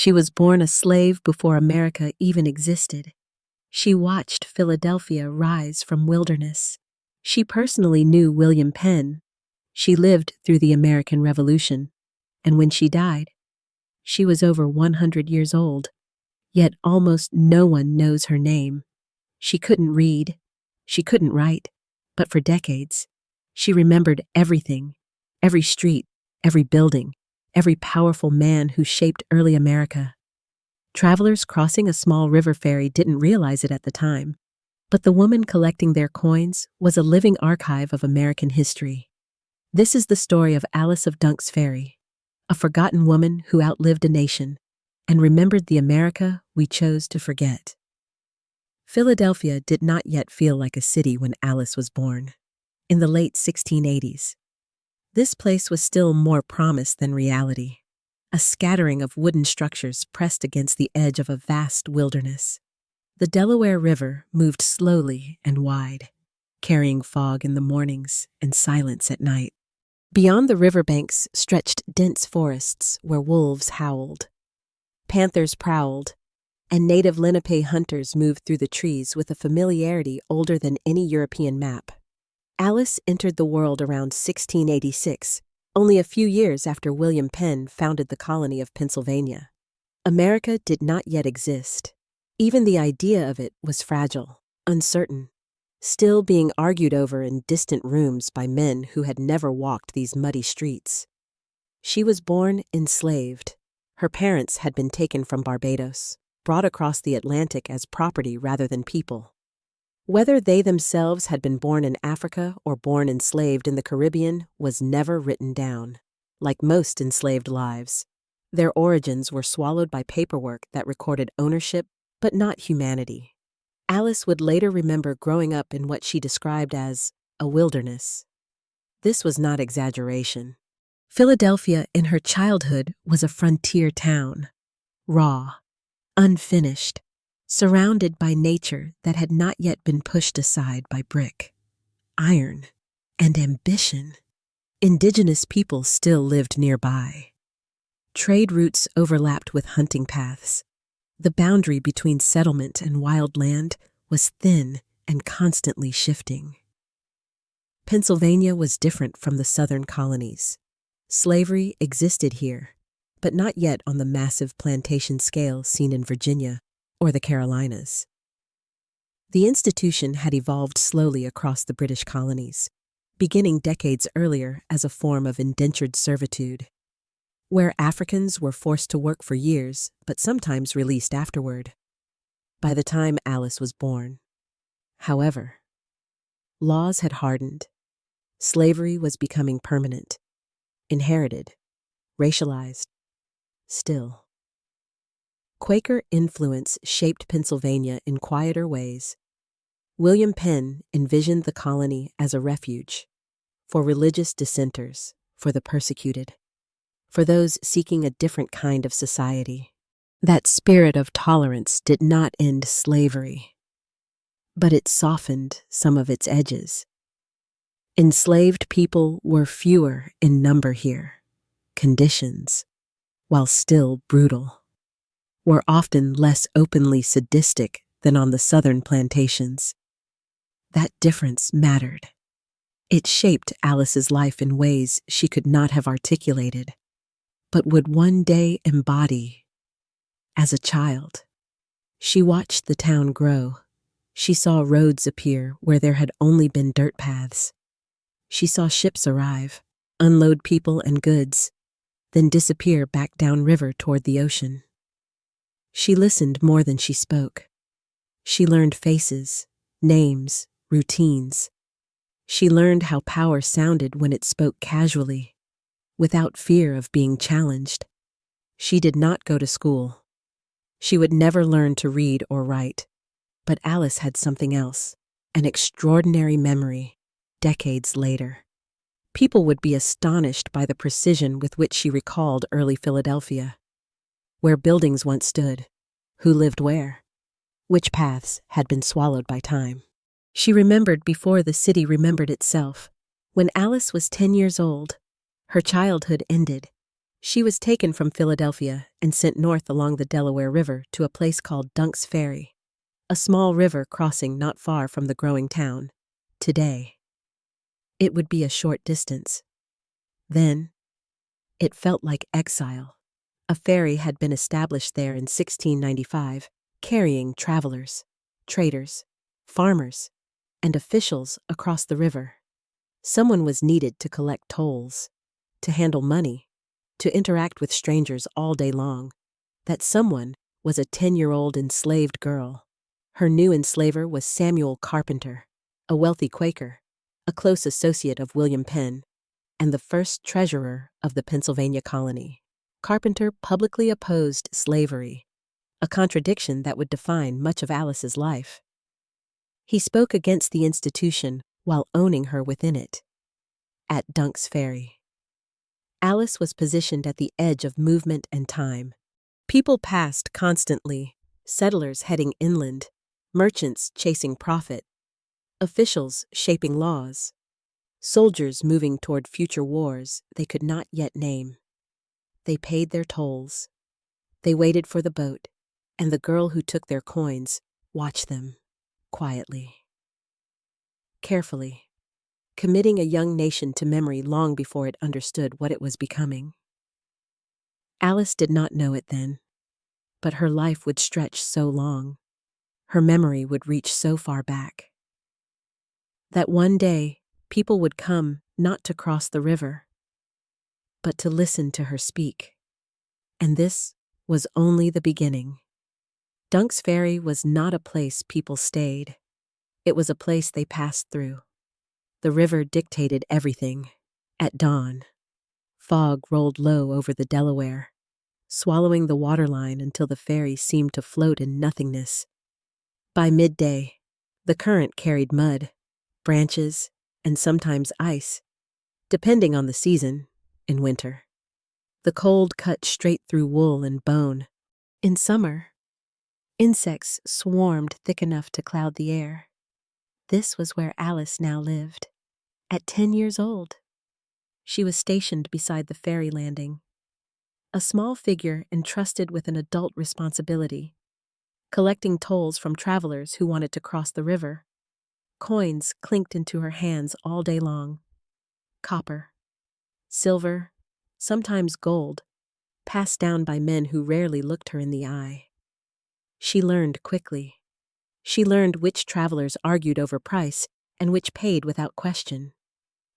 She was born a slave before America even existed. She watched Philadelphia rise from Wildernes. She personally knew William Penn. She lived through the American Revolution, and when she died, she was over 100 years old. Yet almost no one knows her name. She couldn't read, she couldn't write, but for decades, she remembered everything, every street, every building, every powerful man who shaped early America. Travelers crossing a small river ferry didn't realize it at the time, but the woman collecting their coins was a living archive of American history. This is the story of Alice of Dunk's Ferry, a forgotten woman who outlived a nation and remembered the America we chose to forget. Philadelphia did not yet feel like a city when Alice was born, in the late 1680s. This place was still more promise than reality, a scattering of wooden structures pressed against the edge of a vast wilderness. The Delaware River moved slowly and wide, carrying fog in the mornings and silence at night. Beyond the riverbanks stretched dense forests where wolves howled, panthers prowled, and native Lenape hunters moved through the trees with a familiarity older than any European map. Alice entered the world around 1686, only a few years after William Penn founded the colony of Pennsylvania. America did not yet exist. Even the idea of it was fragile, uncertain, still being argued over in distant rooms by men who had never walked these muddy streets. She was born enslaved. Her parents had been taken from Barbados, brought across the Atlantic as property rather than people. Whether they themselves had been born in Africa or born enslaved in the Caribbean was never written down. Like most enslaved lives, their origins were swallowed by paperwork that recorded ownership but not humanity. Alice would later remember growing up in what she described as a wilderness. This was not exaggeration. Philadelphia in her childhood was a frontier town, raw, unfinished, surrounded by nature that had not yet been pushed aside by brick, iron, and ambition. Indigenous people still lived nearby. Trade routes overlapped with hunting paths. The boundary between settlement and wild land was thin and constantly shifting. Pennsylvania was different from the southern colonies. Slavery existed here, but not yet on the massive plantation scale seen in Virginia or the Carolinas. The institution had evolved slowly across the British colonies, beginning decades earlier as a form of indentured servitude, where Africans were forced to work for years, but sometimes released afterward. By the time Alice was born, however, laws had hardened. Slavery was becoming permanent, inherited, racialized, still. Quaker influence shaped Pennsylvania in quieter ways. William Penn envisioned the colony as a refuge for religious dissenters, for the persecuted, for those seeking a different kind of society. That spirit of tolerance did not end slavery, but it softened some of its edges. Enslaved people were fewer in number here. Conditions, while still brutal, were often less openly sadistic than on the southern plantations. That difference mattered. It shaped Alice's life in ways she could not have articulated, but would one day embody. As a child, she watched the town grow. She saw roads appear where there had only been dirt paths. She saw ships arrive, unload people and goods, then disappear back downriver toward the ocean. She listened more than she spoke. She learned faces, names, routines. She learned how power sounded when it spoke casually, without fear of being challenged. She did not go to school. She would never learn to read or write. But Alice had something else, an extraordinary memory, decades later. People would be astonished by the precision with which she recalled early Philadelphia. Where buildings once stood, who lived where, which paths had been swallowed by time. She remembered before the city remembered itself. When Alice was 10 years old, her childhood ended. She was taken from Philadelphia and sent north along the Delaware River to a place called Dunk's Ferry, a small river crossing not far from the growing town. Today, it would be a short distance. Then, it felt like exile. A ferry had been established there in 1695, carrying travelers, traders, farmers, and officials across the river. Someone was needed to collect tolls, to handle money, to interact with strangers all day long. That someone was a 10-year-old enslaved girl. Her new enslaver was Samuel Carpenter, a wealthy Quaker, a close associate of William Penn, and the first treasurer of the Pennsylvania colony. Carpenter publicly opposed slavery, a contradiction that would define much of Alice's life. He spoke against the institution while owning her within it. At Dunk's Ferry, Alice was positioned at the edge of movement and time. People passed constantly, settlers heading inland, merchants chasing profit, officials shaping laws, soldiers moving toward future wars they could not yet name. They paid their tolls. They waited for the boat, and the girl who took their coins watched them, quietly, carefully, committing a young nation to memory long before it understood what it was becoming. Alice did not know it then, but her life would stretch so long, her memory would reach so far back, that one day people would come not to cross the river, but to listen to her speak. And this was only the beginning. Dunk's Ferry was not a place people stayed. It was a place they passed through. The river dictated everything. At dawn, fog rolled low over the Delaware, swallowing the waterline until the ferry seemed to float in nothingness. By midday, the current carried mud, branches, and sometimes ice, depending on the season. In winter, the cold cut straight through wool and bone. In summer, insects swarmed thick enough to cloud the air. This was where Alice now lived. At 10 years old, she was stationed beside the ferry landing, a small figure entrusted with an adult responsibility, collecting tolls from travelers who wanted to cross the river. Coins clinked into her hands all day long. Copper, silver, sometimes gold, passed down by men who rarely looked her in the eye. She learned quickly. She learned which travelers argued over price and which paid without question.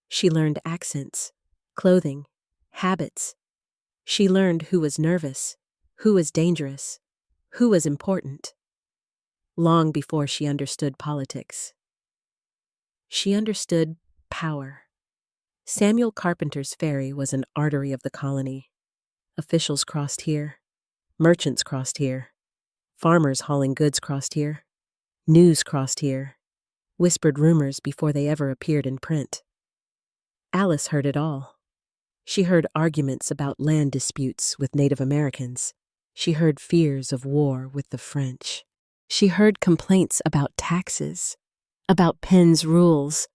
She learned accents, clothing, habits. She learned who was nervous, who was dangerous, who was important. Long before she understood politics, she understood power. Samuel Carpenter's ferry was an artery of the colony. Officials crossed here. Merchants crossed here. Farmers hauling goods crossed here. News crossed here. Whispered rumors before they ever appeared in print. Alice heard it all. She heard arguments about land disputes with Native Americans. She heard fears of war with the French. She heard complaints about taxes, about Penn's rules,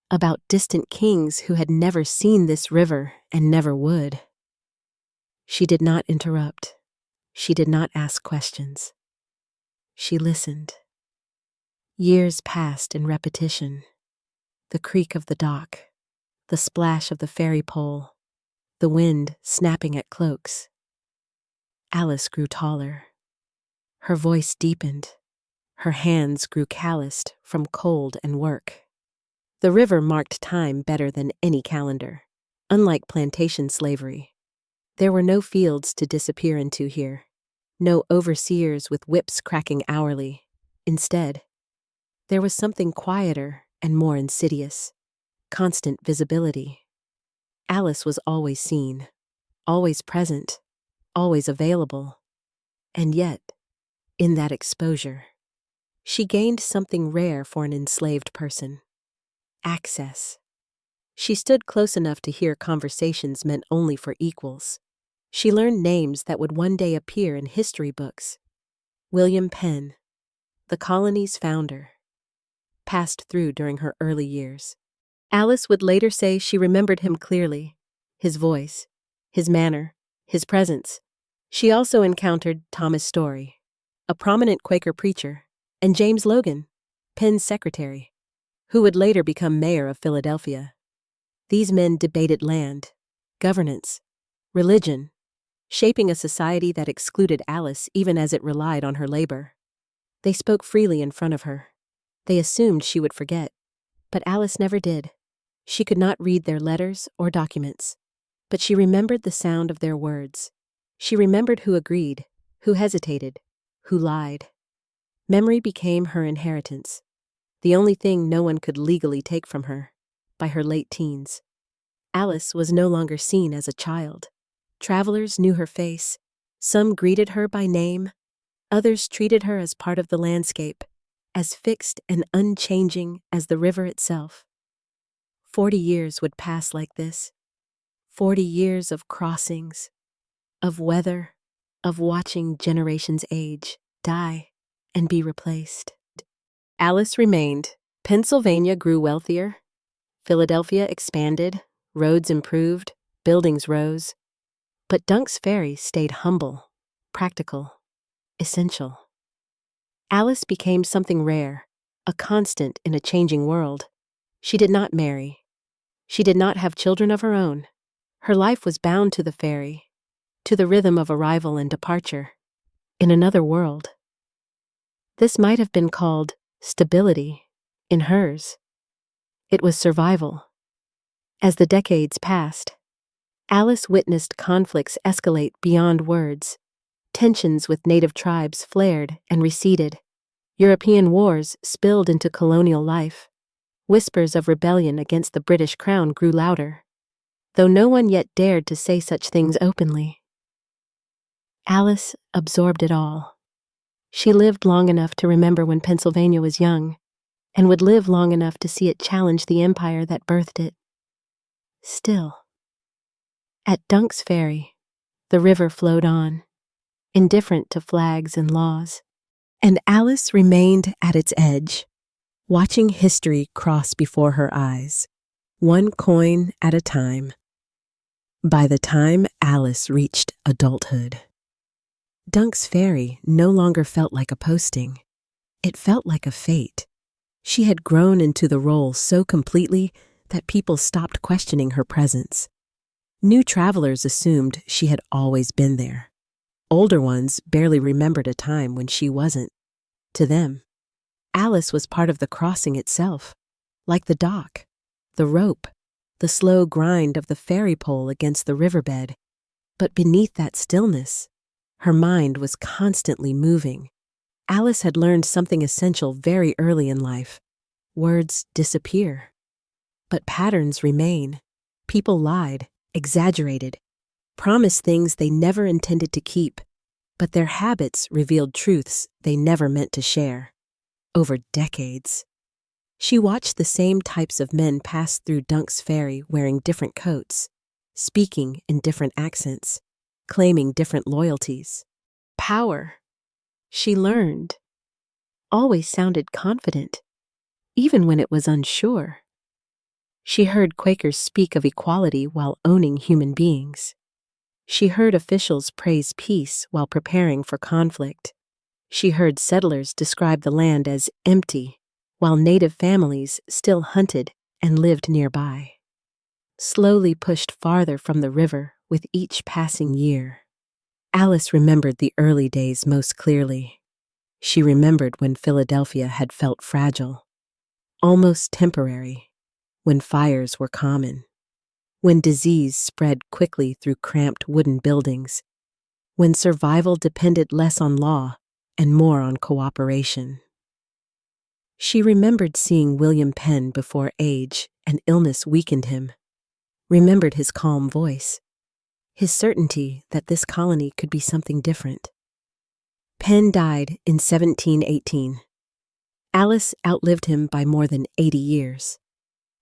about distant kings who had never seen this river and never would. She did not interrupt. She did not ask questions. She listened. Years passed in repetition. The creak of the dock, the splash of the ferry pole, the wind snapping at cloaks. Alice grew taller. Her voice deepened. Her hands grew calloused from cold and work. The river marked time better than any calendar. Unlike plantation slavery, there were no fields to disappear into here, no overseers with whips cracking hourly. Instead, there was something quieter and more insidious, constant visibility. Alice was always seen, always present, always available. And yet, in that exposure, she gained something rare for an enslaved person: access. She stood close enough to hear conversations meant only for equals. She learned names that would one day appear in history books. William Penn, the colony's founder, passed through during her early years. Alice would later say she remembered him clearly: his voice, his manner, his presence. She also encountered Thomas Story, a prominent Quaker preacher, and James Logan, Penn's secretary, who would later become mayor of Philadelphia. These men debated land, governance, religion, shaping a society that excluded Alice even as it relied on her labor. They spoke freely in front of her. They assumed she would forget, but Alice never did. She could not read their letters or documents, but she remembered the sound of their words. She remembered who agreed, who hesitated, who lied. Memory became her inheritance, the only thing no one could legally take from her. By her late teens, Alice was no longer seen as a child. Travelers knew her face. Some greeted her by name. Others treated her as part of the landscape, as fixed and unchanging as the river itself. 40 years would pass like this. 40 years of crossings, of weather, of watching generations age, die, and be replaced. Alice remained. Pennsylvania grew wealthier. Philadelphia expanded. Roads improved. Buildings rose. But Dunk's Ferry stayed humble, practical, essential. Alice became something rare, a constant in a changing world. She did not marry. She did not have children of her own. Her life was bound to the ferry, to the rhythm of arrival and departure, in another world. This might have been called stability. In hers, it was survival. As the decades passed, Alice witnessed conflicts escalate beyond words. Tensions with native tribes flared and receded. European wars spilled into colonial life. Whispers of rebellion against the British crown grew louder, though no one yet dared to say such things openly. Alice absorbed it all. She lived long enough to remember when Pennsylvania was young, and would live long enough to see it challenge the empire that birthed it. Still, at Dunk's Ferry, the river flowed on, indifferent to flags and laws, and Alice remained at its edge, watching history cross before her eyes, one coin at a time. By the time Alice reached adulthood, Dunk's Ferry no longer felt like a posting. It felt like a fate. She had grown into the role so completely that people stopped questioning her presence. New travelers assumed she had always been there. Older ones barely remembered a time when she wasn't. To them, Alice was part of the crossing itself, like the dock, the rope, the slow grind of the ferry pole against the riverbed. But beneath that stillness, her mind was constantly moving. Alice had learned something essential very early in life. Words disappear, but patterns remain. People lied, exaggerated, promised things they never intended to keep, but their habits revealed truths they never meant to share. Over decades, she watched the same types of men pass through Dunk's Ferry wearing different coats, speaking in different accents, claiming different loyalties. Power, she learned, always sounded confident, even when it was unsure. She heard Quakers speak of equality while owning human beings. She heard officials praise peace while preparing for conflict. She heard settlers describe the land as empty, while native families still hunted and lived nearby. Slowly pushed farther from the river with each passing year, Alice remembered the early days most clearly. She remembered when Philadelphia had felt fragile, almost temporary, when fires were common, when disease spread quickly through cramped wooden buildings, when survival depended less on law and more on cooperation. She remembered seeing William Penn before age and illness weakened him, remembered his calm voice, his certainty that this colony could be something different. Penn died in 1718. Alice outlived him by more than 80 years.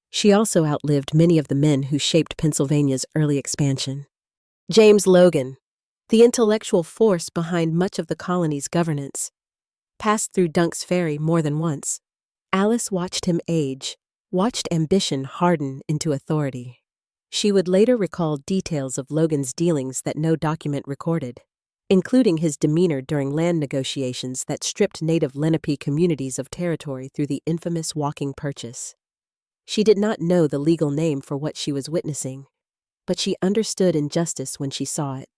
She also outlived many of the men who shaped Pennsylvania's early expansion. James Logan, the intellectual force behind much of the colony's governance, passed through Dunk's Ferry more than once. Alice watched him age, watched ambition harden into authority. She would later recall details of Logan's dealings that no document recorded, including his demeanor during land negotiations that stripped native Lenape communities of territory through the infamous walking purchase. She did not know the legal name for what she was witnessing, but she understood injustice when she saw it.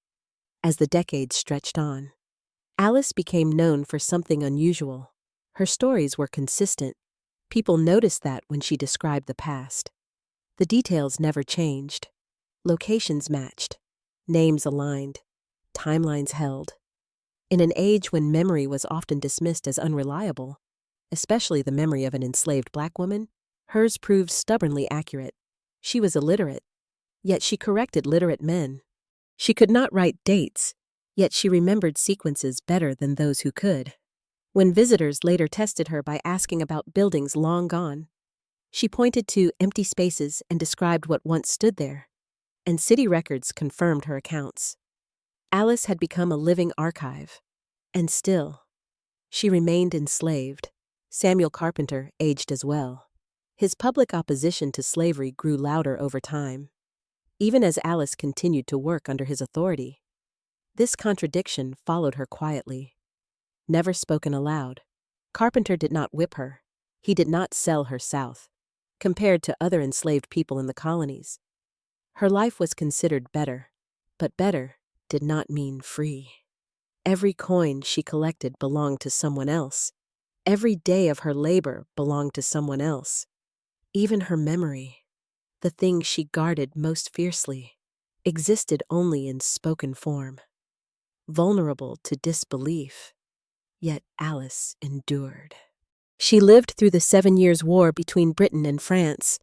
As the decades stretched on, Alice became known for something unusual. Her stories were consistent. People noticed that when she described the past. The details never changed. Locations matched. Names aligned. Timelines held. In an age when memory was often dismissed as unreliable, especially the memory of an enslaved black woman, hers proved stubbornly accurate. She was illiterate, yet she corrected literate men. She could not write dates, yet she remembered sequences better than those who could. When visitors later tested her by asking about buildings long gone, she pointed to empty spaces and described what once stood there, and city records confirmed her accounts. Alice had become a living archive, and still, she remained enslaved. Samuel Carpenter aged as well. His public opposition to slavery grew louder over time, even as Alice continued to work under his authority. This contradiction followed her quietly. Never spoken aloud, Carpenter did not whip her. He did not sell her south, compared to other enslaved people in the colonies. Her life was considered better, but better did not mean free. Every coin she collected belonged to someone else. Every day of her labor belonged to someone else. Even her memory, the thing she guarded most fiercely, existed only in spoken form. Vulnerable to disbelief, yet Alice endured. She lived through the 7 Years' War between Britain and France,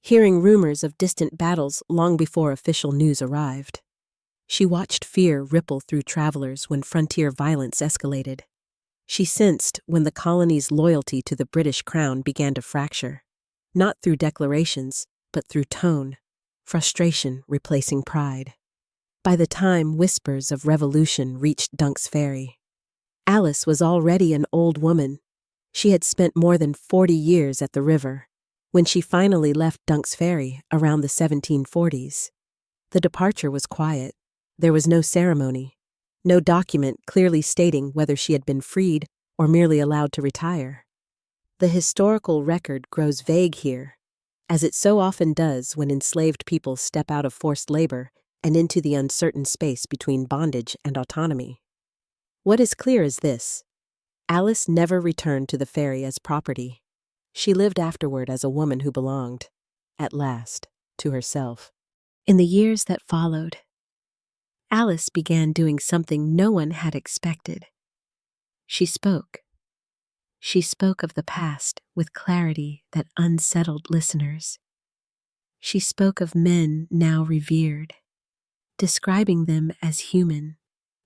hearing rumors of distant battles long before official news arrived. She watched fear ripple through travelers when frontier violence escalated. She sensed when the colony's loyalty to the British crown began to fracture, not through declarations, but through tone, frustration replacing pride. By the time whispers of revolution reached Dunk's Ferry, Alice was already an old woman. She had spent more than 40 years at the river. When she finally left Dunk's Ferry around the 1740s, the departure was quiet. There was no ceremony, no document clearly stating whether she had been freed or merely allowed to retire. The historical record grows vague here, as it so often does when enslaved people step out of forced labor and into the uncertain space between bondage and autonomy. What is clear is this: Alice never returned to the ferry as property. She lived afterward as a woman who belonged, at last, to herself. In the years that followed, Alice began doing something no one had expected. She spoke. She spoke of the past with clarity that unsettled listeners. She spoke of men now revered, describing them as human,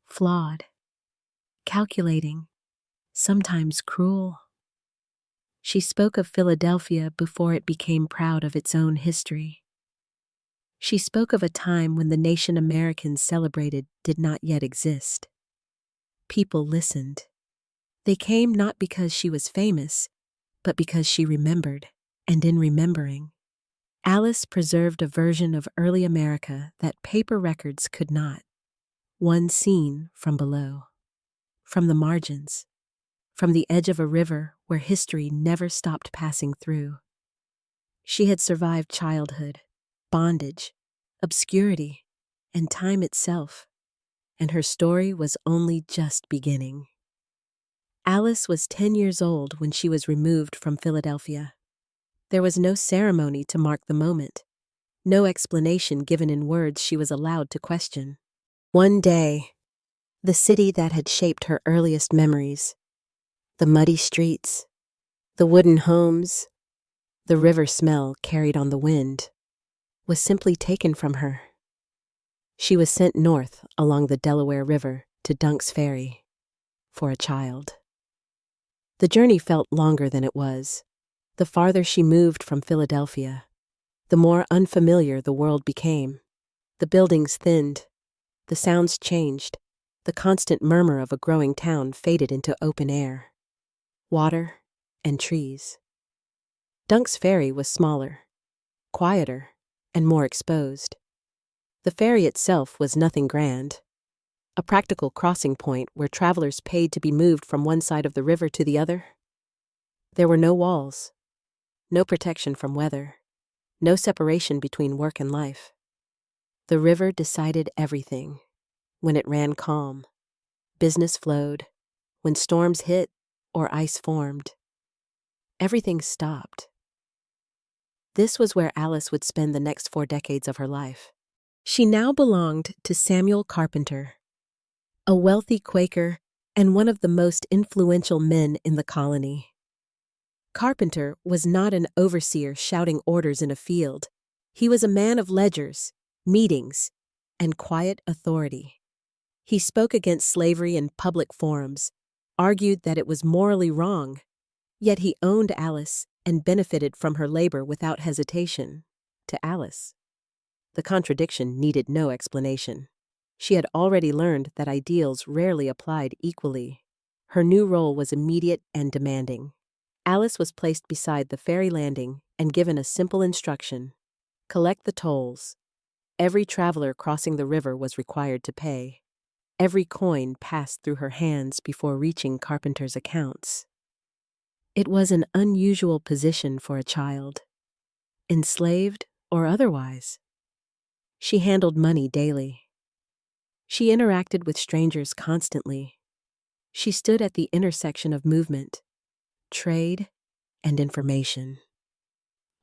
flawed, calculating, sometimes cruel. She spoke of Philadelphia before it became proud of its own history. She spoke of a time when the nation Americans celebrated did not yet exist. People listened. They came not because she was famous, but because she remembered, and in remembering, Alice preserved a version of early America that paper records could not. One seen from below, from the margins, from the edge of a river where history never stopped passing through. She had survived childhood, bondage, obscurity, and time itself, and her story was only just beginning. Alice was 10 years old when she was removed from Philadelphia. There was no ceremony to mark the moment, no explanation given in words she was allowed to question. One day, the city that had shaped her earliest memories, the muddy streets, the wooden homes, the river smell carried on the wind, was simply taken from her. She was sent north along the Delaware River to Dunk's Ferry for a child. The journey felt longer than it was. The farther she moved from Philadelphia, the more unfamiliar the world became. The buildings thinned, the sounds changed, the constant murmur of a growing town faded into open air, water, and trees. Dunk's Ferry was smaller, quieter, and more exposed. The ferry itself was nothing grand, a practical crossing point where travelers paid to be moved from one side of the river to the other. There were no walls, no protection from weather, no separation between work and life. The river decided everything. When it ran calm, business flowed. When storms hit or ice formed, everything stopped. This was where Alice would spend the next 4 decades of her life. She now belonged to Samuel Carpenter, a wealthy Quaker and one of the most influential men in the colony. Carpenter was not an overseer shouting orders in a field. He was a man of ledgers, meetings, and quiet authority. He spoke against slavery in public forums, argued that it was morally wrong, yet he owned Alice and benefited from her labor without hesitation. To Alice, the contradiction needed no explanation. She had already learned that ideals rarely applied equally. Her new role was immediate and demanding. Alice was placed beside the ferry landing and given a simple instruction: collect the tolls. Every traveler crossing the river was required to pay. Every coin passed through her hands before reaching Carpenter's accounts. It was an unusual position for a child, enslaved or otherwise. She handled money daily. She interacted with strangers constantly. She stood at the intersection of movement, trade, and information,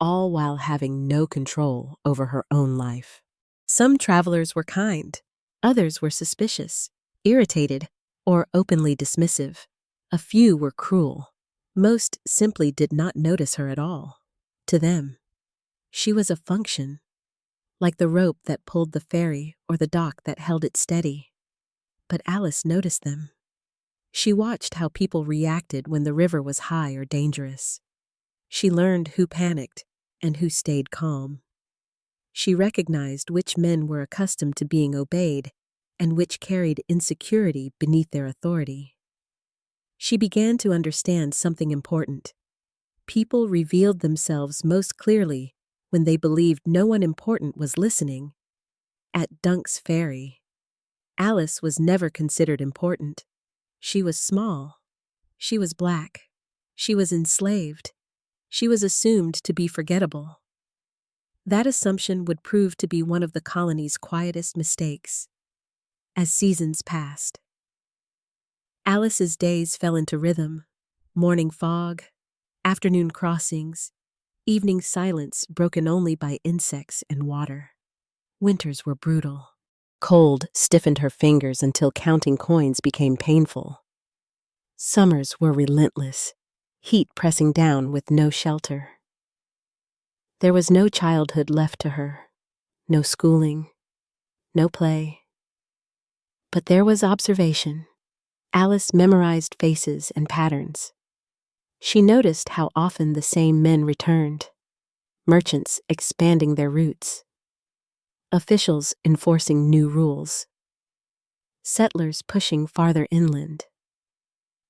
all while having no control over her own life. Some travelers were kind. Others were suspicious, irritated, or openly dismissive. A few were cruel. Most simply did not notice her at all. To them, she was a function, like the rope that pulled the ferry or the dock that held it steady. But Alice noticed them. She watched how people reacted when the river was high or dangerous. She learned who panicked and who stayed calm. She recognized which men were accustomed to being obeyed and which carried insecurity beneath their authority. She began to understand something important. People revealed themselves most clearly when they believed no one important was listening. At Dunk's Ferry, Alice was never considered important. She was small. She was black. She was enslaved. She was assumed to be forgettable. That assumption would prove to be one of the colony's quietest mistakes. As seasons passed, Alice's days fell into rhythm: morning fog, afternoon crossings, evening silence broken only by insects and water. Winters were brutal. Cold stiffened her fingers until counting coins became painful. Summers were relentless, heat pressing down with no shelter. There was no childhood left to her, no schooling, no play. But there was observation. Alice memorized faces and patterns. She noticed how often the same men returned: merchants expanding their routes, officials enforcing new rules, settlers pushing farther inland.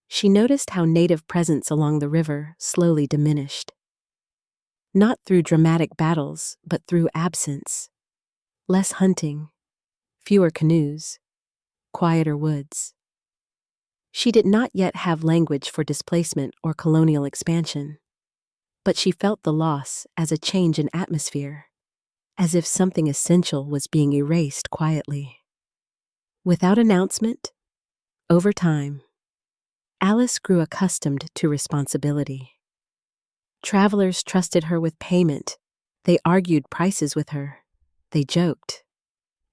She noticed how native presence along the river slowly diminished. Not through dramatic battles, but through absence. Less hunting, fewer canoes, quieter woods. She did not yet have language for displacement or colonial expansion, but she felt the loss as a change in atmosphere, as if something essential was being erased quietly. Without announcement, over time, Alice grew accustomed to responsibility. Travelers trusted her with payment. They argued prices with her. They joked,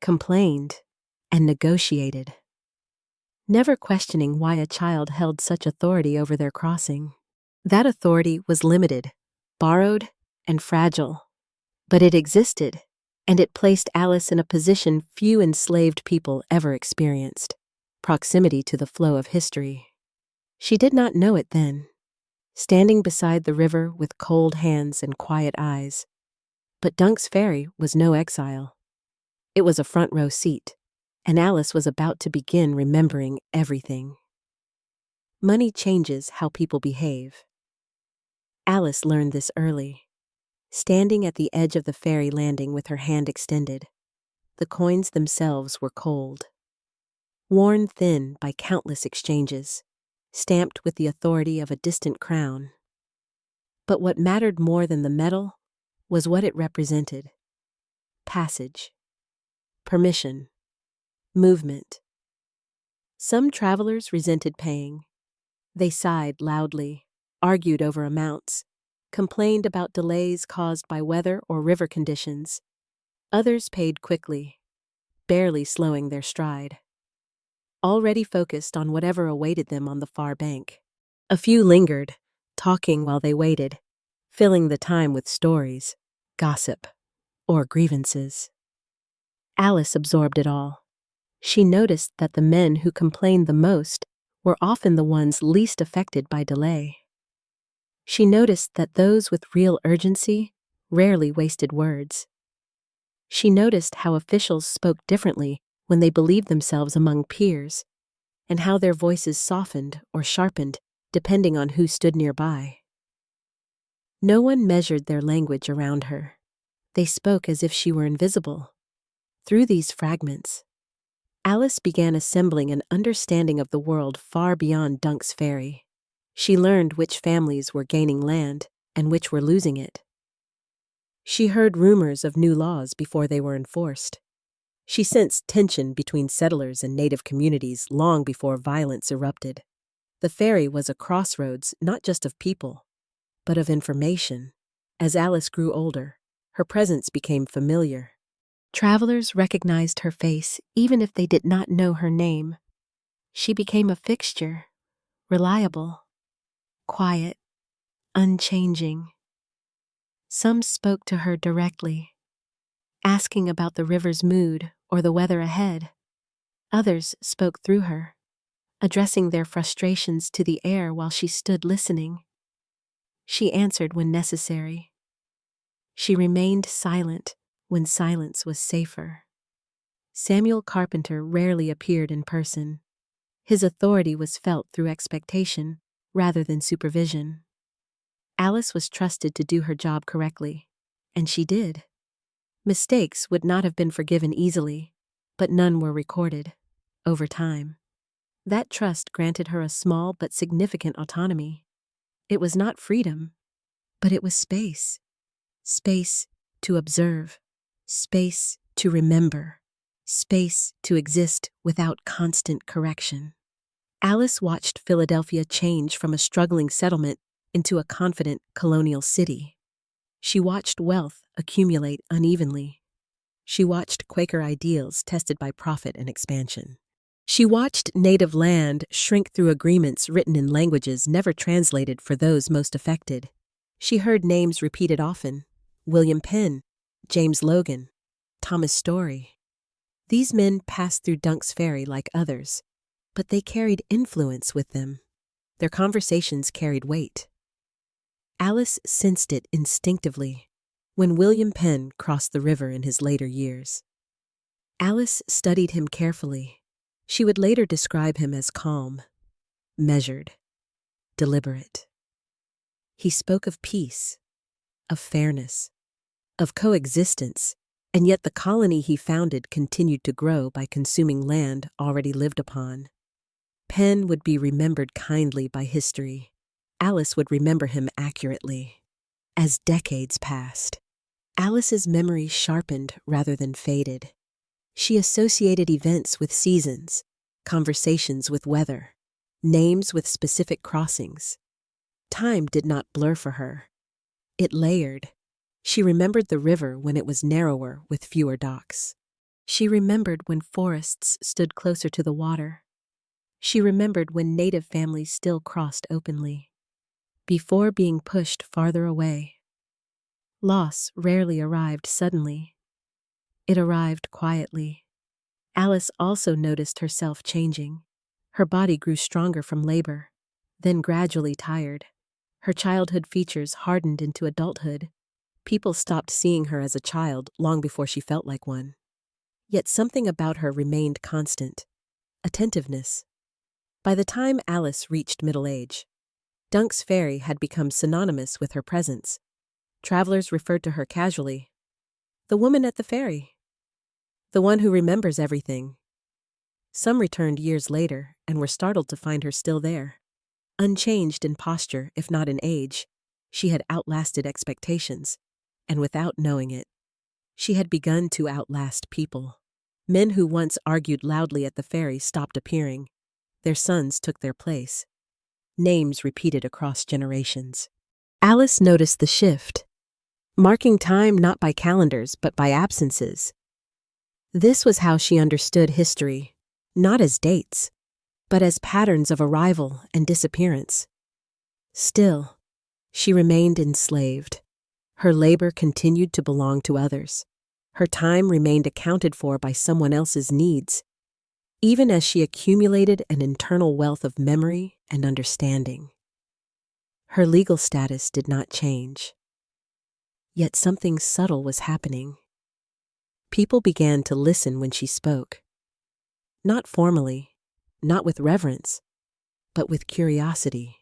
complained, and negotiated, never questioning why a child held such authority over their crossing. That authority was limited, borrowed, and fragile. But it existed, and it placed Alice in a position few enslaved people ever experienced: proximity to the flow of history. She did not know it then, standing beside the river with cold hands and quiet eyes. But Dunk's Ferry was no exile. It was a front-row seat, and Alice was about to begin remembering everything. Money changes how people behave. Alice learned this early. standing at the edge of the ferry landing with her hand extended. The coins themselves were cold, worn thin by countless exchanges, stamped with the authority of a distant crown. But what mattered more than the metal was what it represented: passage, permission, movement. Some travelers resented paying. They sighed loudly, argued over amounts, complained about delays caused by weather or river conditions. Others paid quickly, barely slowing their stride, already focused on whatever awaited them on the far bank. A few lingered, talking while they waited, filling the time with stories, gossip, or grievances. Alice absorbed it all. She noticed that the men who complained the most were often the ones least affected by delay. She noticed that those with real urgency rarely wasted words. She noticed how officials spoke differently when they believed themselves among peers, and how their voices softened or sharpened depending on who stood nearby. No one measured their language around her. They spoke as if she were invisible. Through these fragments, Alice began assembling an understanding of the world far beyond Dunk's Ferry. She learned which families were gaining land and which were losing it. She heard rumors of new laws before they were enforced. She sensed tension between settlers and native communities long before violence erupted. The ferry was a crossroads not just of people, but of information. As Alice grew older, her presence became familiar. Travelers recognized her face even if they did not know her name. She became a fixture, reliable, quiet, unchanging. Some spoke to her directly, asking about the river's mood or the weather ahead. Others spoke through her, addressing their frustrations to the air while she stood listening. She answered when necessary. She remained silent when silence was safer. Samuel Carpenter rarely appeared in person. His authority was felt through expectation rather than supervision. Alice was trusted to do her job correctly, and she did. Mistakes would not have been forgiven easily, but none were recorded. Over time, that trust granted her a small but significant autonomy. It was not freedom, but it was space. Space to observe, space to remember, space to exist without constant correction. Alice watched Philadelphia change from a struggling settlement into a confident colonial city. She watched wealth accumulate unevenly. She watched Quaker ideals tested by profit and expansion. She watched native land shrink through agreements written in languages never translated for those most affected. She heard names repeated often: William Penn, James Logan, Thomas Story. These men passed through Dunk's Ferry like others, but they carried influence with them. Their conversations carried weight. Alice sensed it instinctively when William Penn crossed the river in his later years. Alice studied him carefully. She would later describe him as calm, measured, deliberate. He spoke of peace, of fairness, of coexistence, and yet the colony he founded continued to grow by consuming land already lived upon. Penn would be remembered kindly by history. Alice would remember him accurately. As decades passed, Alice's memory sharpened rather than faded. She associated events with seasons, conversations with weather, names with specific crossings. Time did not blur for her. It layered. She remembered the river when it was narrower with fewer docks. She remembered when forests stood closer to the water. She remembered when native families still crossed openly, before being pushed farther away. Loss rarely arrived suddenly. It arrived quietly. Alice also noticed herself changing. Her body grew stronger from labor, then gradually tired. Her childhood features hardened into adulthood. People stopped seeing her as a child long before she felt like one. Yet something about her remained constant: attentiveness. By the time Alice reached middle age, Dunk's Ferry had become synonymous with her presence. Travelers referred to her casually. The woman at the ferry. The one who remembers everything. Some returned years later and were startled to find her still there. Unchanged in posture, if not in age, she had outlasted expectations, and without knowing it, she had begun to outlast people. Men who once argued loudly at the ferry stopped appearing. Their sons took their place. Names repeated across generations. Alice noticed the shift, marking time not by calendars but by absences. This was how she understood history, not as dates, but as patterns of arrival and disappearance. Still, she remained enslaved. Her labor continued to belong to others. Her time remained accounted for by someone else's needs, even as she accumulated an internal wealth of memory and understanding. Her legal status did not change. Yet something subtle was happening. People began to listen when she spoke. Not formally, not with reverence, but with curiosity.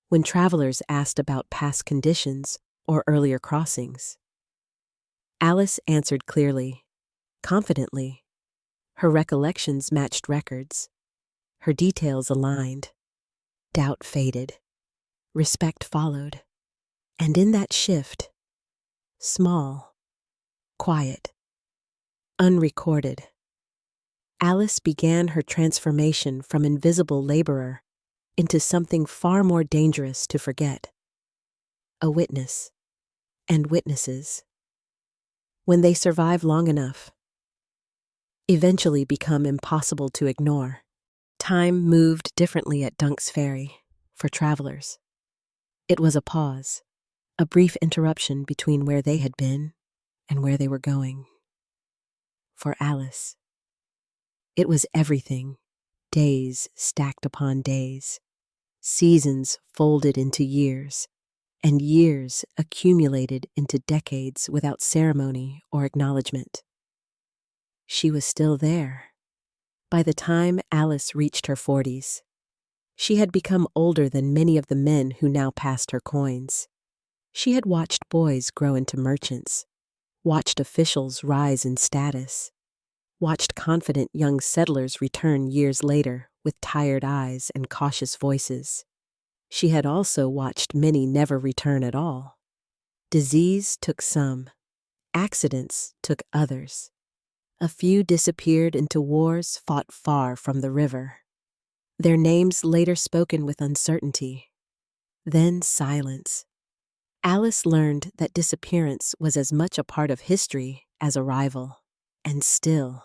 When travelers asked about past conditions or earlier crossings, Alice answered clearly, confidently. Her recollections matched records. Her details aligned. Doubt faded. Respect followed. And in that shift, small, quiet, unrecorded, Alice began her transformation from invisible laborer into something far more dangerous to forget. A witness, and witnesses, when they survive long enough, eventually become impossible to ignore. Time moved differently at Dunk's Ferry for travelers. It was a pause, a brief interruption between where they had been and where they were going. For Alice, it was everything, days stacked upon days, seasons folded into years, and years accumulated into decades without ceremony or acknowledgement. She was still there. By the time Alice reached her 40s, she had become older than many of the men who now passed her coins. She had watched boys grow into merchants, watched officials rise in status, watched confident young settlers return years later with tired eyes and cautious voices. She had also watched many never return at all. Disease took some, accidents took others. A few disappeared into wars fought far from the river. Their names later spoken with uncertainty. Then silence. Alice learned that disappearance was as much a part of history as arrival. And still,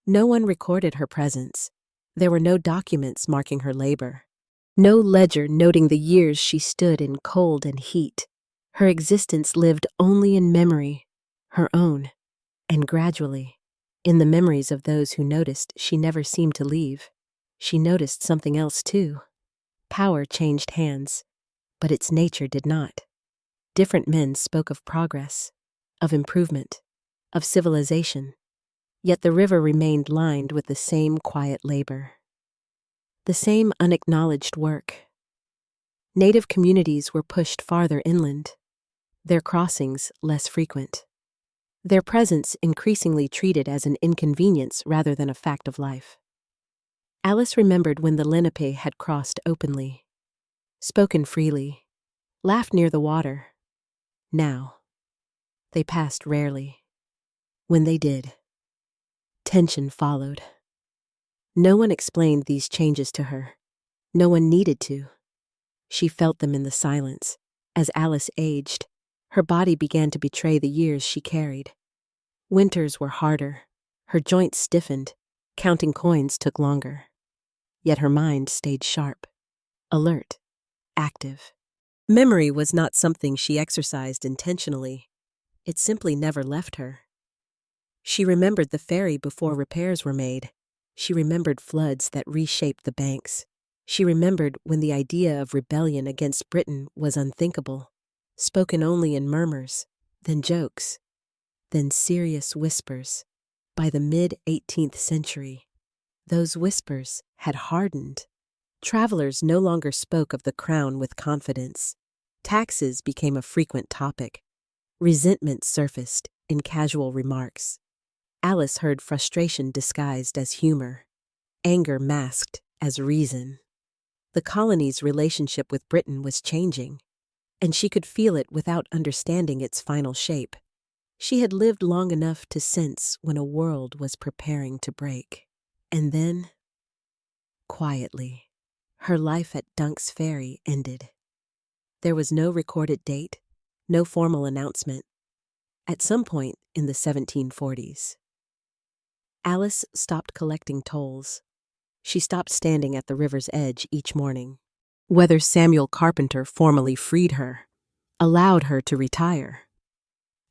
no one recorded her presence. There were no documents marking her labor. No ledger noting the years she stood in cold and heat. Her existence lived only in memory, her own. And gradually, in the memories of those who noticed she never seemed to leave, she noticed something else too. Power changed hands, but its nature did not. Different men spoke of progress, of improvement, of civilization, yet the river remained lined with the same quiet labor, the same unacknowledged work. Native communities were pushed farther inland, their crossings less frequent. Their presence increasingly treated as an inconvenience rather than a fact of life. Alice remembered when the Lenape had crossed openly, spoken freely, laughed near the water. Now, they passed rarely. When they did, tension followed. No one explained these changes to her. No one needed to. She felt them in the silence. As Alice aged, her body began to betray the years she carried. Winters were harder. Her joints stiffened. Counting coins took longer. Yet her mind stayed sharp, alert, active. Memory was not something she exercised intentionally. It simply never left her. She remembered the ferry before repairs were made. She remembered floods that reshaped the banks. She remembered when the idea of rebellion against Britain was unthinkable, spoken only in murmurs, then jokes, then serious whispers. By the mid-18th century, those whispers had hardened. Travelers no longer spoke of the crown with confidence. Taxes became a frequent topic. Resentment surfaced in casual remarks. Alice heard frustration disguised as humor, anger masked as reason. The colony's relationship with Britain was changing, and she could feel it without understanding its final shape. She had lived long enough to sense when a world was preparing to break. And then, quietly, her life at Dunk's Ferry ended. There was no recorded date, no formal announcement. At some point in the 1740s, Alice stopped collecting tolls. She stopped standing at the river's edge each morning. Whether Samuel Carpenter formally freed her, allowed her to retire,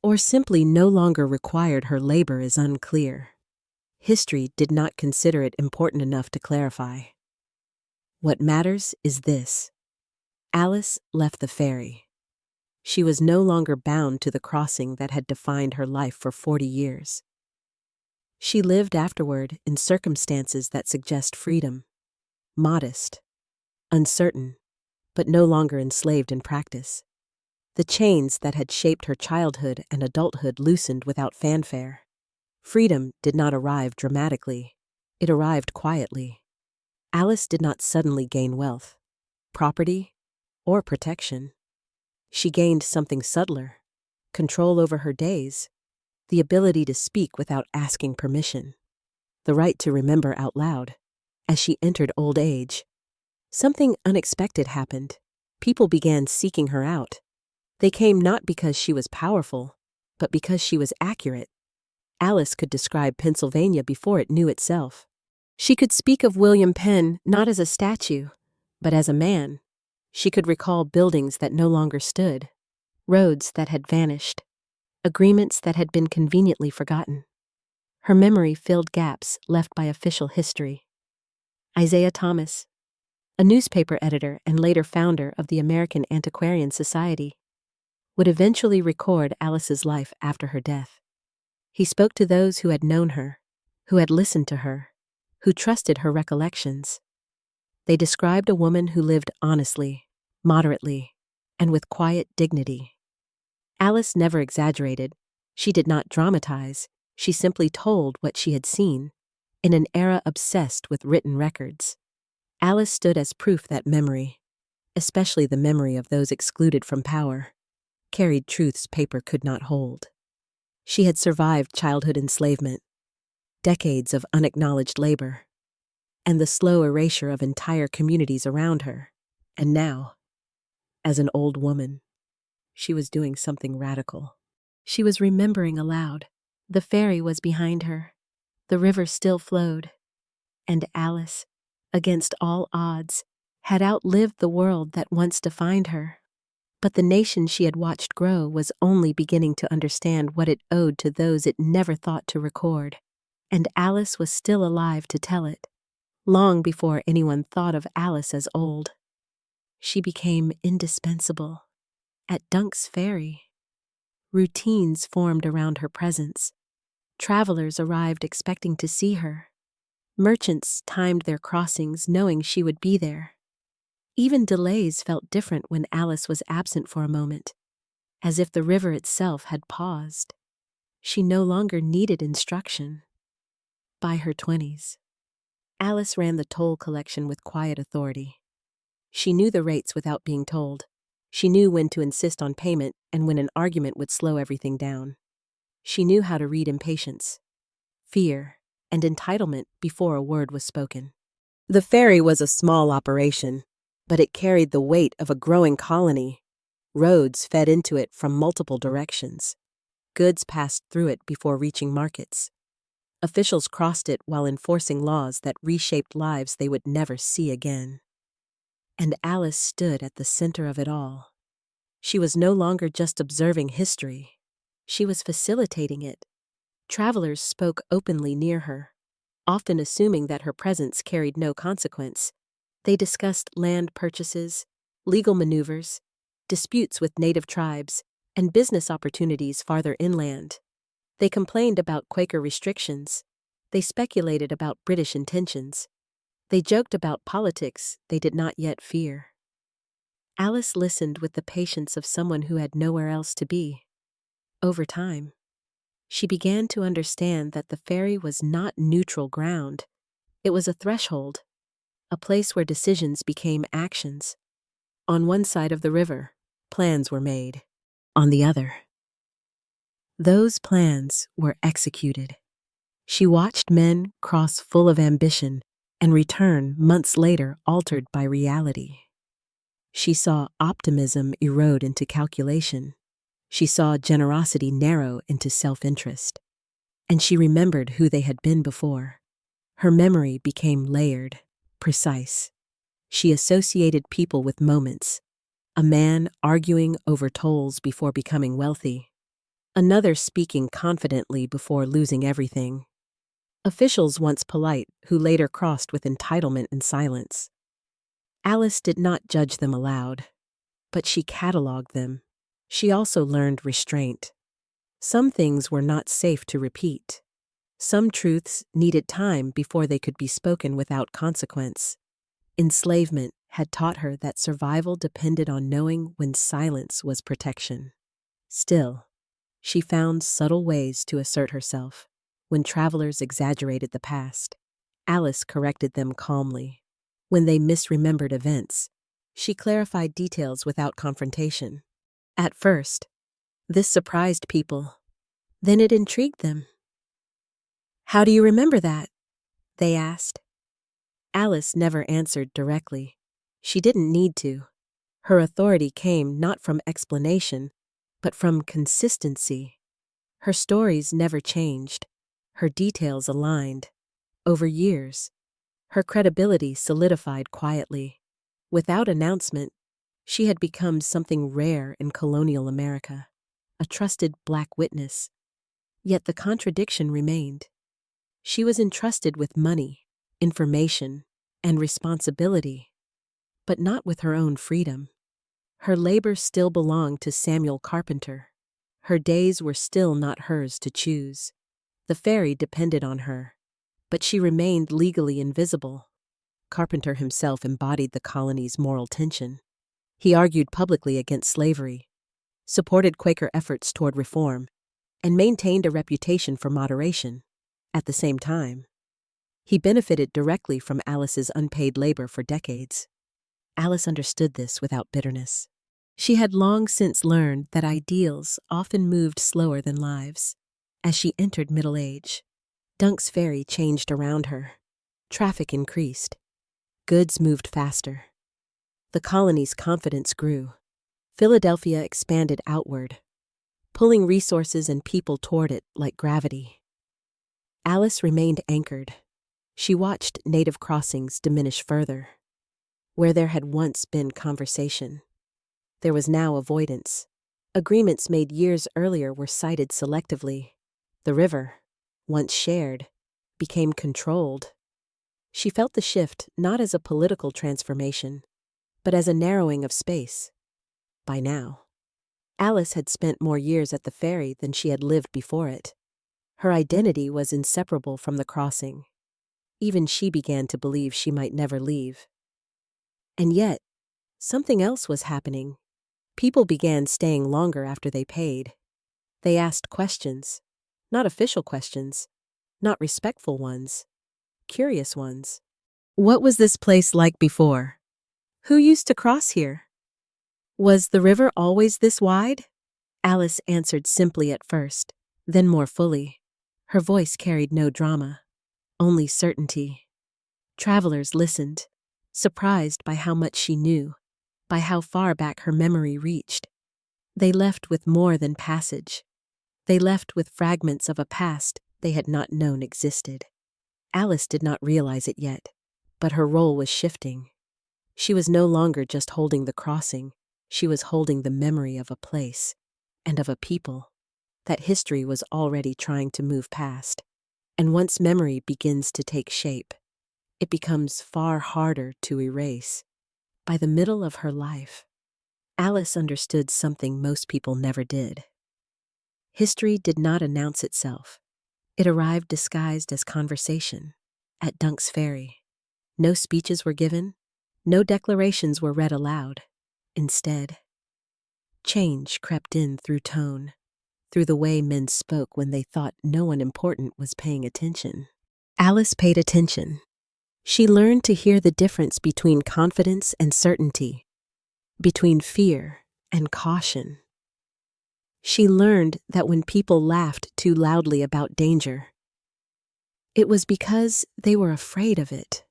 or simply no longer required her labor is unclear. History did not consider it important enough to clarify. What matters is this: Alice left the ferry. She was no longer bound to the crossing that had defined her life for 40 years. She lived afterward in circumstances that suggest freedom, modest, uncertain, but no longer enslaved in practice. The chains that had shaped her childhood and adulthood loosened without fanfare. Freedom did not arrive dramatically. It arrived quietly. Alice did not suddenly gain wealth, property, or protection. She gained something subtler: control over her days, the ability to speak without asking permission, the right to remember out loud. As she entered old age, something unexpected happened. People began seeking her out. They came not because she was powerful, but because she was accurate. Alice could describe Pennsylvania before it knew itself. She could speak of William Penn not as a statue, but as a man. She could recall buildings that no longer stood, roads that had vanished, agreements that had been conveniently forgotten. Her memory filled gaps left by official history. Isaiah Thomas, a newspaper editor and later founder of the American Antiquarian Society, would eventually record Alice's life after her death. He spoke to those who had known her, who had listened to her, who trusted her recollections. They described a woman who lived honestly, moderately, and with quiet dignity. Alice never exaggerated. She did not dramatize. She simply told what she had seen, in an era obsessed with written records. Alice stood as proof that memory, especially the memory of those excluded from power, carried truths paper could not hold. She had survived childhood enslavement, decades of unacknowledged labor, and the slow erasure of entire communities around her. And now, as an old woman, she was doing something radical. She was remembering aloud. The ferry was behind her. The river still flowed. And Alice, against all odds, had outlived the world that once defined her. But the nation she had watched grow was only beginning to understand what it owed to those it never thought to record. And Alice was still alive to tell it, long before anyone thought of Alice as old. She became indispensable. At Dunk's Ferry, routines formed around her presence. Travelers arrived expecting to see her. Merchants timed their crossings knowing she would be there. Even delays felt different when Alice was absent for a moment, as if the river itself had paused. She no longer needed instruction. By her 20s, Alice ran the toll collection with quiet authority. She knew the rates without being told. She knew when to insist on payment and when an argument would slow everything down. She knew how to read impatience, fear, and entitlement before a word was spoken. The ferry was a small operation, but it carried the weight of a growing colony. Roads fed into it from multiple directions. Goods passed through it before reaching markets. Officials crossed it while enforcing laws that reshaped lives they would never see again. And Alice stood at the center of it all. She was no longer just observing history. She was facilitating it. Travelers spoke openly near her, often assuming that her presence carried no consequence. They discussed land purchases, legal maneuvers, disputes with native tribes, and business opportunities farther inland. They complained about Quaker restrictions. They speculated about British intentions. They joked about politics they did not yet fear. Alice listened with the patience of someone who had nowhere else to be. Over time, she began to understand that the ferry was not neutral ground. It was a threshold, a place where decisions became actions. On one side of the river, plans were made. On the other, those plans were executed. She watched men cross full of ambition and return months later altered by reality. She saw optimism erode into calculation. She saw generosity narrow into self-interest. And she remembered who they had been before. Her memory became layered, precise. She associated people with moments. A man arguing over tolls before becoming wealthy. Another speaking confidently before losing everything. Officials once polite who later crossed with entitlement and silence. Alice did not judge them aloud, but she cataloged them. She also learned restraint. Some things were not safe to repeat. Some truths needed time before they could be spoken without consequence. Enslavement had taught her that survival depended on knowing when silence was protection. Still, she found subtle ways to assert herself. When travelers exaggerated the past, Alice corrected them calmly. When they misremembered events, she clarified details without confrontation. At first, this surprised people. Then it intrigued them. "How do you remember that?" they asked. Alice never answered directly. She didn't need to. Her authority came not from explanation, but from consistency. Her stories never changed. Her details aligned. Over years, her credibility solidified quietly. Without announcement, she had become something rare in colonial America, a trusted black witness. Yet the contradiction remained. She was entrusted with money, information, and responsibility, but not with her own freedom. Her labor still belonged to Samuel Carpenter. Her days were still not hers to choose. The ferry depended on her, but she remained legally invisible. Carpenter himself embodied the colony's moral tension. He argued publicly against slavery, supported Quaker efforts toward reform, and maintained a reputation for moderation. At the same time, he benefited directly from Alice's unpaid labor for decades. Alice understood this without bitterness. She had long since learned that ideals often moved slower than lives. As she entered middle age, Dunk's Ferry changed around her. Traffic increased. Goods moved faster. The colony's confidence grew. Philadelphia expanded outward, pulling resources and people toward it like gravity. Alice remained anchored. She watched native crossings diminish further. Where there had once been conversation, there was now avoidance. Agreements made years earlier were cited selectively. The river, once shared, became controlled. She felt the shift not as a political transformation, but as a narrowing of space. By now, Alice had spent more years at the ferry than she had lived before it. Her identity was inseparable from the crossing. Even she began to believe she might never leave. And yet, something else was happening. People began staying longer after they paid. They asked questions, not official questions, not respectful ones, curious ones. What was this place like before? Who used to cross here? Was the river always this wide? Alice answered simply at first, then more fully. Her voice carried no drama, only certainty. Travelers listened, surprised by how much she knew, by how far back her memory reached. They left with more than passage. They left with fragments of a past they had not known existed. Alice did not realize it yet, but her role was shifting. She was no longer just holding the crossing, she was holding the memory of a place and of a people that history was already trying to move past. And once memory begins to take shape, it becomes far harder to erase. By the middle of her life, Alice understood something most people never did. History did not announce itself. It arrived disguised as conversation. At Dunk's Ferry, no speeches were given, no declarations were read aloud. instead. Change crept in through tone, through the way men spoke when they thought no one important was paying attention. Alice paid attention. She learned to hear the difference between confidence and certainty, between fear and caution. She learned that when people laughed too loudly about danger, it was because they were afraid of it.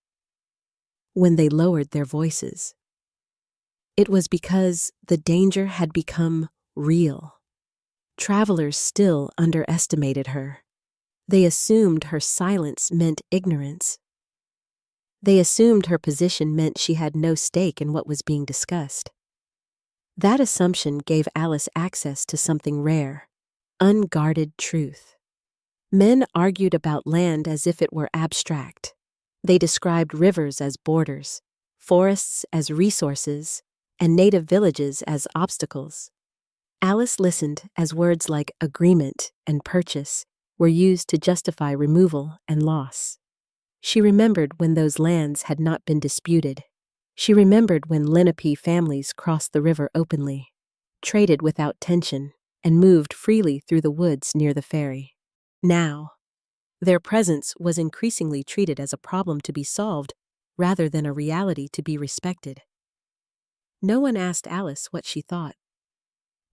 When they lowered their voices, it was because the danger had become real. Travelers still underestimated her. They assumed her silence meant ignorance. They assumed her position meant she had no stake in what was being discussed. That assumption gave Alice access to something rare, unguarded truth. Men argued about land as if it were abstract. They described rivers as borders, forests as resources, and native villages as obstacles. Alice listened as words like agreement and purchase were used to justify removal and loss. She remembered when those lands had not been disputed. She remembered when Lenape families crossed the river openly, traded without tension, and moved freely through the woods near the ferry. Now, their presence was increasingly treated as a problem to be solved rather than a reality to be respected. No one asked Alice what she thought.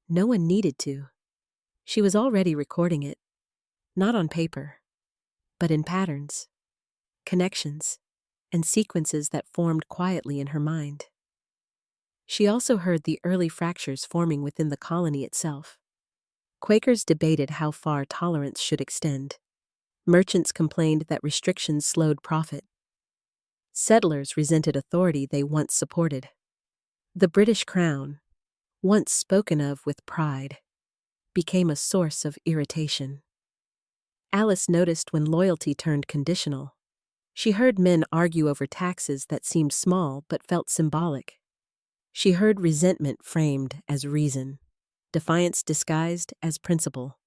No one needed to. She was already recording it, not on paper, but in patterns, connections, and sequences that formed quietly in her mind. She also heard the early fractures forming within the colony itself. Quakers debated how far tolerance should extend. Merchants complained that restrictions slowed profit. Settlers resented authority they once supported. The British Crown, once spoken of with pride, became a source of irritation. Alice noticed when loyalty turned conditional. She heard men argue over taxes that seemed small but felt symbolic. She heard resentment framed as reason, defiance disguised as principle.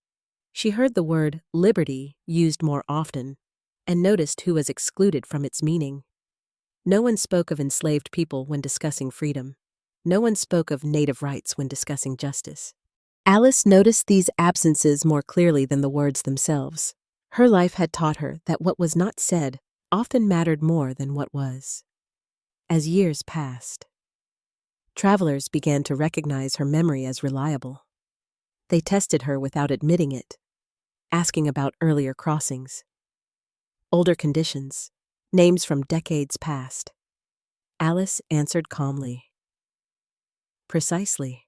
She heard the word liberty used more often, and noticed who was excluded from its meaning. No one spoke of enslaved people when discussing freedom. No one spoke of native rights when discussing justice. Alice noticed these absences more clearly than the words themselves. Her life had taught her that what was not said often mattered more than what was. As years passed, travelers began to recognize her memory as reliable. They tested her without admitting it, asking about earlier crossings, older conditions, names from decades past. Alice answered calmly. Precisely.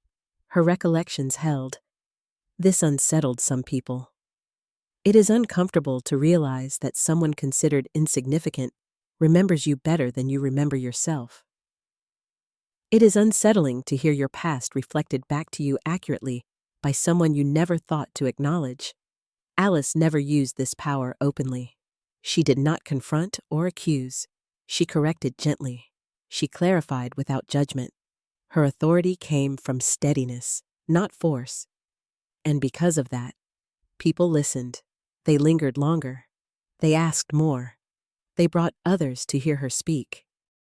Her recollections held. This unsettled some people. It is uncomfortable to realize that someone considered insignificant remembers you better than you remember yourself. It is unsettling to hear your past reflected back to you accurately by someone you never thought to acknowledge. Alice never used this power openly. She did not confront or accuse. She corrected gently. She clarified without judgment. Her authority came from steadiness, not force. And because of that, people listened. They lingered longer. They asked more. They brought others to hear her speak.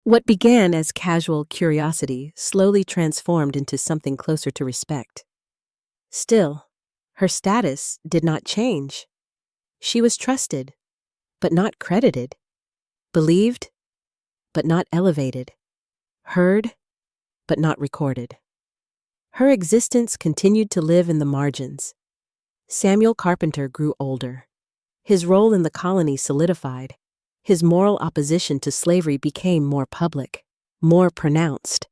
What began as casual curiosity slowly transformed into something closer to respect. Still, her status did not change. She was trusted, but not credited. Believed, but not elevated. Heard, but not recorded. Her existence continued to live in the margins. Samuel Carpenter grew older. His role in the colony solidified. His moral opposition to slavery became more public, more pronounced.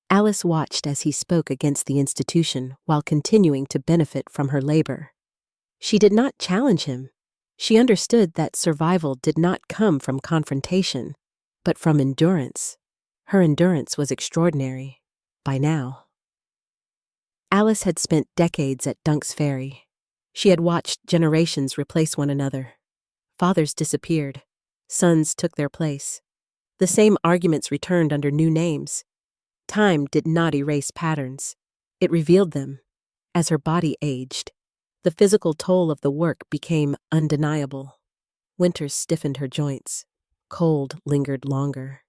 Alice watched as he spoke against the institution while continuing to benefit from her labor. She did not challenge him. She understood that survival did not come from confrontation, but from endurance. Her endurance was extraordinary, by now. Alice had spent decades at Dunk's Ferry. She had watched generations replace one another. Fathers disappeared. Sons took their place. The same arguments returned under new names. Time did not erase patterns. It revealed them. As her body aged, the physical toll of the work became undeniable. Winters stiffened her joints. Cold lingered longer.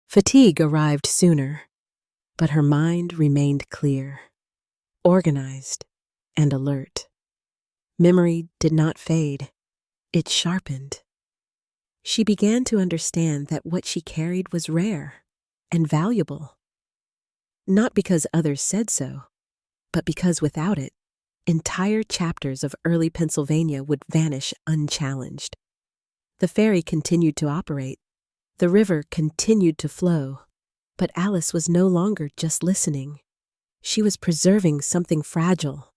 Fatigue arrived sooner. but her mind remained clear, organized, and alert. Memory did not fade, it sharpened. She began to understand that what she carried was rare and valuable. Not because others said so, but because without it, entire chapters of early Pennsylvania would vanish unchallenged. The ferry continued to operate. The river continued to flow. But Alice was no longer just listening. She was preserving something fragile,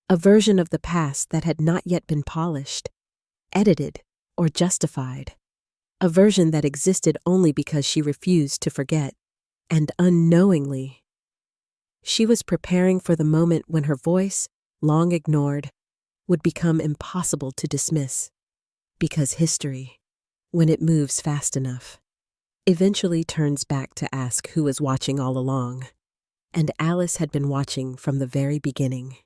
a version of the past that had not yet been polished, edited, or justified. A version that existed only because she refused to forget, and unknowingly. She was preparing for the moment when her voice, long ignored, would become impossible to dismiss. Because history, when it moves fast enough, eventually turns back to ask who was watching all along. And Alice had been watching from the very beginning.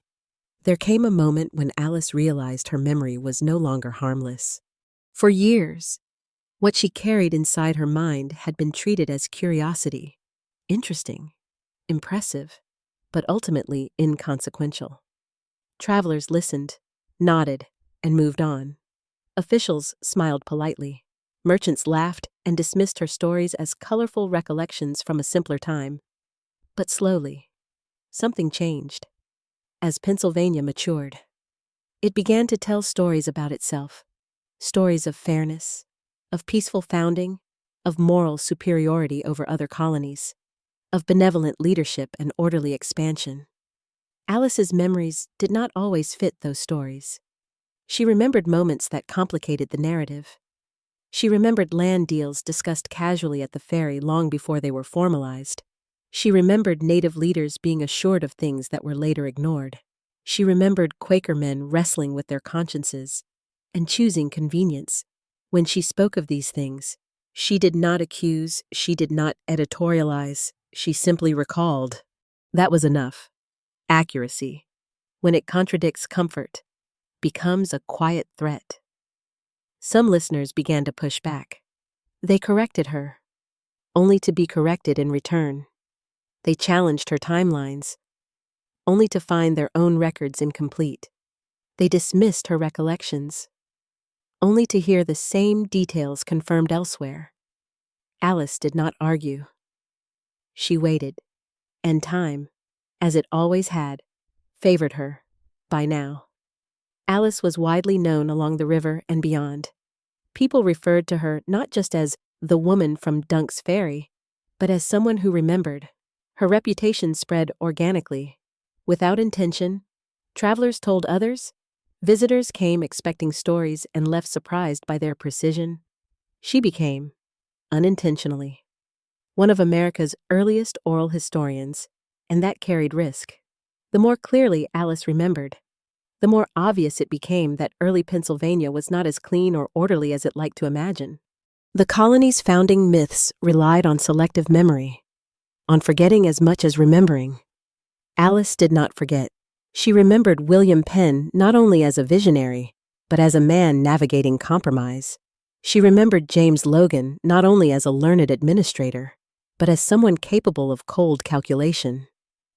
There came a moment when Alice realized her memory was no longer harmless. For years, what she carried inside her mind had been treated as curiosity, interesting, impressive, but ultimately inconsequential. Travelers listened, nodded, and moved on. Officials smiled politely. Merchants laughed and dismissed her stories as colorful recollections from a simpler time. But slowly, something changed. As Pennsylvania matured, it began to tell stories about itself, stories of fairness, of peaceful founding, of moral superiority over other colonies, of benevolent leadership and orderly expansion. Alice's memories did not always fit those stories. She remembered moments that complicated the narrative. She remembered land deals discussed casually at the ferry long before they were formalized. She remembered native leaders being assured of things that were later ignored. She remembered Quaker men wrestling with their consciences and choosing convenience. When she spoke of these things, she did not accuse, she did not editorialize, she simply recalled. That was enough. Accuracy, when it contradicts comfort, becomes a quiet threat. Some listeners began to push back. They corrected her, only to be corrected in return. They challenged her timelines, only to find their own records incomplete. They dismissed her recollections, only to hear the same details confirmed elsewhere. Alice did not argue. She waited, and time, as it always had, favored her, by now. Alice was widely known along the river and beyond. People referred to her not just as the woman from Dunk's Ferry, but as someone who remembered. Her reputation spread organically. Without intention, travelers told others. Visitors came expecting stories and left surprised by their precision. She became, unintentionally, one of America's earliest oral historians, and that carried risk. The more clearly Alice remembered, the more obvious it became that early Pennsylvania was not as clean or orderly as it liked to imagine. The colony's founding myths relied on selective memory, on forgetting as much as remembering. Alice did not forget. She remembered William Penn not only as a visionary, but as a man navigating compromise. She remembered James Logan not only as a learned administrator, but as someone capable of cold calculation.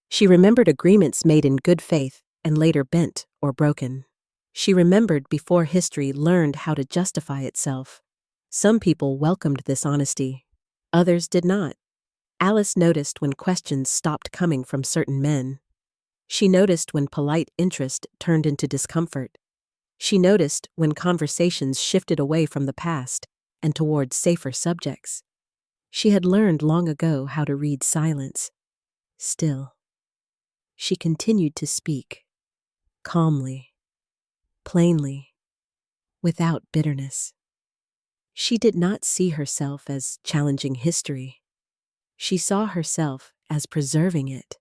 She remembered agreements made in good faith and later bent or broken. She remembered before history learned how to justify itself. Some people welcomed this honesty, others did not. Alice noticed when questions stopped coming from certain men. She noticed when polite interest turned into discomfort. She noticed when conversations shifted away from the past and toward safer subjects. She had learned long ago how to read silence. Still, she continued to speak, calmly, plainly, without bitterness. She did not see herself as challenging history. She saw herself as preserving it.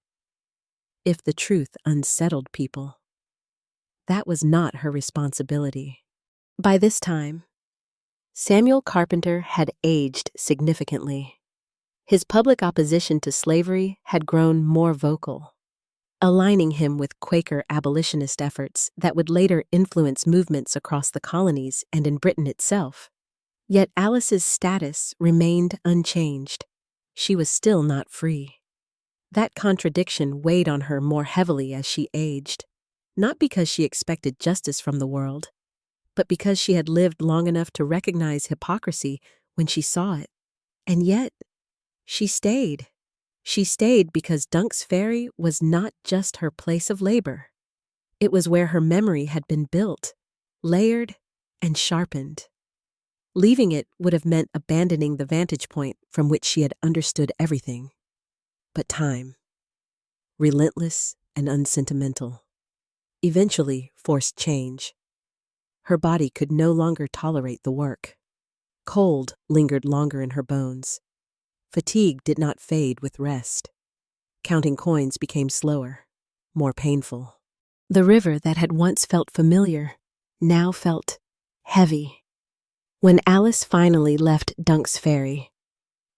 If the truth unsettled people, that was not her responsibility. By this time, Samuel Carpenter had aged significantly. His public opposition to slavery had grown more vocal, aligning him with Quaker abolitionist efforts that would later influence movements across the colonies and in Britain itself. Yet Alice's status remained unchanged. She was still not free. That contradiction weighed on her more heavily as she aged, not because she expected justice from the world, but because she had lived long enough to recognize hypocrisy when she saw it. And yet, she stayed. She stayed because Dunk's Ferry was not just her place of labor. It was where her memory had been built, layered, and sharpened. Leaving it would have meant abandoning the vantage point from which she had understood everything. But time, relentless and unsentimental, eventually forced change. Her body could no longer tolerate the work. Cold lingered longer in her bones. Fatigue did not fade with rest. Counting coins became slower, more painful. The river that had once felt familiar now felt heavy. When Alice finally left Dunk's Ferry,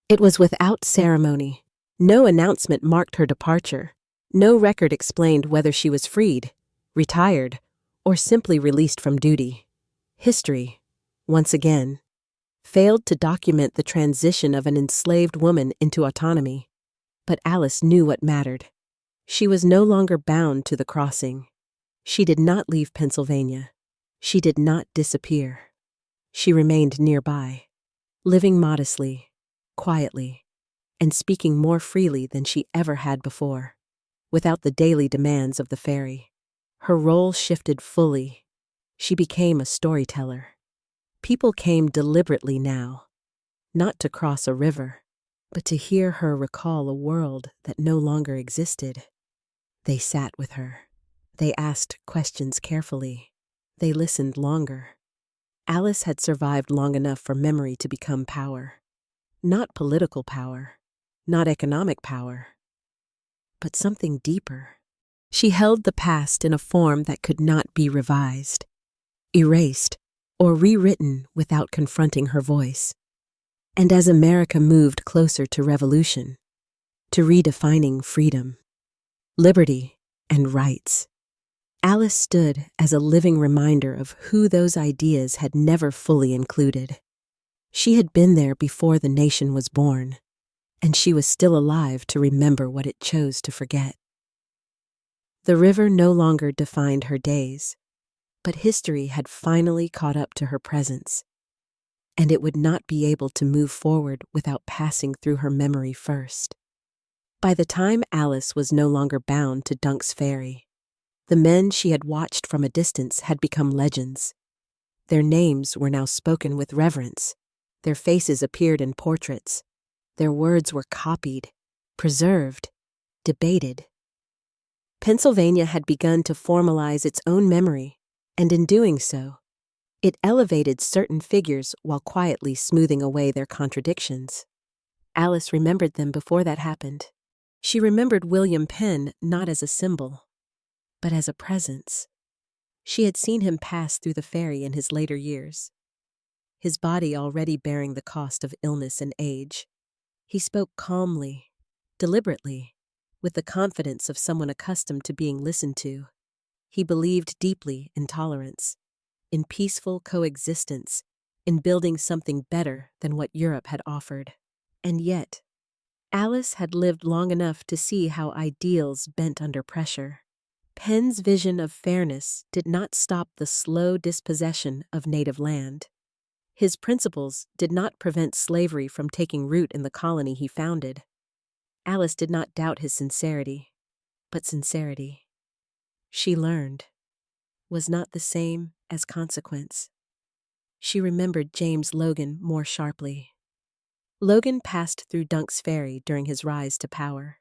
it was without ceremony. No announcement marked her departure. No record explained whether she was freed, retired, or simply released from duty. History, once again, failed to document the transition of an enslaved woman into autonomy. But Alice knew what mattered. She was no longer bound to the crossing. She did not leave Pennsylvania. She did not disappear. She remained nearby, living modestly, quietly, and speaking more freely than she ever had before, without the daily demands of the ferry. Her role shifted fully. She became a storyteller. People came deliberately now, not to cross a river, but to hear her recall a world that no longer existed. They sat with her. They asked questions carefully. They listened longer. Alice had survived long enough for memory to become power. Not political power, not economic power, but something deeper. She held the past in a form that could not be revised, erased, or rewritten without confronting her voice. And as America moved closer to revolution, to redefining freedom, liberty, and rights, Alice stood as a living reminder of who those ideas had never fully included. She had been there before the nation was born, and she was still alive to remember what it chose to forget. The river no longer defined her days, but history had finally caught up to her presence, and it would not be able to move forward without passing through her memory first. By the time Alice was no longer bound to Dunk's Ferry, the men she had watched from a distance had become legends. Their names were now spoken with reverence. Their faces appeared in portraits. Their words were copied, preserved, debated. Pennsylvania had begun to formalize its own memory, and in doing so, it elevated certain figures while quietly smoothing away their contradictions. Alice remembered them before that happened. She remembered William Penn not as a symbol, but as a presence. She had seen him pass through the ferry in his later years, his body already bearing the cost of illness and age. He spoke calmly, deliberately, with the confidence of someone accustomed to being listened to. He believed deeply in tolerance, in peaceful coexistence, in building something better than what Europe had offered. And yet, Alice had lived long enough to see how ideals bent under pressure. Penn's vision of fairness did not stop the slow dispossession of native land. His principles did not prevent slavery from taking root in the colony he founded. Alice did not doubt his sincerity, but sincerity, she learned, was not the same as consequence. She remembered James Logan more sharply. Logan passed through Dunk's Ferry during his rise to power,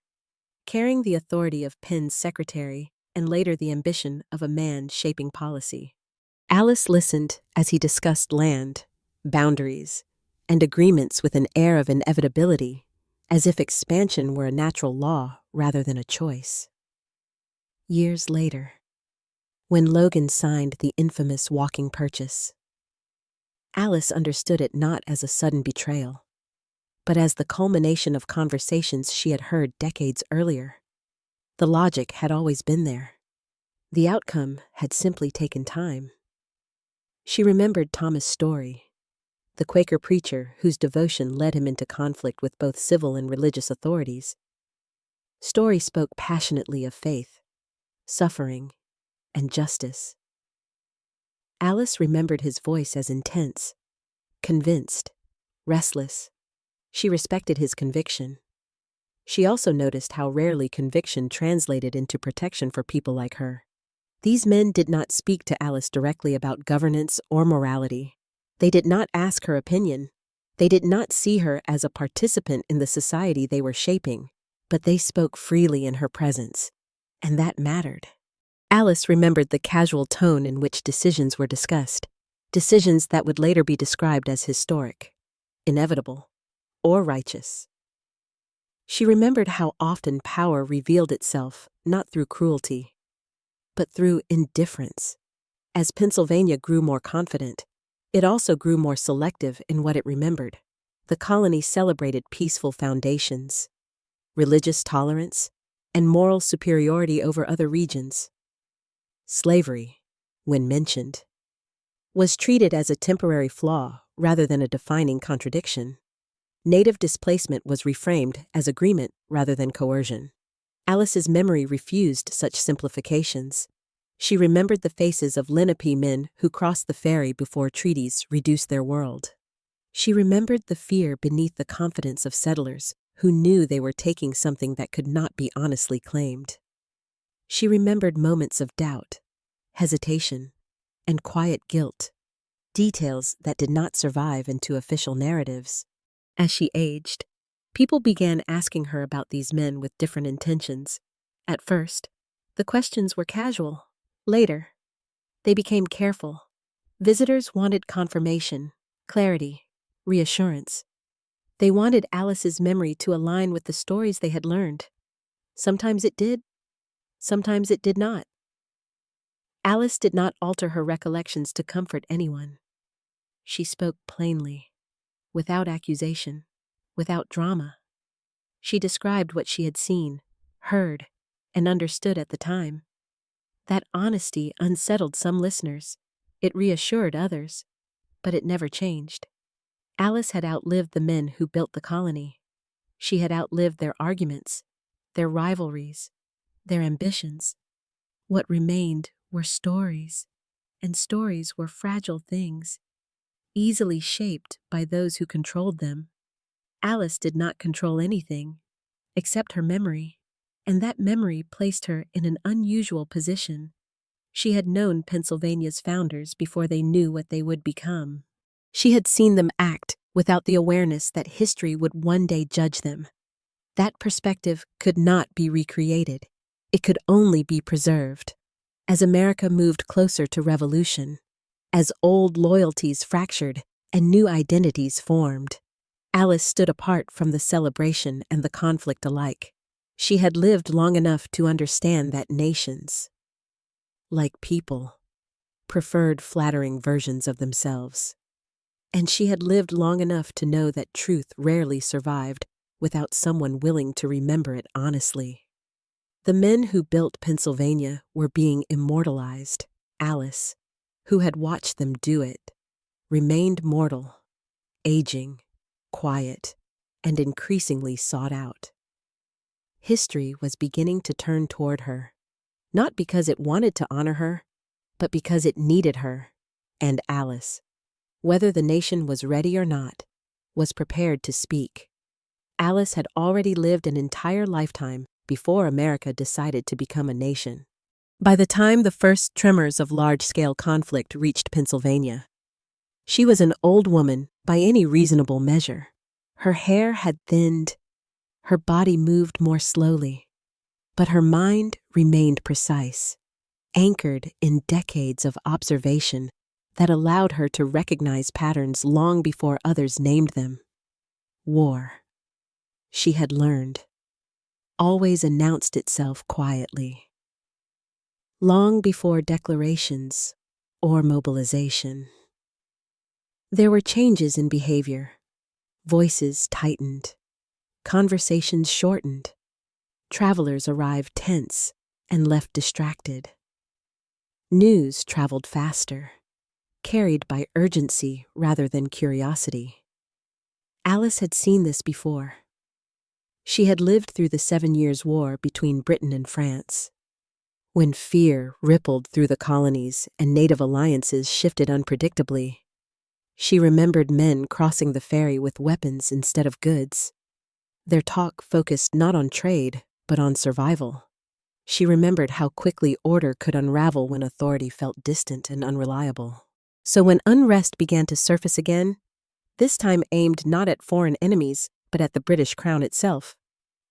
carrying the authority of Penn's secretary and later the ambition of a man shaping policy. Alice listened as he discussed land, boundaries, and agreements with an air of inevitability, as if expansion were a natural law rather than a choice. Years later, when Logan signed the infamous walking purchase, Alice understood it not as a sudden betrayal, but as the culmination of conversations she had heard decades earlier. The logic had always been there. The outcome had simply taken time. She remembered Thomas' story, the Quaker preacher whose devotion led him into conflict with both civil and religious authorities. Story spoke passionately of faith, suffering, and justice. Alice remembered his voice as intense, convinced, restless. She respected his conviction. She also noticed how rarely conviction translated into protection for people like her. These men did not speak to Alice directly about governance or morality. They did not ask her opinion. They did not see her as a participant in the society they were shaping, but they spoke freely in her presence, and that mattered. Alice remembered the casual tone in which decisions were discussed, decisions that would later be described as historic, inevitable, or righteous. She remembered how often power revealed itself not through cruelty, but through indifference. As Pennsylvania grew more confident, it also grew more selective in what it remembered. The colony celebrated peaceful foundations, religious tolerance, and moral superiority over other regions. Slavery, when mentioned, was treated as a temporary flaw rather than a defining contradiction. Native displacement was reframed as agreement rather than coercion. Alice's memory refused such simplifications. She remembered the faces of Lenape men who crossed the ferry before treaties reduced their world. She remembered the fear beneath the confidence of settlers who knew they were taking something that could not be honestly claimed. She remembered moments of doubt, hesitation, and quiet guilt, details that did not survive into official narratives. As she aged, people began asking her about these men with different intentions. At first, the questions were casual. Later, they became careful. Visitors wanted confirmation, clarity, reassurance. They wanted Alice's memory to align with the stories they had learned. Sometimes it did, sometimes it did not. Alice did not alter her recollections to comfort anyone. She spoke plainly, without accusation, without drama. She described what she had seen, heard, and understood at the time. That honesty unsettled some listeners. It reassured others, but it never changed. Alice had outlived the men who built the colony. She had outlived their arguments, their rivalries, their ambitions. What remained were stories, and stories were fragile things, easily shaped by those who controlled them. Alice did not control anything, except her memory, and that memory placed her in an unusual position. She had known Pennsylvania's founders before they knew what they would become. She had seen them act without the awareness that history would one day judge them. That perspective could not be recreated. It could only be preserved. As America moved closer to revolution, as old loyalties fractured and new identities formed, Alice stood apart from the celebration and the conflict alike. She had lived long enough to understand that nations, like people, preferred flattering versions of themselves. And she had lived long enough to know that truth rarely survived without someone willing to remember it honestly. The men who built Pennsylvania were being immortalized. Alice, who had watched them do it, remained mortal, aging, quiet, and increasingly sought out. History was beginning to turn toward her, not because it wanted to honor her, but because it needed her, and Alice, whether the nation was ready or not, was prepared to speak. Alice had already lived an entire lifetime before America decided to become a nation. By the time the first tremors of large-scale conflict reached Pennsylvania, she was an old woman by any reasonable measure. Her hair had thinned, her body moved more slowly, but her mind remained precise, anchored in decades of observation that allowed her to recognize patterns long before others named them. War, she had learned, always announced itself quietly. Long before declarations or mobilization. There were changes in behavior. Voices tightened. Conversations shortened. Travelers arrived tense and left distracted. News traveled faster, carried by urgency rather than curiosity. Alice had seen this before. She had lived through the 7 Years' War between Britain and France, when fear rippled through the colonies and native alliances shifted unpredictably. She remembered men crossing the ferry with weapons instead of goods. Their talk focused not on trade, but on survival. She remembered how quickly order could unravel when authority felt distant and unreliable. So when unrest began to surface again, this time aimed not at foreign enemies, but at the British Crown itself,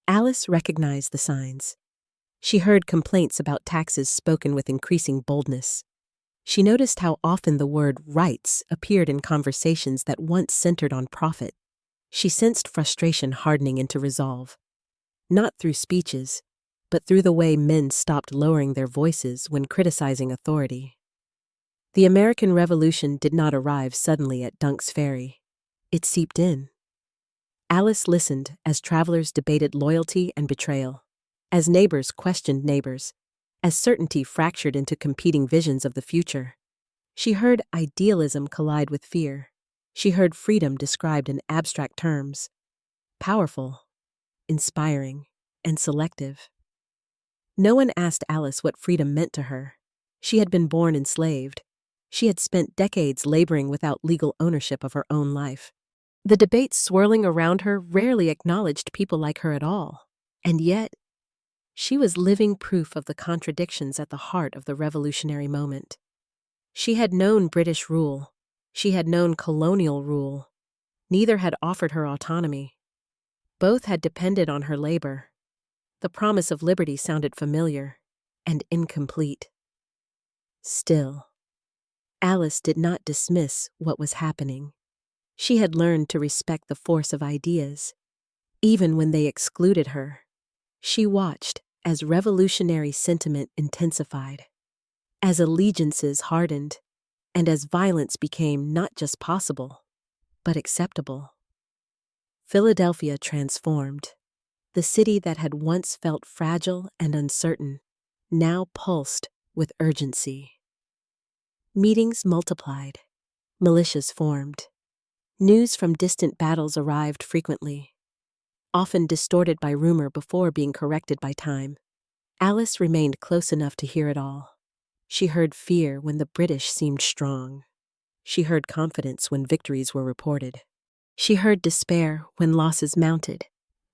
Alice recognized the signs. She heard complaints about taxes spoken with increasing boldness. She noticed how often the word rights appeared in conversations that once centered on profit. She sensed frustration hardening into resolve, not through speeches, but through the way men stopped lowering their voices when criticizing authority. The American Revolution did not arrive suddenly at Dunk's Ferry. It seeped in. Alice listened as travelers debated loyalty and betrayal, as neighbors questioned neighbors, as certainty fractured into competing visions of the future. She heard idealism collide with fear. She heard freedom described in abstract terms: powerful, inspiring, and selective. No one asked Alice what freedom meant to her. She had been born enslaved. She had spent decades laboring without legal ownership of her own life. The debates swirling around her rarely acknowledged people like her at all. And yet, she was living proof of the contradictions at the heart of the revolutionary moment. She had known British rule. She had known colonial rule. Neither had offered her autonomy. Both had depended on her labor. The promise of liberty sounded familiar and incomplete. Still, Alice did not dismiss what was happening. She had learned to respect the force of ideas, even when they excluded her. She watched as revolutionary sentiment intensified, as allegiances hardened, and as violence became not just possible, but acceptable. Philadelphia transformed. The city that had once felt fragile and uncertain now pulsed with urgency. Meetings multiplied. Militias formed. News from distant battles arrived frequently, often distorted by rumor before being corrected by time. Alice remained close enough to hear it all. She heard fear when the British seemed strong. She heard confidence when victories were reported. She heard despair when losses mounted.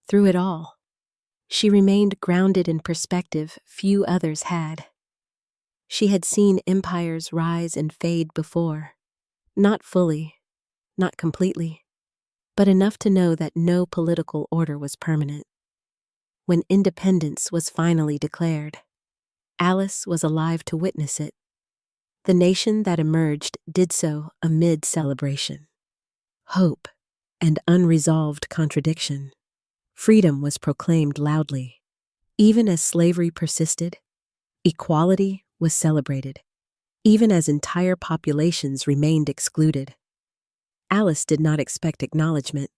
Through it all, she remained grounded in perspective few others had. She had seen empires rise and fade before, not fully, not completely, but enough to know that no political order was permanent. When independence was finally declared, Alice was alive to witness it. The nation that emerged did so amid celebration, hope, and unresolved contradiction. Freedom was proclaimed loudly. Even as slavery persisted, equality was celebrated, even as entire populations remained excluded. Alice did not expect acknowledgement.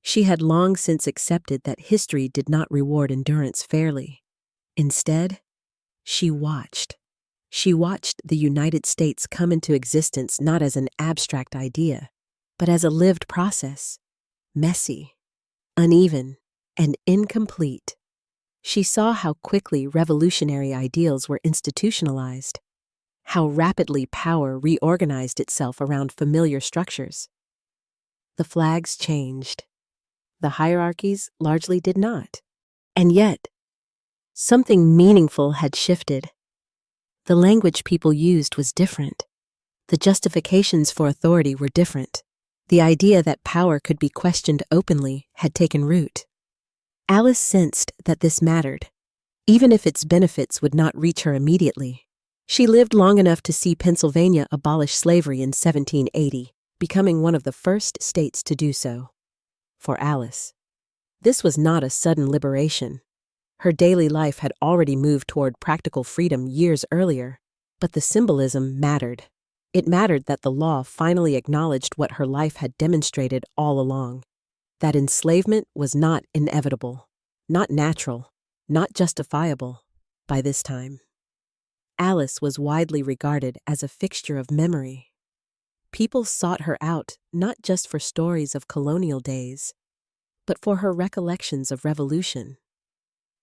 She had long since accepted that history did not reward endurance fairly. Instead, she watched. She watched the United States come into existence not as an abstract idea, but as a lived process, messy, uneven, and incomplete. She saw how quickly revolutionary ideals were institutionalized, how rapidly power reorganized itself around familiar structures. The flags changed. The hierarchies largely did not. And yet, something meaningful had shifted. The language people used was different. The justifications for authority were different. The idea that power could be questioned openly had taken root. Alice sensed that this mattered, even if its benefits would not reach her immediately. She lived long enough to see Pennsylvania abolish slavery in 1780, becoming one of the first states to do so. For Alice, this was not a sudden liberation. Her daily life had already moved toward practical freedom years earlier, but the symbolism mattered. It mattered that the law finally acknowledged what her life had demonstrated all along, that enslavement was not inevitable, not natural, not justifiable by this time. Alice was widely regarded as a fixture of memory. People sought her out not just for stories of colonial days, but for her recollections of revolution.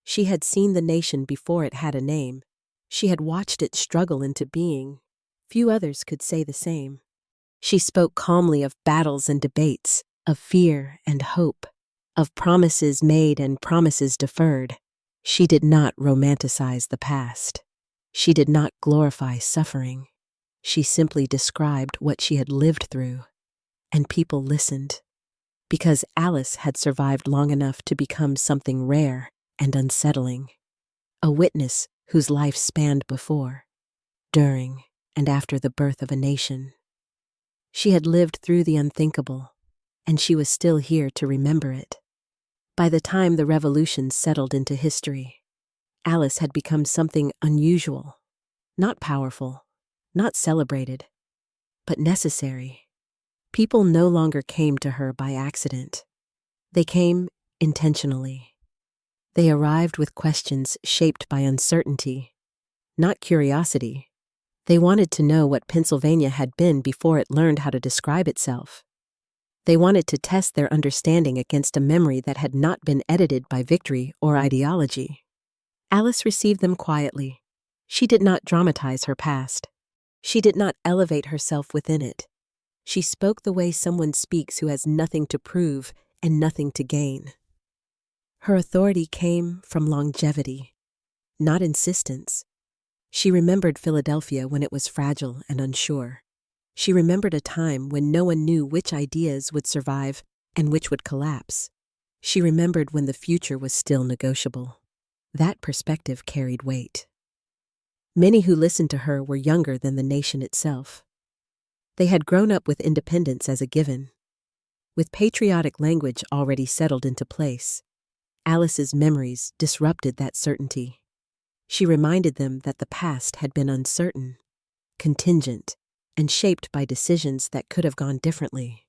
She had seen the nation before it had a name. She had watched it struggle into being. Few others could say the same. She spoke calmly of battles and debates, of fear and hope, of promises made and promises deferred. She did not romanticize the past. She did not glorify suffering. She simply described what she had lived through, and people listened, because Alice had survived long enough to become something rare and unsettling, a witness whose life spanned before, during, and after the birth of a nation. She had lived through the unthinkable, and she was still here to remember it. By the time the revolution settled into history, Alice had become something unusual, not powerful, not celebrated, but necessary. People no longer came to her by accident. They came intentionally. They arrived with questions shaped by uncertainty, not curiosity. They wanted to know what Pennsylvania had been before it learned how to describe itself. They wanted to test their understanding against a memory that had not been edited by victory or ideology. Alice received them quietly. She did not dramatize her past. She did not elevate herself within it. She spoke the way someone speaks who has nothing to prove and nothing to gain. Her authority came from longevity, not insistence. She remembered Philadelphia when it was fragile and unsure. She remembered a time when no one knew which ideas would survive and which would collapse. She remembered when the future was still negotiable. That perspective carried weight. Many who listened to her were younger than the nation itself. They had grown up with independence as a given. With patriotic language already settled into place, Alice's memories disrupted that certainty. She reminded them that the past had been uncertain, contingent, and shaped by decisions that could have gone differently.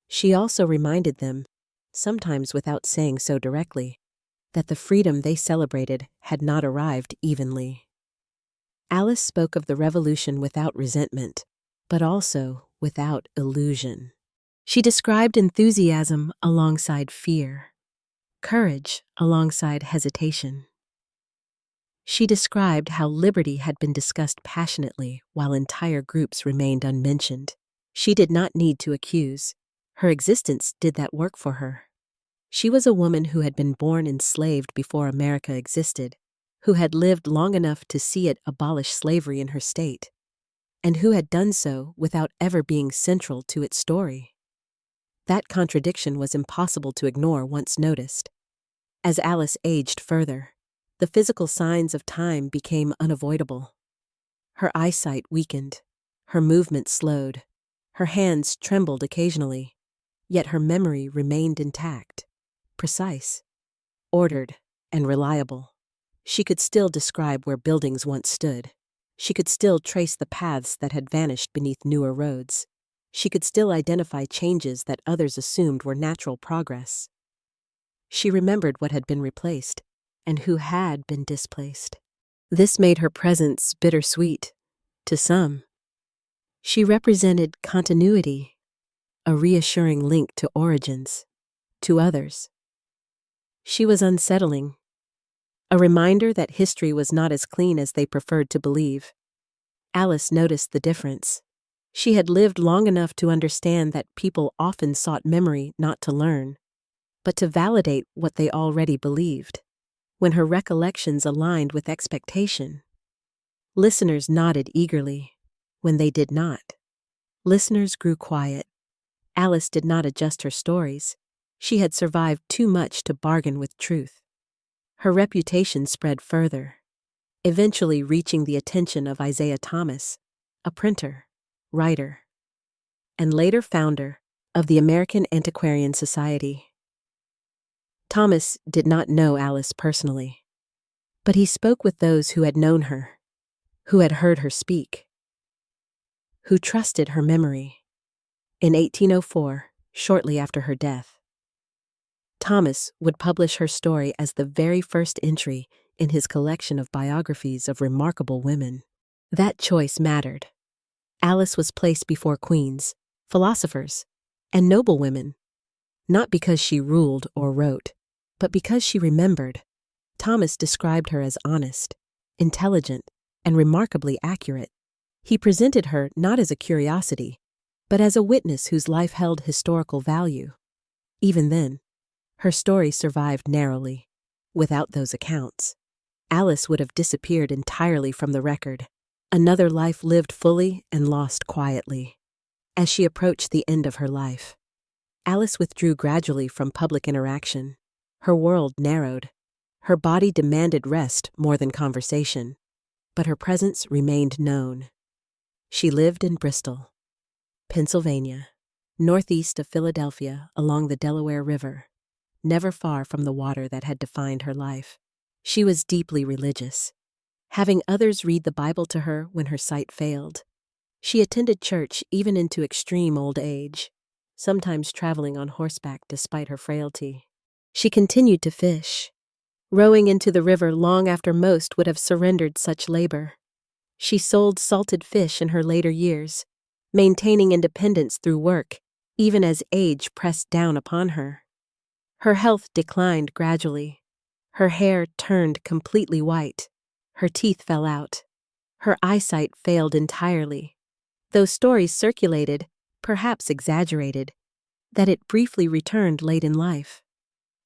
She also reminded them, sometimes without saying so directly, that the freedom they celebrated had not arrived evenly. Alice spoke of the revolution without resentment, but also without illusion. She described enthusiasm alongside fear, courage alongside hesitation. She described how liberty had been discussed passionately while entire groups remained unmentioned. She did not need to accuse. Her existence did that work for her. She was a woman who had been born enslaved before America existed, who had lived long enough to see it abolish slavery in her state, and who had done so without ever being central to its story. That contradiction was impossible to ignore once noticed. As Alice aged further, the physical signs of time became unavoidable. Her eyesight weakened, her movement slowed, her hands trembled occasionally, yet her memory remained intact, precise, ordered, and reliable. She could still describe where buildings once stood. She could still trace the paths that had vanished beneath newer roads. She could still identify changes that others assumed were natural progress. She remembered what had been replaced, and who had been displaced. This made her presence bittersweet, to some. She represented continuity, a reassuring link to origins, to others. She was unsettling, a reminder that history was not as clean as they preferred to believe. Alice noticed the difference. She had lived long enough to understand that people often sought memory not to learn, but to validate what they already believed. When her recollections aligned with expectation, listeners nodded eagerly. When they did not, listeners grew quiet. Alice did not adjust her stories. She had survived too much to bargain with truth. Her reputation spread further, eventually reaching the attention of Isaiah Thomas, a printer, writer, and later founder of the American Antiquarian Society. Thomas did not know Alice personally, but he spoke with those who had known her, who had heard her speak, who trusted her memory. In 1804, shortly after her death, Thomas would publish her story as the very first entry in his collection of biographies of remarkable women. That choice mattered. Alice was placed before queens, philosophers, and noblewomen, not because she ruled or wrote, but because she remembered. Thomas described her as honest, intelligent, and remarkably accurate. He presented her not as a curiosity, but as a witness whose life held historical value. Even then, her story survived narrowly. Without those accounts, Alice would have disappeared entirely from the record. Another life lived fully and lost quietly. As she approached the end of her life, Alice withdrew gradually from public interaction. Her world narrowed. Her body demanded rest more than conversation, but her presence remained known. She lived in Bristol, Pennsylvania, northeast of Philadelphia along the Delaware River, never far from the water that had defined her life. She was deeply religious, having others read the Bible to her when her sight failed. She attended church even into extreme old age, sometimes traveling on horseback despite her frailty. She continued to fish, rowing into the river long after most would have surrendered such labor. She sold salted fish in her later years, maintaining independence through work, even as age pressed down upon her. Her health declined gradually. Her hair turned completely white. Her teeth fell out. Her eyesight failed entirely. Though stories circulated, perhaps exaggerated, that it briefly returned late in life.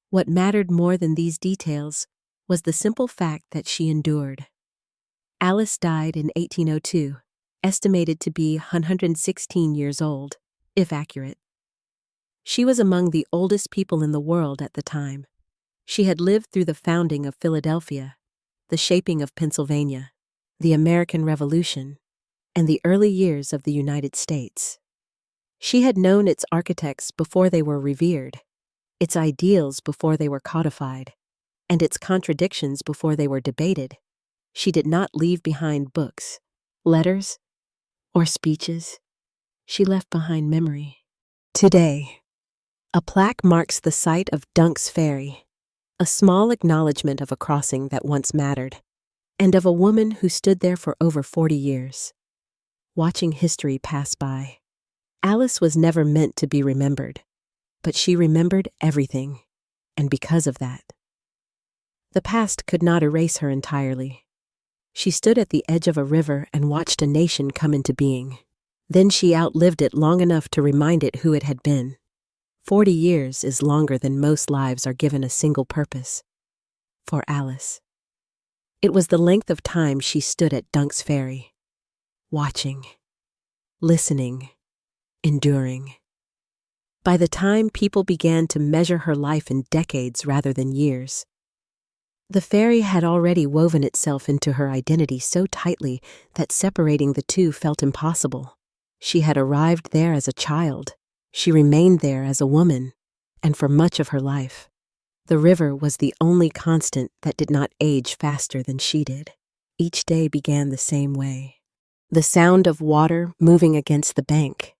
What mattered more than these details was the simple fact that she endured. Alice died in 1802, estimated to be 116 years old, if accurate. She was among the oldest people in the world at the time. She had lived through the founding of Philadelphia, the shaping of Pennsylvania, the American Revolution, and the early years of the United States. She had known its architects before they were revered, its ideals before they were codified, and its contradictions before they were debated. She did not leave behind books, letters, or speeches. She left behind memory. Today, a plaque marks the site of Dunk's Ferry, a small acknowledgement of a crossing that once mattered, and of a woman who stood there for over 40 years, watching history pass by. Alice was never meant to be remembered, but she remembered everything, and because of that, the past could not erase her entirely. She stood at the edge of a river and watched a nation come into being. Then she outlived it long enough to remind it who it had been. 40 years is longer than most lives are given a single purpose. For Alice, it was the length of time she stood at Dunk's Ferry, watching, listening, enduring. By the time people began to measure her life in decades rather than years, the ferry had already woven itself into her identity so tightly that separating the two felt impossible. She had arrived there as a child. She remained there as a woman, and for much of her life. The river was the only constant that did not age faster than she did. Each day began the same way. The sound of water moving against the bank,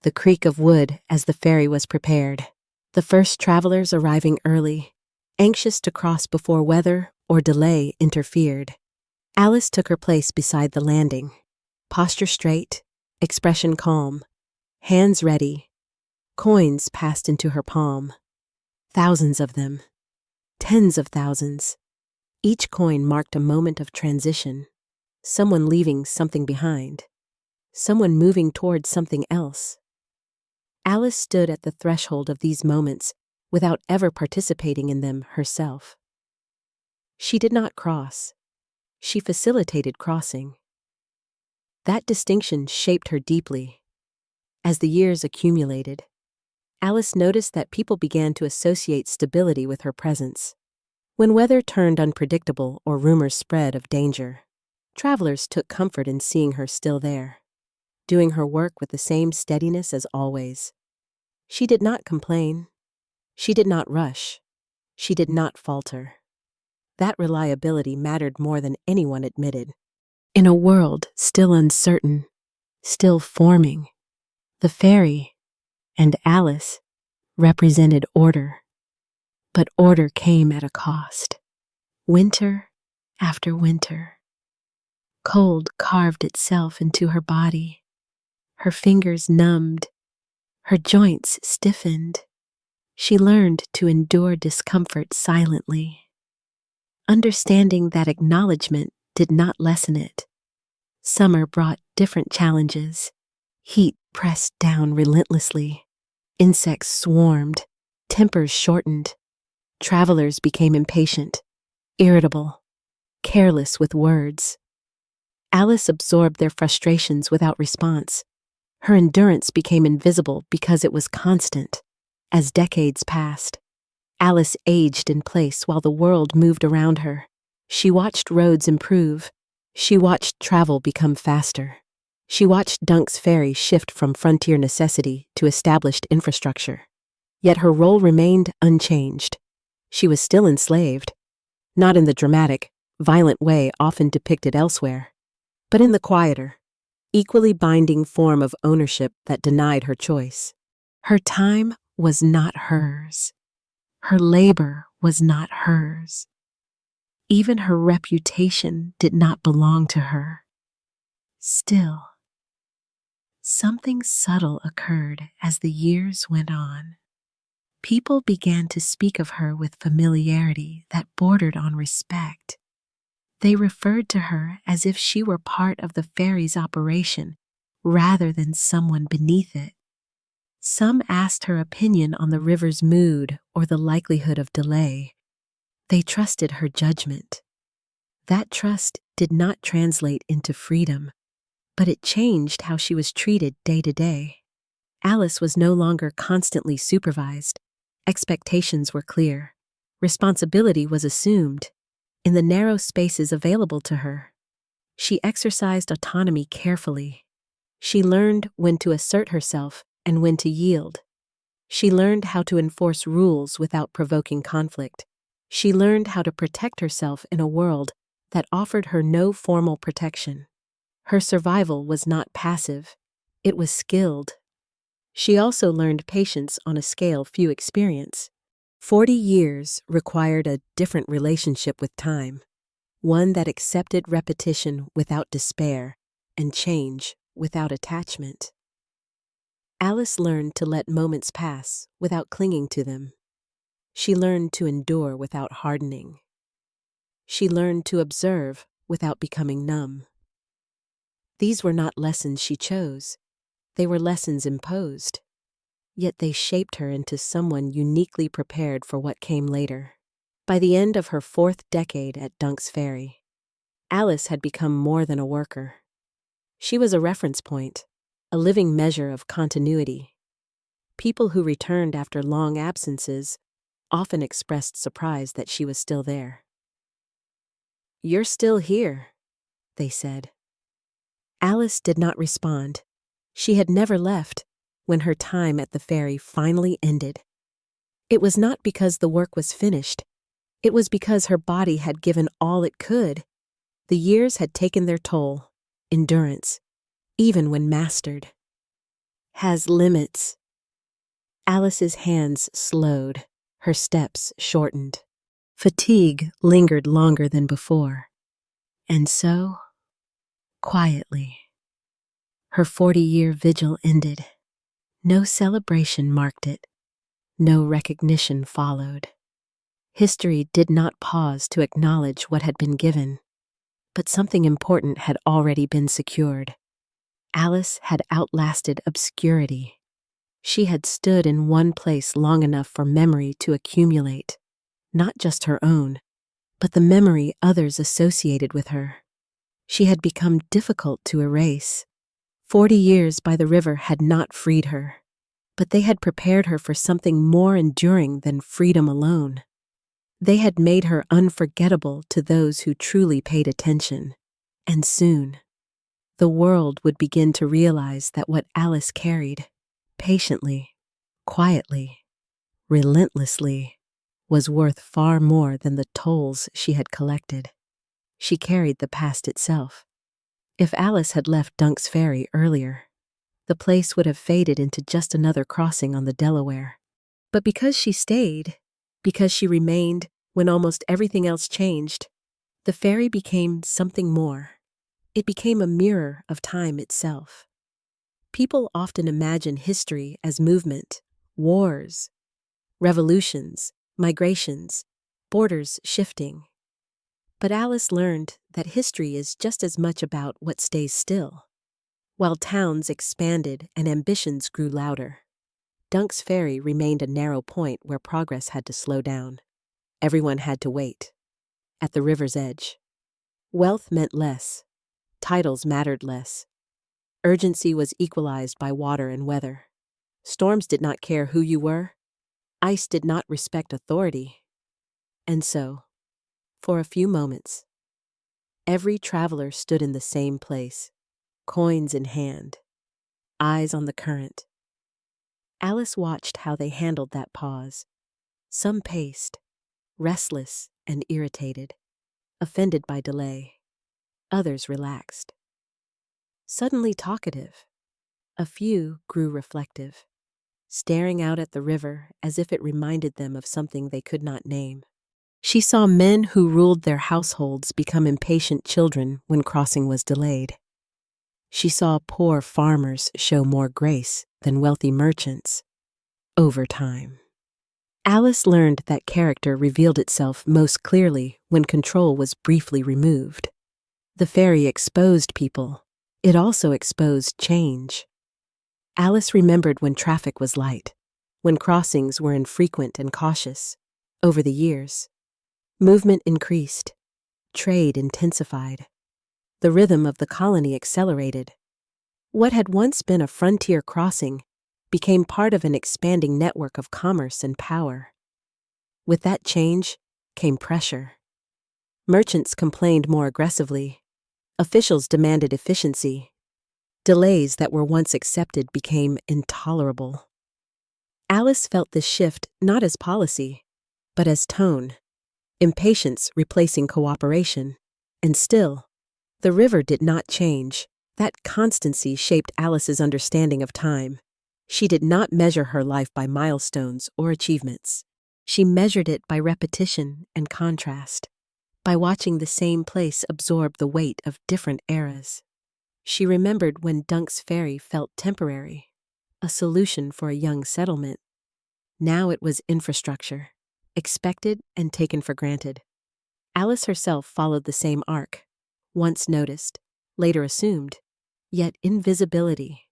the creak of wood as the ferry was prepared, the first travelers arriving early, anxious to cross before weather or delay interfered. Alice took her place beside the landing, posture straight, expression calm, hands ready. Coins passed into her palm. Thousands of them. Tens of thousands. Each coin marked a moment of transition. Someone leaving something behind. Someone moving towards something else. Alice stood at the threshold of these moments without ever participating in them herself. She did not cross. She facilitated crossing. That distinction shaped her deeply. As the years accumulated, Alice noticed that people began to associate stability with her presence. When weather turned unpredictable or rumors spread of danger, travelers took comfort in seeing her still there, doing her work with the same steadiness as always. She did not complain. She did not rush. She did not falter. That reliability mattered more than anyone admitted. In a world still uncertain, still forming, the ferry and Alice represented order. But order came at a cost. Winter after winter. Cold carved itself into her body. Her fingers numbed. Her joints stiffened. She learned to endure discomfort silently, understanding that acknowledgement did not lessen it. Summer brought different challenges. Heat pressed down relentlessly. Insects swarmed. Tempers shortened. Travelers became impatient, irritable, careless with words. Alice absorbed their frustrations without response. Her endurance became invisible because it was constant. As decades passed, Alice aged in place while the world moved around her. She watched roads improve. She watched travel become faster. She watched Dunk's Ferry shift from frontier necessity to established infrastructure. Yet her role remained unchanged. She was still enslaved, not in the dramatic, violent way often depicted elsewhere, but in the quieter, equally binding form of ownership that denied her choice. Her time was not hers. Her labor was not hers. Even her reputation did not belong to her. Still, something subtle occurred as the years went on. People began to speak of her with familiarity that bordered on respect. They referred to her as if she were part of the ferry's operation rather than someone beneath it. Some asked her opinion on the river's mood or the likelihood of delay. They trusted her judgment. That trust did not translate into freedom, but it changed how she was treated day to day. Alice was no longer constantly supervised. Expectations were clear. Responsibility was assumed in the narrow spaces available to her. She exercised autonomy carefully. She learned when to assert herself and when to yield. She learned how to enforce rules without provoking conflict. She learned how to protect herself in a world that offered her no formal protection. Her survival was not passive, it was skilled. She also learned patience on a scale few experience. 40 years required a different relationship with time, one that accepted repetition without despair and change without attachment. Alice learned to let moments pass without clinging to them. She learned to endure without hardening. She learned to observe without becoming numb. These were not lessons she chose. They were lessons imposed. Yet they shaped her into someone uniquely prepared for what came later. By the end of her 4th decade at Dunk's Ferry, Alice had become more than a worker. She was a reference point, a living measure of continuity. People who returned after long absences often expressed surprise that she was still there. "You're still here," they said. Alice did not respond. She had never left when her time at the ferry finally ended. It was not because the work was finished. It was because her body had given all it could. The years had taken their toll. Endurance, even when mastered, has limits. Alice's hands slowed. Her steps shortened. Fatigue lingered longer than before. And so, quietly, her 40-year vigil ended. No celebration marked it. No recognition followed. History did not pause to acknowledge what had been given, but something important had already been secured. Alice had outlasted obscurity. She had stood in one place long enough for memory to accumulate, not just her own, but the memory others associated with her. She had become difficult to erase. 40 years by the river had not freed her, but they had prepared her for something more enduring than freedom alone. They had made her unforgettable to those who truly paid attention, and soon, the world would begin to realize that what Alice carried, patiently, quietly, relentlessly, was worth far more than the tolls she had collected. She carried the past itself. If Alice had left Dunk's Ferry earlier, the place would have faded into just another crossing on the Delaware. But because she stayed, because she remained when almost everything else changed, the ferry became something more. It became a mirror of time itself. People often imagine history as movement, wars, revolutions, migrations, borders shifting. But Alice learned that history is just as much about what stays still. While towns expanded and ambitions grew louder, Dunk's Ferry remained a narrow point where progress had to slow down. Everyone had to wait. At the river's edge, wealth meant less. Titles mattered less. Urgency was equalized by water and weather. Storms did not care who you were. Ice did not respect authority. And so, for a few moments, every traveler stood in the same place, coins in hand, eyes on the current. Alice watched how they handled that pause. Some paced, restless and irritated, offended by delay. Others relaxed, suddenly talkative. A few grew reflective, staring out at the river as if it reminded them of something they could not name. She saw men who ruled their households become impatient children when crossing was delayed. She saw poor farmers show more grace than wealthy merchants over time. Alice learned that character revealed itself most clearly when control was briefly removed. The ferry exposed people. It also exposed change. Alice remembered when traffic was light, when crossings were infrequent and cautious. Over the years, movement increased, trade intensified. The rhythm of the colony accelerated. What had once been a frontier crossing became part of an expanding network of commerce and power. With that change came pressure. Merchants complained more aggressively. Officials demanded efficiency. Delays that were once accepted became intolerable. Alice felt this shift not as policy, but as tone, impatience replacing cooperation. And still, the river did not change. That constancy shaped Alice's understanding of time. She did not measure her life by milestones or achievements. She measured it by repetition and contrast, by watching the same place absorb the weight of different eras. She remembered when Dunk's Ferry felt temporary, a solution for a young settlement. Now it was infrastructure, expected and taken for granted. Alice herself followed the same arc, once noticed, later assumed, yet invisibility,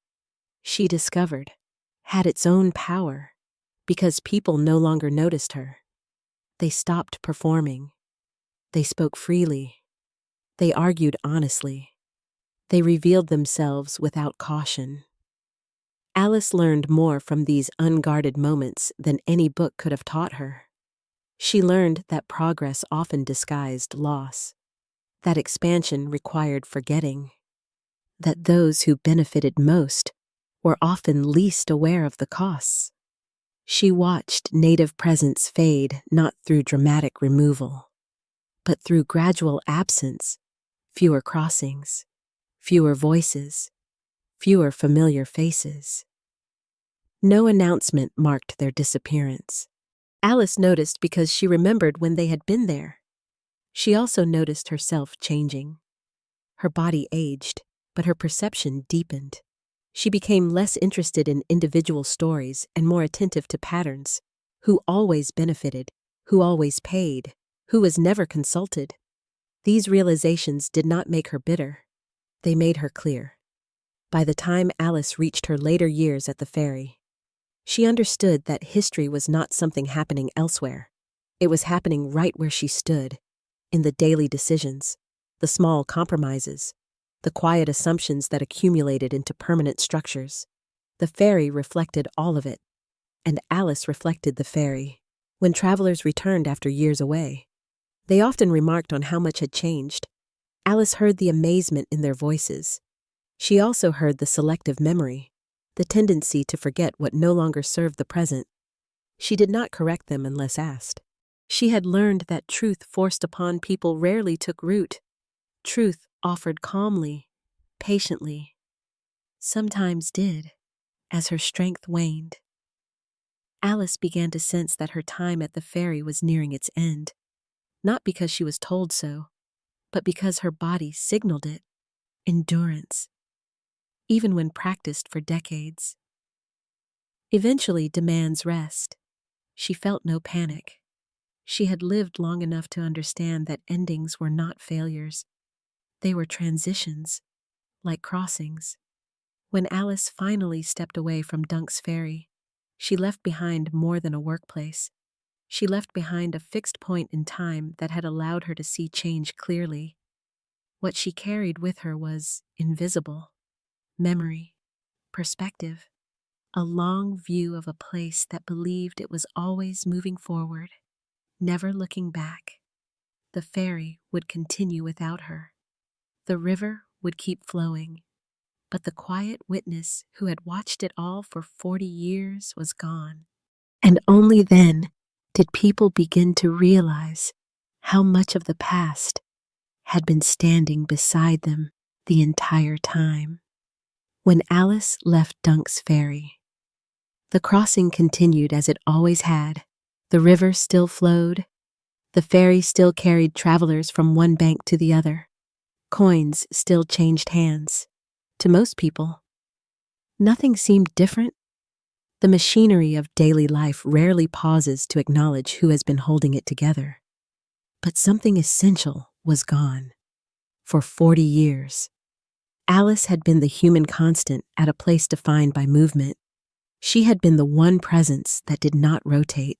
she discovered, had its own power, because people no longer noticed her. They stopped performing. They spoke freely. They argued honestly. They revealed themselves without caution. Alice learned more from these unguarded moments than any book could have taught her. She learned that progress often disguised loss, that expansion required forgetting, that those who benefited most were often least aware of the costs. She watched native presence fade not through dramatic removal, but through gradual absence, fewer crossings, fewer voices, fewer familiar faces. No announcement marked their disappearance. Alice noticed because she remembered when they had been there. She also noticed herself changing. Her body aged, but her perception deepened. She became less interested in individual stories and more attentive to patterns. Who always benefited, who always paid, who was never consulted. These realizations did not make her bitter. They made her clear. By the time Alice reached her later years at the ferry, she understood that history was not something happening elsewhere. It was happening right where she stood, in the daily decisions, the small compromises, the quiet assumptions that accumulated into permanent structures. The ferry reflected all of it, and Alice reflected the ferry. When travelers returned after years away, they often remarked on how much had changed. Alice heard the amazement in their voices. She also heard the selective memory, the tendency to forget what no longer served the present. She did not correct them unless asked. She had learned that truth forced upon people rarely took root. Truth offered calmly, patiently, sometimes did, as her strength waned. Alice began to sense that her time at the ferry was nearing its end, not because she was told so, but because her body signaled it. Endurance, even when practiced for decades, eventually demands rest. She felt no panic. She had lived long enough to understand that endings were not failures. They were transitions, like crossings. When Alice finally stepped away from Dunk's Ferry, she left behind more than a workplace. She left behind a fixed point in time that had allowed her to see change clearly. What she carried with her was invisible, memory, perspective, a long view of a place that believed it was always moving forward, never looking back. The ferry would continue without her. The river would keep flowing, but the quiet witness who had watched it all for 40 years was gone. And only then did people begin to realize how much of the past had been standing beside them the entire time. When Alice left Dunk's Ferry, the crossing continued as it always had. The river still flowed. The ferry still carried travelers from one bank to the other. Coins still changed hands. To most people, nothing seemed different. The machinery of daily life rarely pauses to acknowledge who has been holding it together. But something essential was gone. For 40 years, Alice had been the human constant at a place defined by movement. She had been the one presence that did not rotate,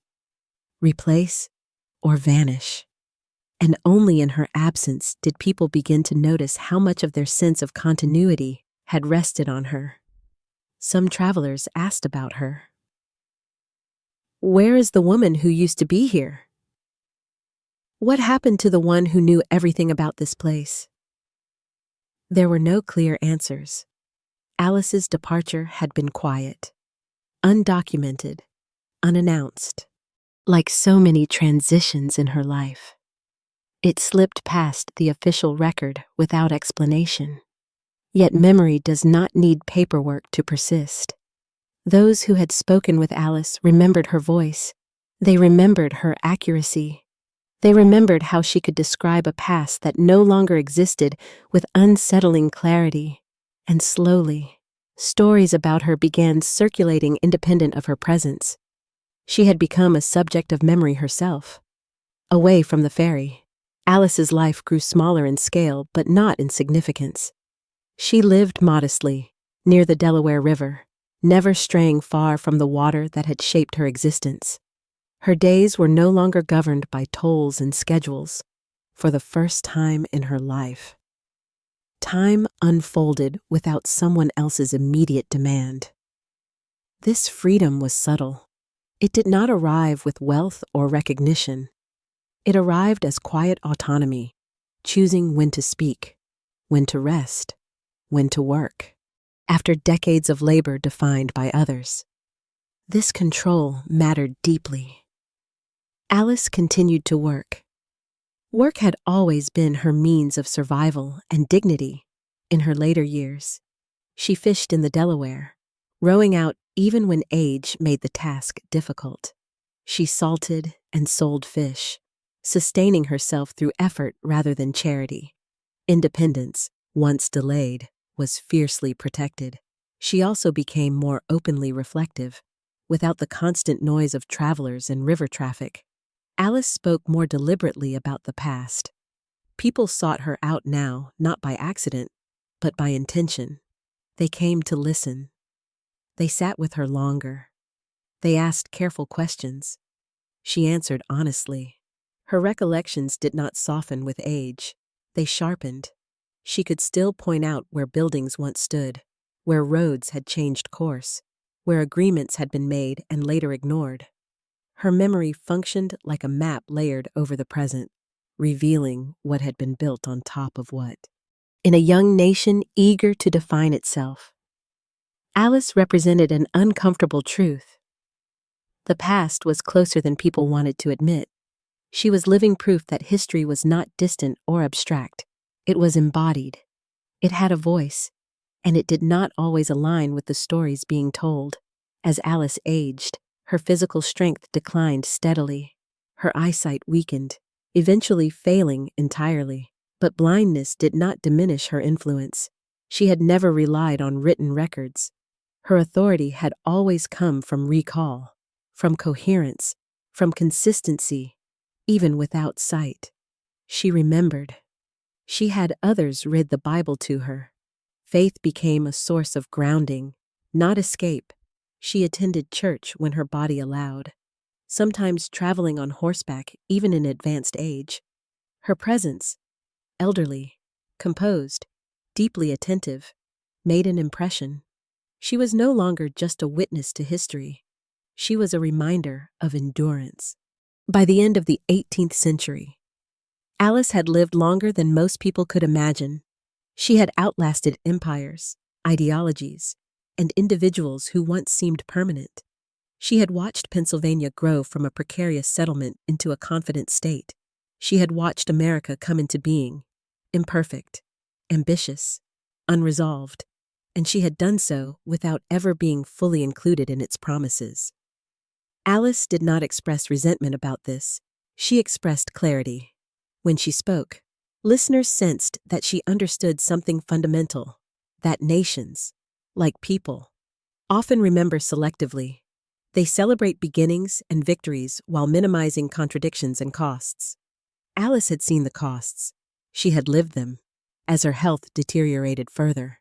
replace, or vanish. And only in her absence did people begin to notice how much of their sense of continuity had rested on her. Some travelers asked about her. "Where is the woman who used to be here? What happened to the one who knew everything about this place?" There were no clear answers. Alice's departure had been quiet, undocumented, unannounced. Like so many transitions in her life, it slipped past the official record without explanation. Yet memory does not need paperwork to persist. Those who had spoken with Alice remembered her voice. They remembered her accuracy. They remembered how she could describe a past that no longer existed with unsettling clarity. And slowly, stories about her began circulating independent of her presence. She had become a subject of memory herself. Away from the ferry, Alice's life grew smaller in scale but not in significance. She lived modestly, near the Delaware River, never straying far from the water that had shaped her existence. Her days were no longer governed by tolls and schedules. For the first time in her life, time unfolded without someone else's immediate demand. This freedom was subtle. It did not arrive with wealth or recognition. It arrived as quiet autonomy, choosing when to speak, when to rest, when to work, after decades of labor defined by others. This control mattered deeply. Alice continued to work. Work had always been her means of survival and dignity. In her later years, she fished in the Delaware, rowing out even when age made the task difficult. She salted and sold fish, sustaining herself through effort rather than charity. Independence, once delayed, was fiercely protected. She also became more openly reflective, without the constant noise of travelers and river traffic. Alice spoke more deliberately about the past. People sought her out now, not by accident, but by intention. They came to listen. They sat with her longer. They asked careful questions. She answered honestly. Her recollections did not soften with age. They sharpened. She could still point out where buildings once stood, where roads had changed course, where agreements had been made and later ignored. Her memory functioned like a map layered over the present, revealing what had been built on top of what. In a young nation eager to define itself, Alice represented an uncomfortable truth. The past was closer than people wanted to admit. She was living proof that history was not distant or abstract. It was embodied. It had a voice, and it did not always align with the stories being told. As Alice aged, her physical strength declined steadily. Her eyesight weakened, eventually failing entirely. But blindness did not diminish her influence. She had never relied on written records. Her authority had always come from recall, from coherence, from consistency, even without sight. She remembered. She had others read the Bible to her. Faith became a source of grounding, not escape. She attended church when her body allowed, sometimes traveling on horseback even in advanced age. Her presence, elderly, composed, deeply attentive, made an impression. She was no longer just a witness to history. She was a reminder of endurance. By the end of the 18th century, Alice had lived longer than most people could imagine. She had outlasted empires, ideologies, and individuals who once seemed permanent. She had watched Pennsylvania grow from a precarious settlement into a confident state. She had watched America come into being, imperfect, ambitious, unresolved, and she had done so without ever being fully included in its promises. Alice did not express resentment about this. She expressed clarity. When she spoke, listeners sensed that she understood something fundamental, that nations, like people, often remember selectively. They celebrate beginnings and victories while minimizing contradictions and costs. Alice had seen the costs. She had lived them. As her health deteriorated further,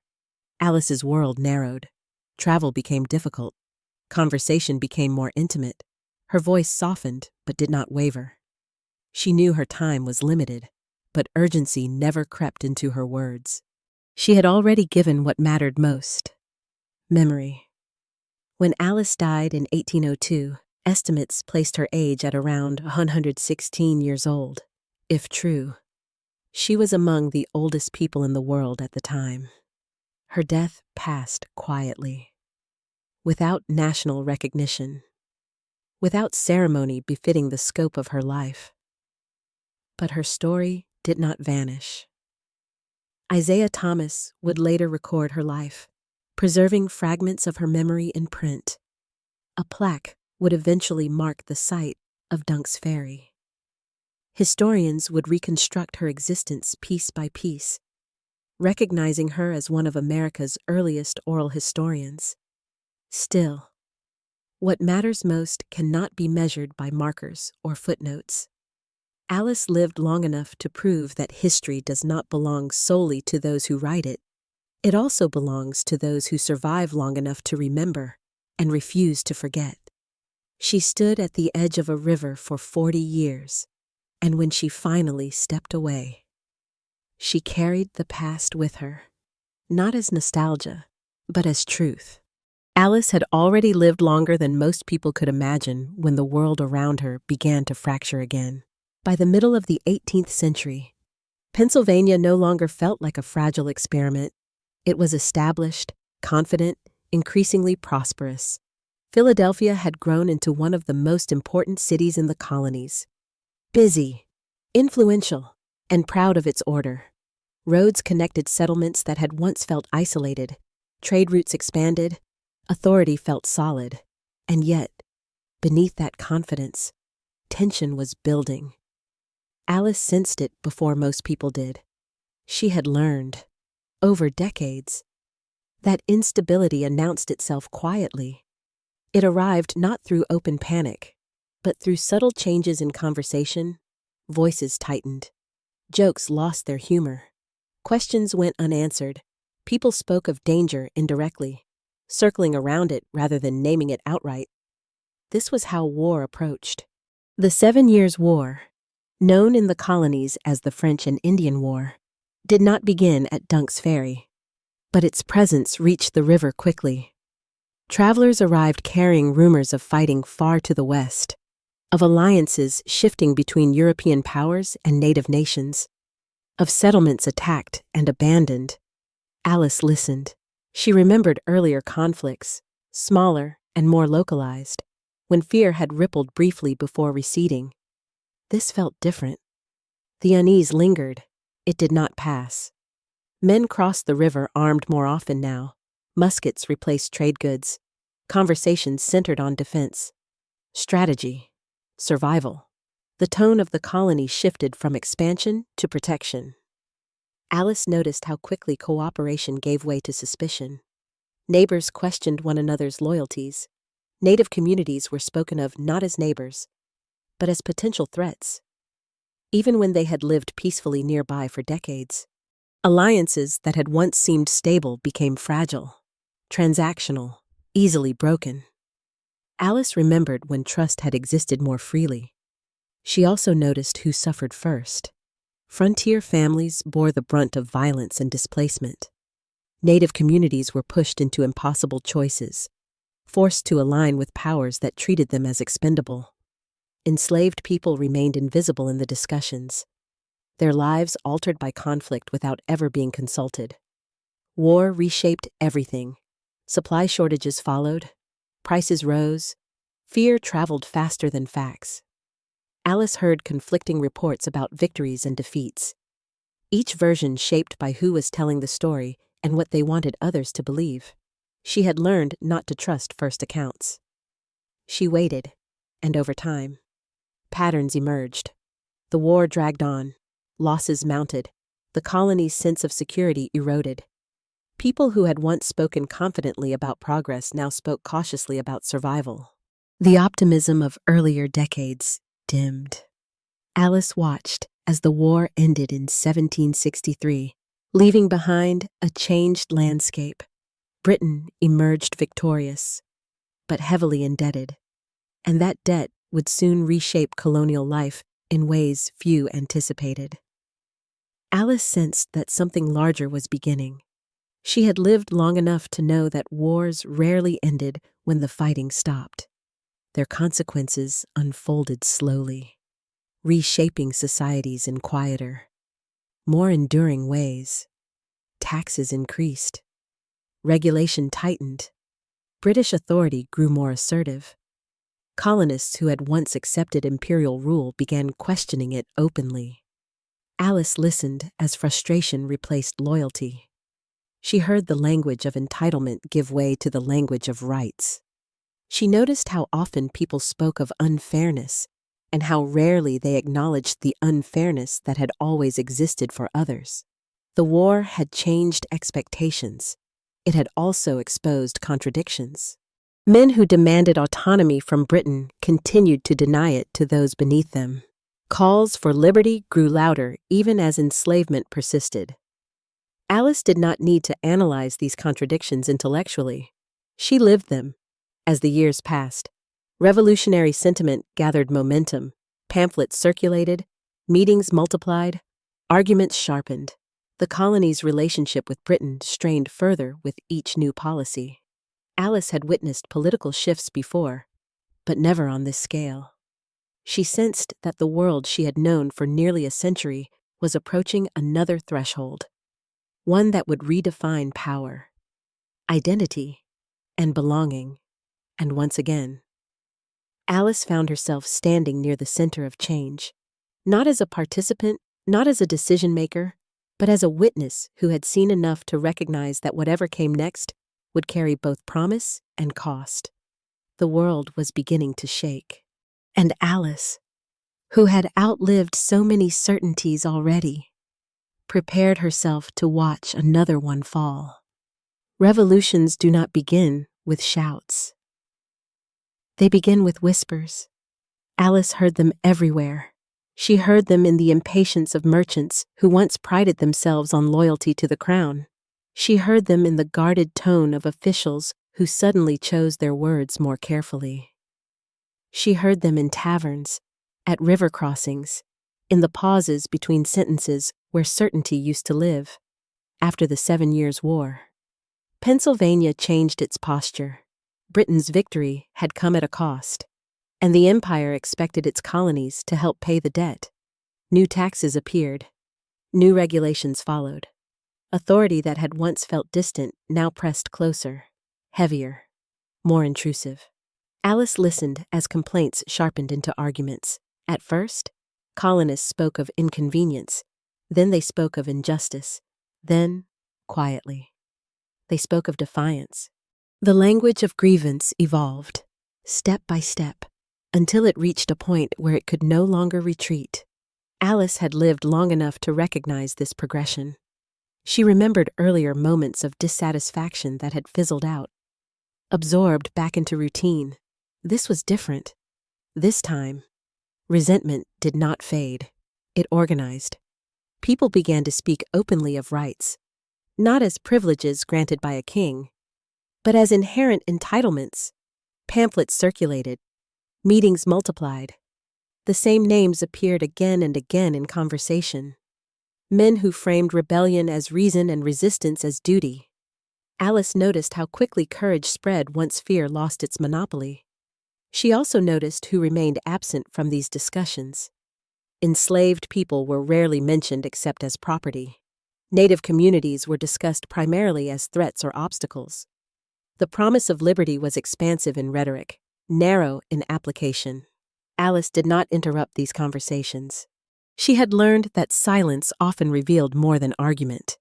Alice's world narrowed. Travel became difficult. Conversation became more intimate. Her voice softened but did not waver. She knew her time was limited, but urgency never crept into her words. She had already given what mattered most: memory. When Alice died in 1802, estimates placed her age at around 116 years old. If true, she was among the oldest people in the world at the time. Her death passed quietly, without national recognition, without ceremony befitting the scope of her life. But her story did not vanish. Isaiah Thomas would later record her life, preserving fragments of her memory in print. A plaque would eventually mark the site of Dunk's Ferry. Historians would reconstruct her existence piece by piece, recognizing her as one of America's earliest oral historians. Still, what matters most cannot be measured by markers or footnotes. Alice lived long enough to prove that history does not belong solely to those who write it. It also belongs to those who survive long enough to remember and refuse to forget. She stood at the edge of a river for 40 years, and when she finally stepped away, she carried the past with her, not as nostalgia, but as truth. Alice had already lived longer than most people could imagine when the world around her began to fracture again. By the middle of the 18th century, Pennsylvania no longer felt like a fragile experiment. It was established, confident, increasingly prosperous. Philadelphia had grown into one of the most important cities in the colonies. Busy, influential, and proud of its order. Roads connected settlements that had once felt isolated. Trade routes expanded. Authority felt solid. And yet, beneath that confidence, tension was building. Alice sensed it before most people did. She had learned, over decades, that instability announced itself quietly. It arrived not through open panic, but through subtle changes in conversation. Voices tightened. Jokes lost their humor. Questions went unanswered. People spoke of danger indirectly, circling around it rather than naming it outright. This was how war approached. The 7 Years' War, known in the colonies as the French and Indian War, did not begin at Dunk's Ferry, but its presence reached the river quickly. Travelers arrived carrying rumors of fighting far to the west, of alliances shifting between European powers and native nations, of settlements attacked and abandoned. Alice listened. She remembered earlier conflicts, smaller and more localized, when fear had rippled briefly before receding. This felt different. The unease lingered. It did not pass. Men crossed the river armed more often now. Muskets replaced trade goods. Conversations centered on defense, strategy, survival. The tone of the colony shifted from expansion to protection. Alice noticed how quickly cooperation gave way to suspicion. Neighbors questioned one another's loyalties. Native communities were spoken of not as neighbors, but as potential threats. Even when they had lived peacefully nearby for decades, alliances that had once seemed stable became fragile, transactional, easily broken. Alice remembered when trust had existed more freely. She also noticed who suffered first. Frontier families bore the brunt of violence and displacement. Native communities were pushed into impossible choices, forced to align with powers that treated them as expendable. Enslaved people remained invisible in the discussions, their lives altered by conflict without ever being consulted. War reshaped everything. Supply shortages followed, prices rose, fear traveled faster than facts. Alice heard conflicting reports about victories and defeats, each version shaped by who was telling the story and what they wanted others to believe. She had learned not to trust first accounts. She waited, and over time, patterns emerged. The war dragged on, losses mounted, the colony's sense of security eroded. People who had once spoken confidently about progress now spoke cautiously about survival. The optimism of earlier decades dimmed. Alice watched as the war ended in 1763, leaving behind a changed landscape. Britain emerged victorious, but heavily indebted, and that debt would soon reshape colonial life in ways few anticipated. Alice sensed that something larger was beginning. She had lived long enough to know that wars rarely ended when the fighting stopped. Their consequences unfolded slowly, reshaping societies in quieter, more enduring ways. Taxes increased. Regulation tightened. British authority grew more assertive. Colonists who had once accepted imperial rule began questioning it openly. Alice listened as frustration replaced loyalty. She heard the language of entitlement give way to the language of rights. She noticed how often people spoke of unfairness and how rarely they acknowledged the unfairness that had always existed for others. The war had changed expectations. It had also exposed contradictions. Men who demanded autonomy from Britain continued to deny it to those beneath them. Calls for liberty grew louder even as enslavement persisted. Alice did not need to analyze these contradictions intellectually. She lived them. As the years passed, revolutionary sentiment gathered momentum, pamphlets circulated, meetings multiplied, arguments sharpened. The colony's relationship with Britain strained further with each new policy. Alice had witnessed political shifts before, but never on this scale. She sensed that the world she had known for nearly a century was approaching another threshold, one that would redefine power, identity, and belonging. And once again, Alice found herself standing near the center of change, not as a participant, not as a decision-maker, but as a witness who had seen enough to recognize that whatever came next would carry both promise and cost. The world was beginning to shake. And Alice, who had outlived so many certainties already, prepared herself to watch another one fall. Revolutions do not begin with shouts. They begin with whispers. Alice heard them everywhere. She heard them in the impatience of merchants who once prided themselves on loyalty to the crown. She heard them in the guarded tone of officials who suddenly chose their words more carefully. She heard them in taverns, at river crossings, in the pauses between sentences where certainty used to live. After the 7 Years' War, Pennsylvania changed its posture. Britain's victory had come at a cost, and the empire expected its colonies to help pay the debt. New taxes appeared. New regulations followed. Authority that had once felt distant now pressed closer, heavier, more intrusive. Alice listened as complaints sharpened into arguments. At first, colonists spoke of inconvenience. Then they spoke of injustice. Then, quietly, they spoke of defiance. The language of grievance evolved, step by step, until it reached a point where it could no longer retreat. Alice had lived long enough to recognize this progression. She remembered earlier moments of dissatisfaction that had fizzled out, absorbed back into routine. This was different. This time, Resentment did not fade. It organized. People began to speak openly of rights, not as privileges granted by a king, but as inherent entitlements. Pamphlets circulated. Meetings multiplied. The same names appeared again and again in conversation. Men who framed rebellion as reason and resistance as duty. Alice noticed how quickly courage spread once fear lost its monopoly. She also noticed who remained absent from these discussions. Enslaved people were rarely mentioned except as property. Native communities were discussed primarily as threats or obstacles. The promise of liberty was expansive in rhetoric, narrow in application. Alice did not interrupt these conversations. She had learned that silence often revealed more than argument.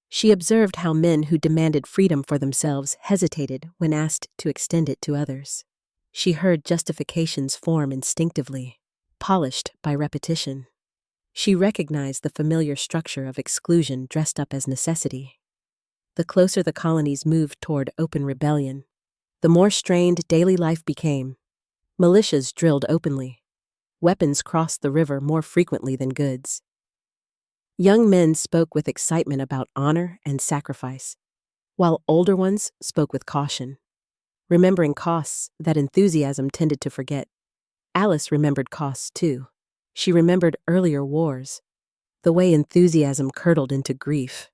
She observed how men who demanded freedom for themselves hesitated when asked to extend it to others. She heard justifications form instinctively, polished by repetition. She recognized the familiar structure of exclusion dressed up as necessity. The closer the colonies moved toward open rebellion, the more strained daily life became. Militias drilled openly. Weapons crossed the river more frequently than goods. Young men spoke with excitement about honor and sacrifice, while older ones spoke with caution, remembering costs that enthusiasm tended to forget. Alice remembered costs too. She remembered earlier wars, the way enthusiasm curdled into grief.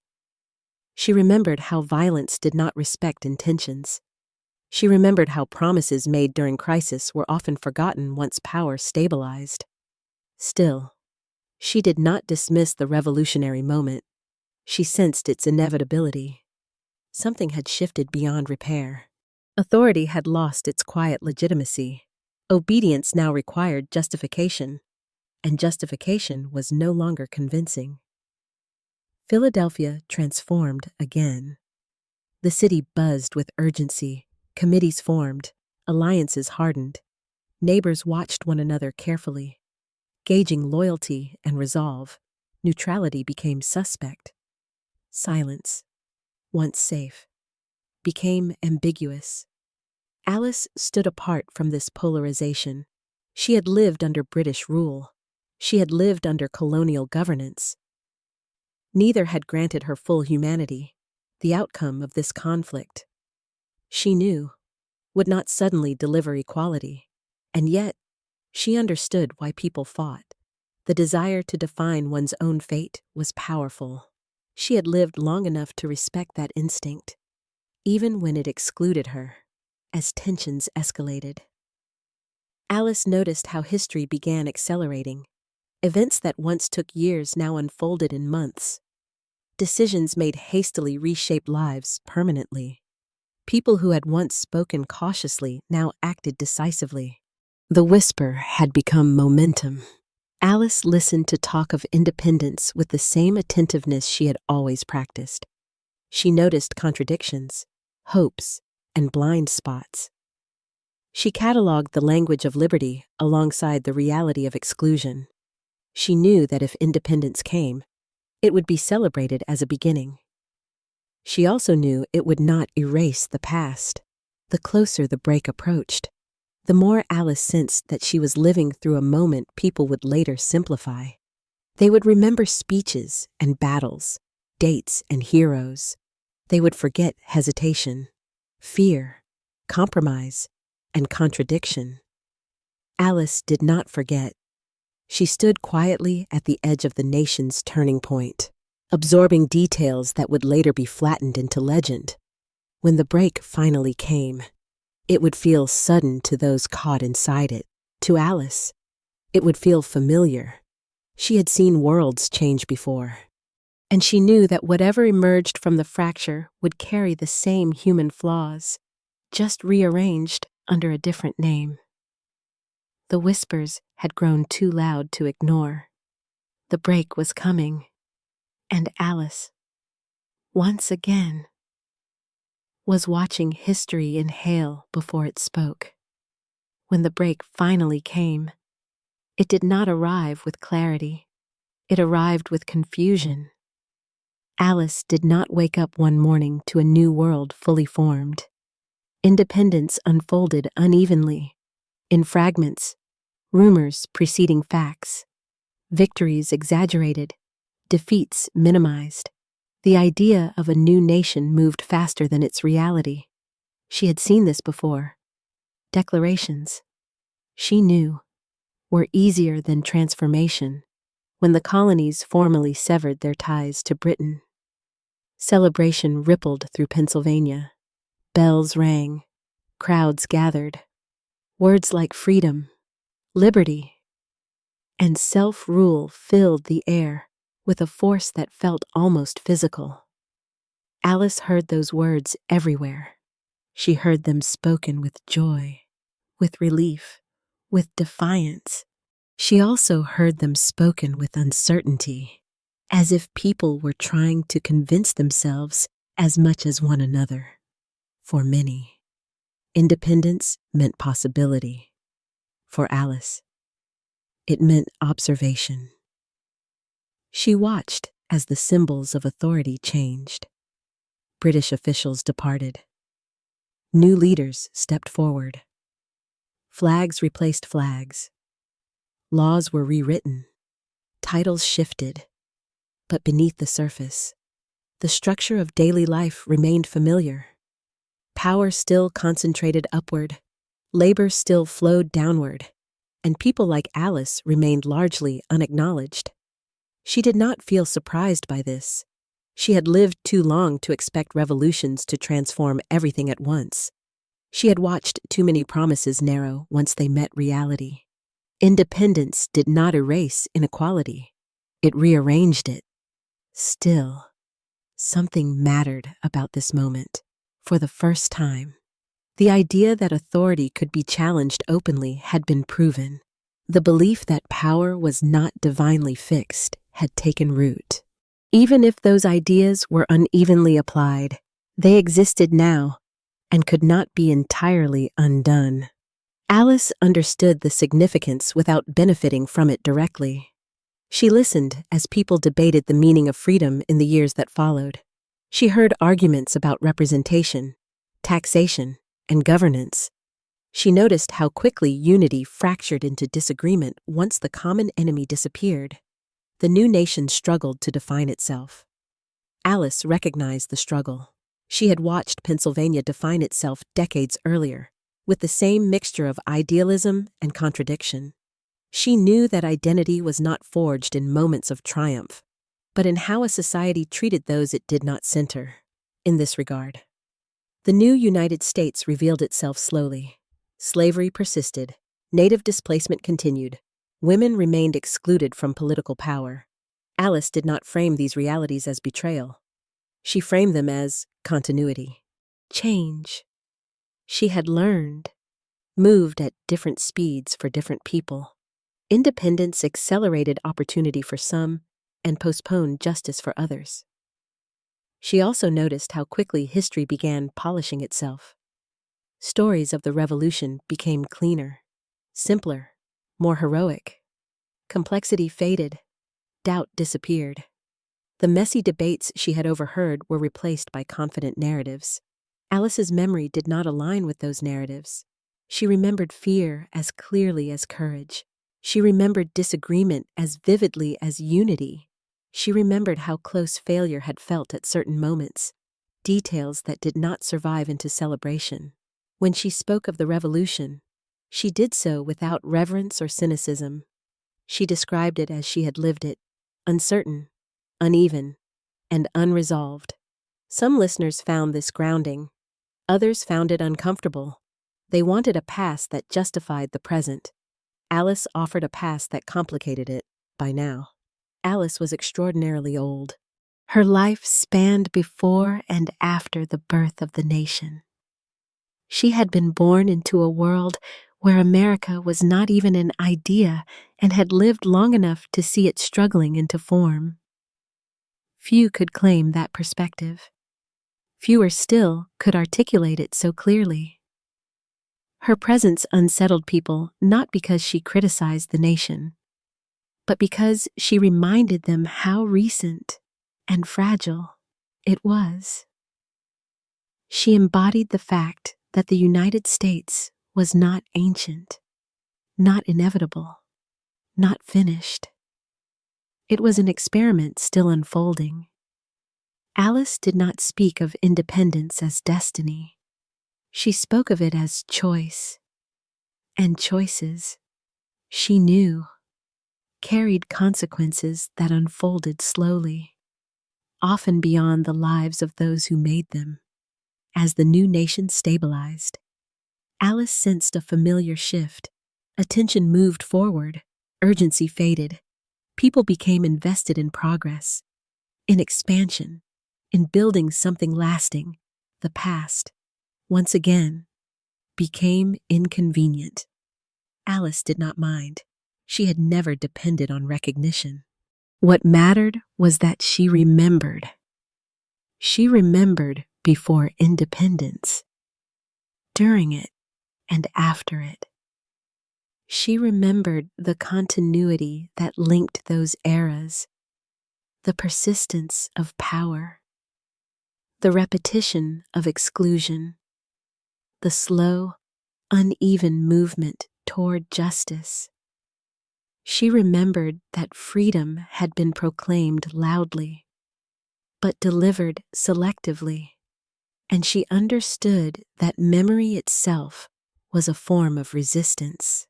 She remembered how violence did not respect intentions. She remembered how promises made during crisis were often forgotten once power stabilized. Still, she did not dismiss the revolutionary moment. She sensed its inevitability. Something had shifted beyond repair. Authority had lost its quiet legitimacy. Obedience now required justification, and justification was no longer convincing. Philadelphia transformed again. The city buzzed with urgency. Committees formed, alliances hardened. Neighbors watched one another carefully. Gauging loyalty and resolve, neutrality became suspect. Silence, once safe, became ambiguous. Alice stood apart from this polarization. She had lived under British rule. She had lived under colonial governance. Neither had granted her full humanity, the outcome of this conflict. She knew, would not suddenly deliver equality, and yet she understood why people fought. The desire to define one's own fate was powerful. She had lived long enough to respect that instinct, even when it excluded her, as tensions escalated. Alice noticed how history began accelerating. Events that once took years now unfolded in months. Decisions made hastily reshaped lives permanently. People who had once spoken cautiously now acted decisively. The whisper had become momentum. Alice listened to talk of independence with the same attentiveness she had always practiced. She noticed contradictions, hopes, and blind spots. She cataloged the language of liberty alongside the reality of exclusion. She knew that if independence came, it would be celebrated as a beginning. She also knew it would not erase the past. The closer the break approached, the more Alice sensed that she was living through a moment people would later simplify. They would remember speeches and battles, dates and heroes. They would forget hesitation, fear, compromise, and contradiction. Alice did not forget. She stood quietly at the edge of the nation's turning point, absorbing details that would later be flattened into legend. When the break finally came, it would feel sudden to those caught inside it. To Alice, it would feel familiar. She had seen worlds change before, and she knew that whatever emerged from the fracture would carry the same human flaws, just rearranged under a different name. The whispers had grown too loud to ignore. The break was coming, and Alice, once again, was watching history inhale before it spoke. When the break finally came, it did not arrive with clarity. It arrived with confusion. Alice did not wake up one morning to a new world fully formed. Independence unfolded unevenly, in fragments, rumors preceding facts, victories exaggerated, defeats minimized. The idea of a new nation moved faster than its reality. She had seen this before. Declarations, she knew, were easier than transformation when the colonies formally severed their ties to Britain. Celebration rippled through Pennsylvania. Bells rang. Crowds gathered. Words like freedom, liberty, and self-rule filled the air with a force that felt almost physical. Alice heard those words everywhere. She heard them spoken with joy, with relief, with defiance. She also heard them spoken with uncertainty, as if people were trying to convince themselves as much as one another. For many, independence meant possibility. For Alice, it meant observation. She watched as the symbols of authority changed. British officials departed. New leaders stepped forward. Flags replaced flags. Laws were rewritten. Titles shifted. But beneath the surface, the structure of daily life remained familiar. Power still concentrated upward. Labor still flowed downward. And people like Alice remained largely unacknowledged. She did not feel surprised by this. She had lived too long to expect revolutions to transform everything at once. She had watched too many promises narrow once they met reality. Independence did not erase inequality. It rearranged it. Still, something mattered about this moment. For the first time, the idea that authority could be challenged openly had been proven. The belief that power was not divinely fixed had taken root. Even if those ideas were unevenly applied, they existed now and could not be entirely undone. Alice understood the significance without benefiting from it directly. She listened as people debated the meaning of freedom in the years that followed. She heard arguments about representation, taxation, and governance. She noticed how quickly unity fractured into disagreement once the common enemy disappeared. The new nation struggled to define itself. Alice recognized the struggle. She had watched Pennsylvania define itself decades earlier, with the same mixture of idealism and contradiction. She knew that identity was not forged in moments of triumph, but in how a society treated those it did not center. In this regard, the new United States revealed itself slowly. Slavery persisted. Native displacement continued. Women remained excluded from political power. Alice did not frame these realities as betrayal. She framed them as continuity. Change. She had learned, moved at different speeds for different people. Independence accelerated opportunity for some and postponed justice for others. She also noticed how quickly history began polishing itself. Stories of the revolution became cleaner, simpler, more heroic. Complexity faded. Doubt disappeared. The messy debates she had overheard were replaced by confident narratives. Alice's memory did not align with those narratives. She remembered fear as clearly as courage. She remembered disagreement as vividly as unity. She remembered how close failure had felt at certain moments, details that did not survive into celebration. When she spoke of the revolution, she did so without reverence or cynicism. She described it as she had lived it, uncertain, uneven, and unresolved. Some listeners found this grounding. Others found it uncomfortable. They wanted a past that justified the present. Alice offered a past that complicated it. By now, Alice was extraordinarily old. Her life spanned before and after the birth of the nation. She had been born into a world where America was not even an idea and had lived long enough to see it struggling into form. Few could claim that perspective. Fewer still could articulate it so clearly. Her presence unsettled people not because she criticized the nation, but because she reminded them how recent and fragile it was. She embodied the fact that the United States was not ancient, not inevitable, not finished. It was an experiment still unfolding. Alice did not speak of independence as destiny. She spoke of it as choice, and choices, she knew, carried consequences that unfolded slowly, often beyond the lives of those who made them. As the new nation stabilized, Alice sensed a familiar shift. Attention moved forward, urgency faded. People became invested in progress, in expansion, in building something lasting. The past, once again, became inconvenient. Alice did not mind. She had never depended on recognition. What mattered was that she remembered. She remembered before independence, during it, and after it. She remembered the continuity that linked those eras, the persistence of power, the repetition of exclusion, the slow, uneven movement toward justice. She remembered that freedom had been proclaimed loudly, but delivered selectively, and she understood that memory itself was a form of resistance.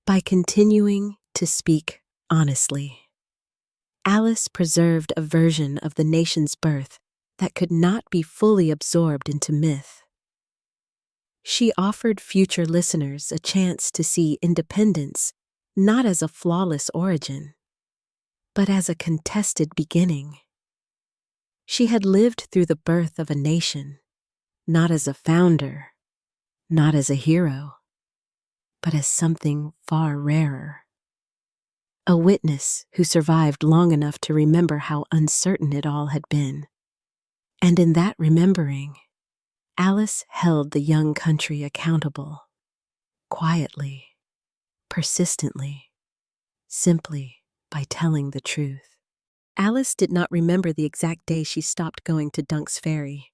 By continuing to speak honestly, Alice preserved a version of the nation's birth that could not be fully absorbed into myth. She offered future listeners a chance to see independence not as a flawless origin, but as a contested beginning. She had lived through the birth of a nation, not as a founder, not as a hero, but as something far rarer. A witness who survived long enough to remember how uncertain it all had been. And in that remembering, Alice held the young country accountable, quietly, persistently, simply by telling the truth. Alice did not remember the exact day she stopped going to Dunk's Ferry.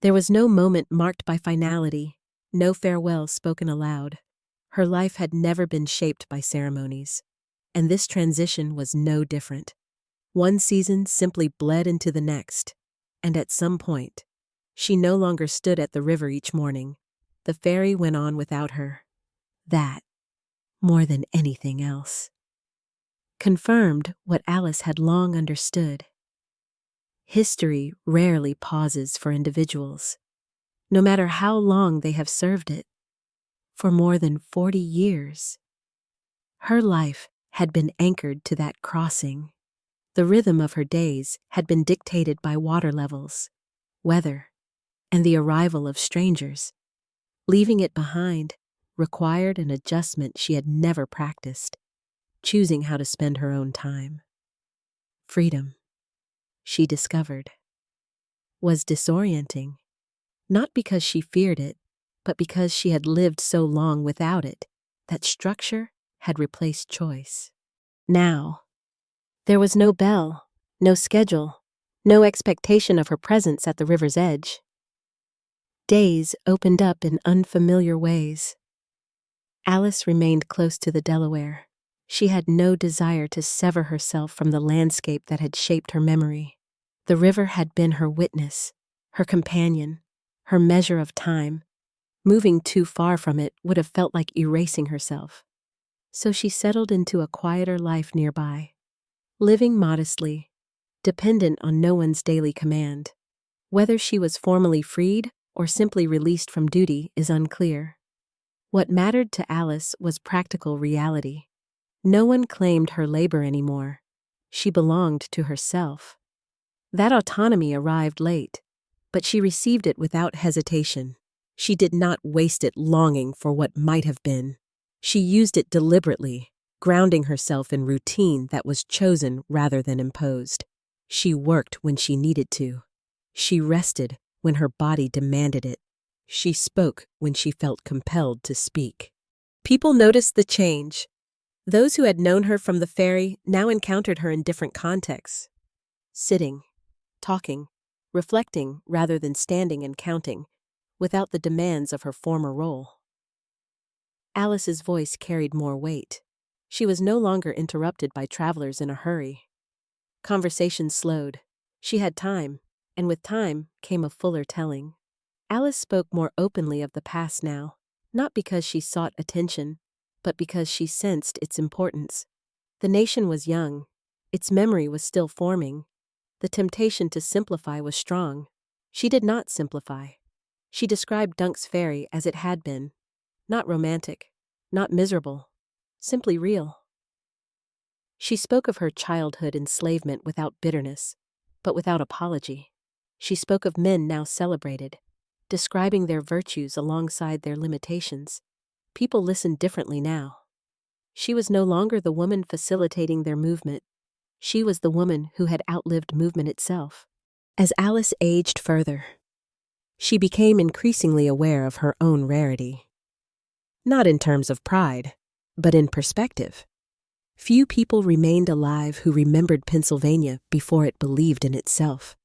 There was no moment marked by finality, no farewell spoken aloud. Her life had never been shaped by ceremonies, and this transition was no different. One season simply bled into the next, and at some point, she no longer stood at the river each morning. The ferry went on without her. That, more than anything else, confirmed what Alice had long understood. History rarely pauses for individuals, no matter how long they have served it. For more than 40 years, her life had been anchored to that crossing. The rhythm of her days had been dictated by water levels, weather, and the arrival of strangers. Leaving it behind required an adjustment she had never practiced, choosing how to spend her own time. Freedom, she discovered, was disorienting, not because she feared it, but because she had lived so long without it that structure had replaced choice. Now, there was no bell, no schedule, no expectation of her presence at the river's edge. Days opened up in unfamiliar ways. Alice remained close to the Delaware. She had no desire to sever herself from the landscape that had shaped her memory. The river had been her witness, her companion, her measure of time. Moving too far from it would have felt like erasing herself. So she settled into a quieter life nearby, living modestly, dependent on no one's daily command. Whether she was formally freed or simply released from duty is unclear. What mattered to Alice was practical reality. No one claimed her labor anymore. She belonged to herself. That autonomy arrived late, but she received it without hesitation. She did not waste it longing for what might have been. She used it deliberately, grounding herself in routine that was chosen rather than imposed. She worked when she needed to. She rested when her body demanded it. She spoke when she felt compelled to speak. People noticed the change. Those who had known her from the ferry now encountered her in different contexts. Sitting, talking, reflecting rather than standing and counting, without the demands of her former role. Alice's voice carried more weight. She was no longer interrupted by travelers in a hurry. Conversation slowed. She had time, and with time came a fuller telling. Alice spoke more openly of the past now, not because she sought attention, but because she sensed its importance. The nation was young. Its memory was still forming. The temptation to simplify was strong. She did not simplify. She described Dunk's Ferry as it had been. Not romantic, not miserable, simply real. She spoke of her childhood enslavement without bitterness, but without apology. She spoke of men now celebrated, describing their virtues alongside their limitations. People listened differently now. She was no longer the woman facilitating their movement. She was the woman who had outlived movement itself. As Alice aged further, she became increasingly aware of her own rarity. Not in terms of pride, but in perspective. Few people remained alive who remembered Pennsylvania before it believed in itself.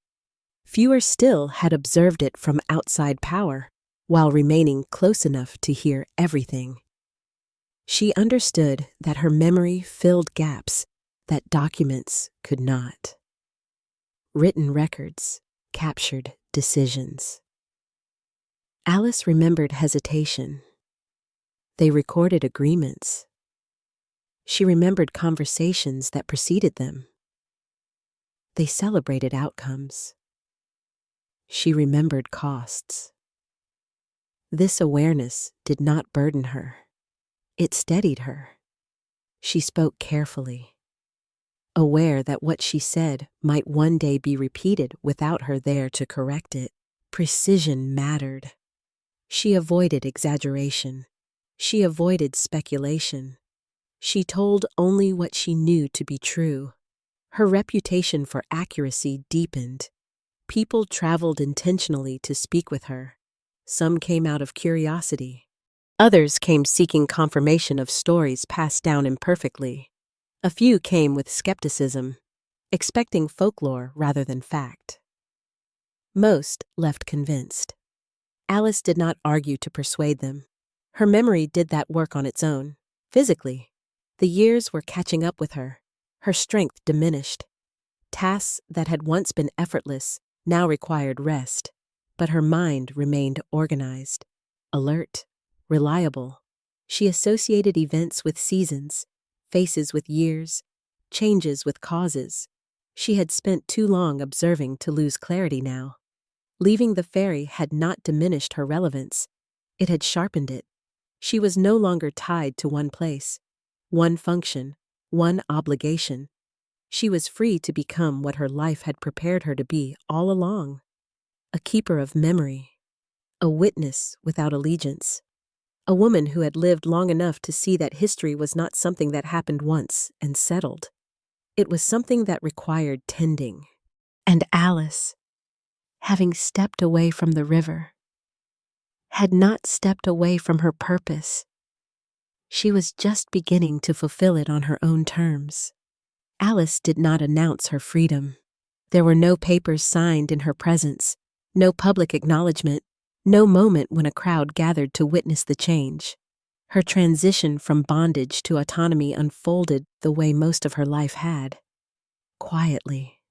Fewer still had observed it from outside power, while remaining close enough to hear everything. She understood that her memory filled gaps that documents could not. Written records captured decisions. Alice remembered hesitation. They recorded agreements. She remembered conversations that preceded them. They celebrated outcomes. She remembered costs. This awareness did not burden her. It steadied her. She spoke carefully, aware that what she said might one day be repeated without her there to correct it. Precision mattered. She avoided exaggeration. She avoided speculation. She told only what she knew to be true. Her reputation for accuracy deepened. People traveled intentionally to speak with her. Some came out of curiosity. Others came seeking confirmation of stories passed down imperfectly. A few came with skepticism, expecting folklore rather than fact. Most left convinced. Alice did not argue to persuade them. Her memory did that work on its own, physically. The years were catching up with her. Her strength diminished. Tasks that had once been effortless now required rest, but her mind remained organized, alert, reliable. She associated events with seasons, faces with years, changes with causes. She had spent too long observing to lose clarity now. Leaving the ferry had not diminished her relevance. It had sharpened it. She was no longer tied to one place, one function, one obligation. She was free to become what her life had prepared her to be all along. A keeper of memory, a witness without allegiance, a woman who had lived long enough to see that history was not something that happened once and settled. It was something that required tending. And Alice, having stepped away from the river, had not stepped away from her purpose. She was just beginning to fulfill it on her own terms. Alice did not announce her freedom. There were no papers signed in her presence, no public acknowledgement, no moment when a crowd gathered to witness the change. Her transition from bondage to autonomy unfolded the way most of her life had, quietly,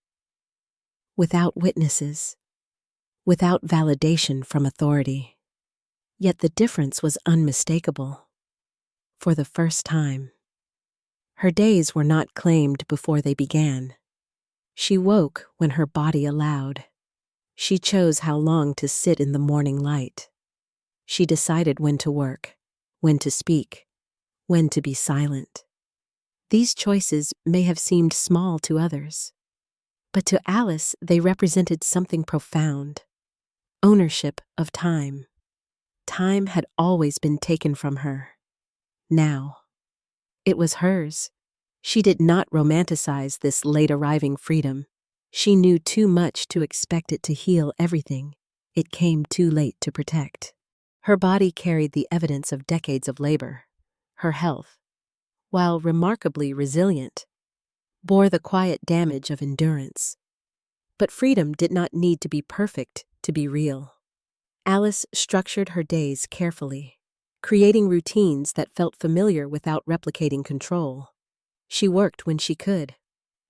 without witnesses, without validation from authority. Yet the difference was unmistakable. For the first time, her days were not claimed before they began. She woke when her body allowed. She chose how long to sit in the morning light. She decided when to work, when to speak, when to be silent. These choices may have seemed small to others, but to Alice they represented something profound. Ownership of time. Time had always been taken from her. Now, it was hers. She did not romanticize this late-arriving freedom. She knew too much to expect it to heal everything it came too late to protect. Her body carried the evidence of decades of labor. Her health, while remarkably resilient, bore the quiet damage of endurance. But freedom did not need to be perfect to be real. Alice structured her days carefully, creating routines that felt familiar without replicating control. She worked when she could,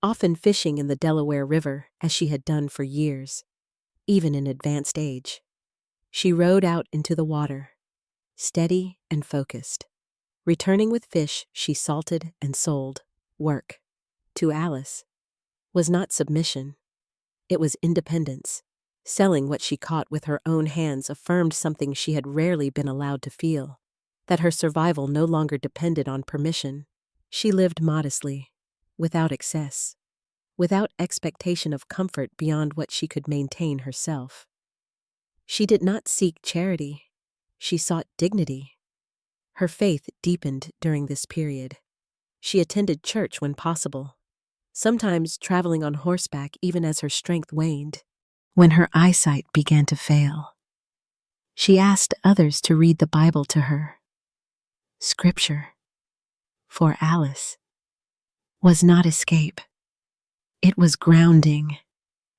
often fishing in the Delaware River as she had done for years, even in advanced age. She rowed out into the water, steady and focused. Returning with fish she salted and sold. Work, to Alice, was not submission. It was independence. Selling what she caught with her own hands affirmed something she had rarely been allowed to feel, that her survival no longer depended on permission. She lived modestly, without excess, without expectation of comfort beyond what she could maintain herself. She did not seek charity. She sought dignity. Her faith deepened during this period. She attended church when possible, sometimes traveling on horseback even as her strength waned. When her eyesight began to fail, she asked others to read the Bible to her. Scripture, for Alice, was not escape. It was grounding,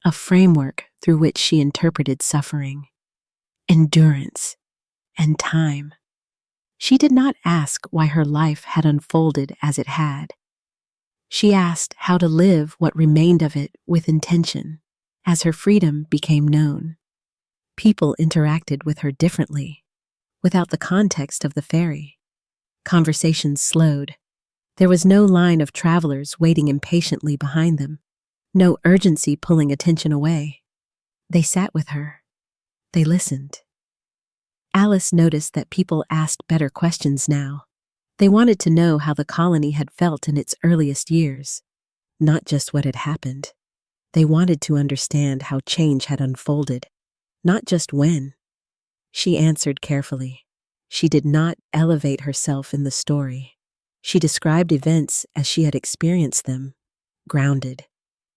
a framework through which she interpreted suffering, endurance, and time. She did not ask why her life had unfolded as it had. She asked how to live what remained of it with intention. As her freedom became known, people interacted with her differently, without the context of the ferry. Conversations slowed. There was no line of travelers waiting impatiently behind them, no urgency pulling attention away. They sat with her. They listened. Alice noticed that people asked better questions now. They wanted to know how the colony had felt in its earliest years, not just what had happened. They wanted to understand how change had unfolded, not just when. She answered carefully. She did not elevate herself in the story. She described events as she had experienced them, grounded,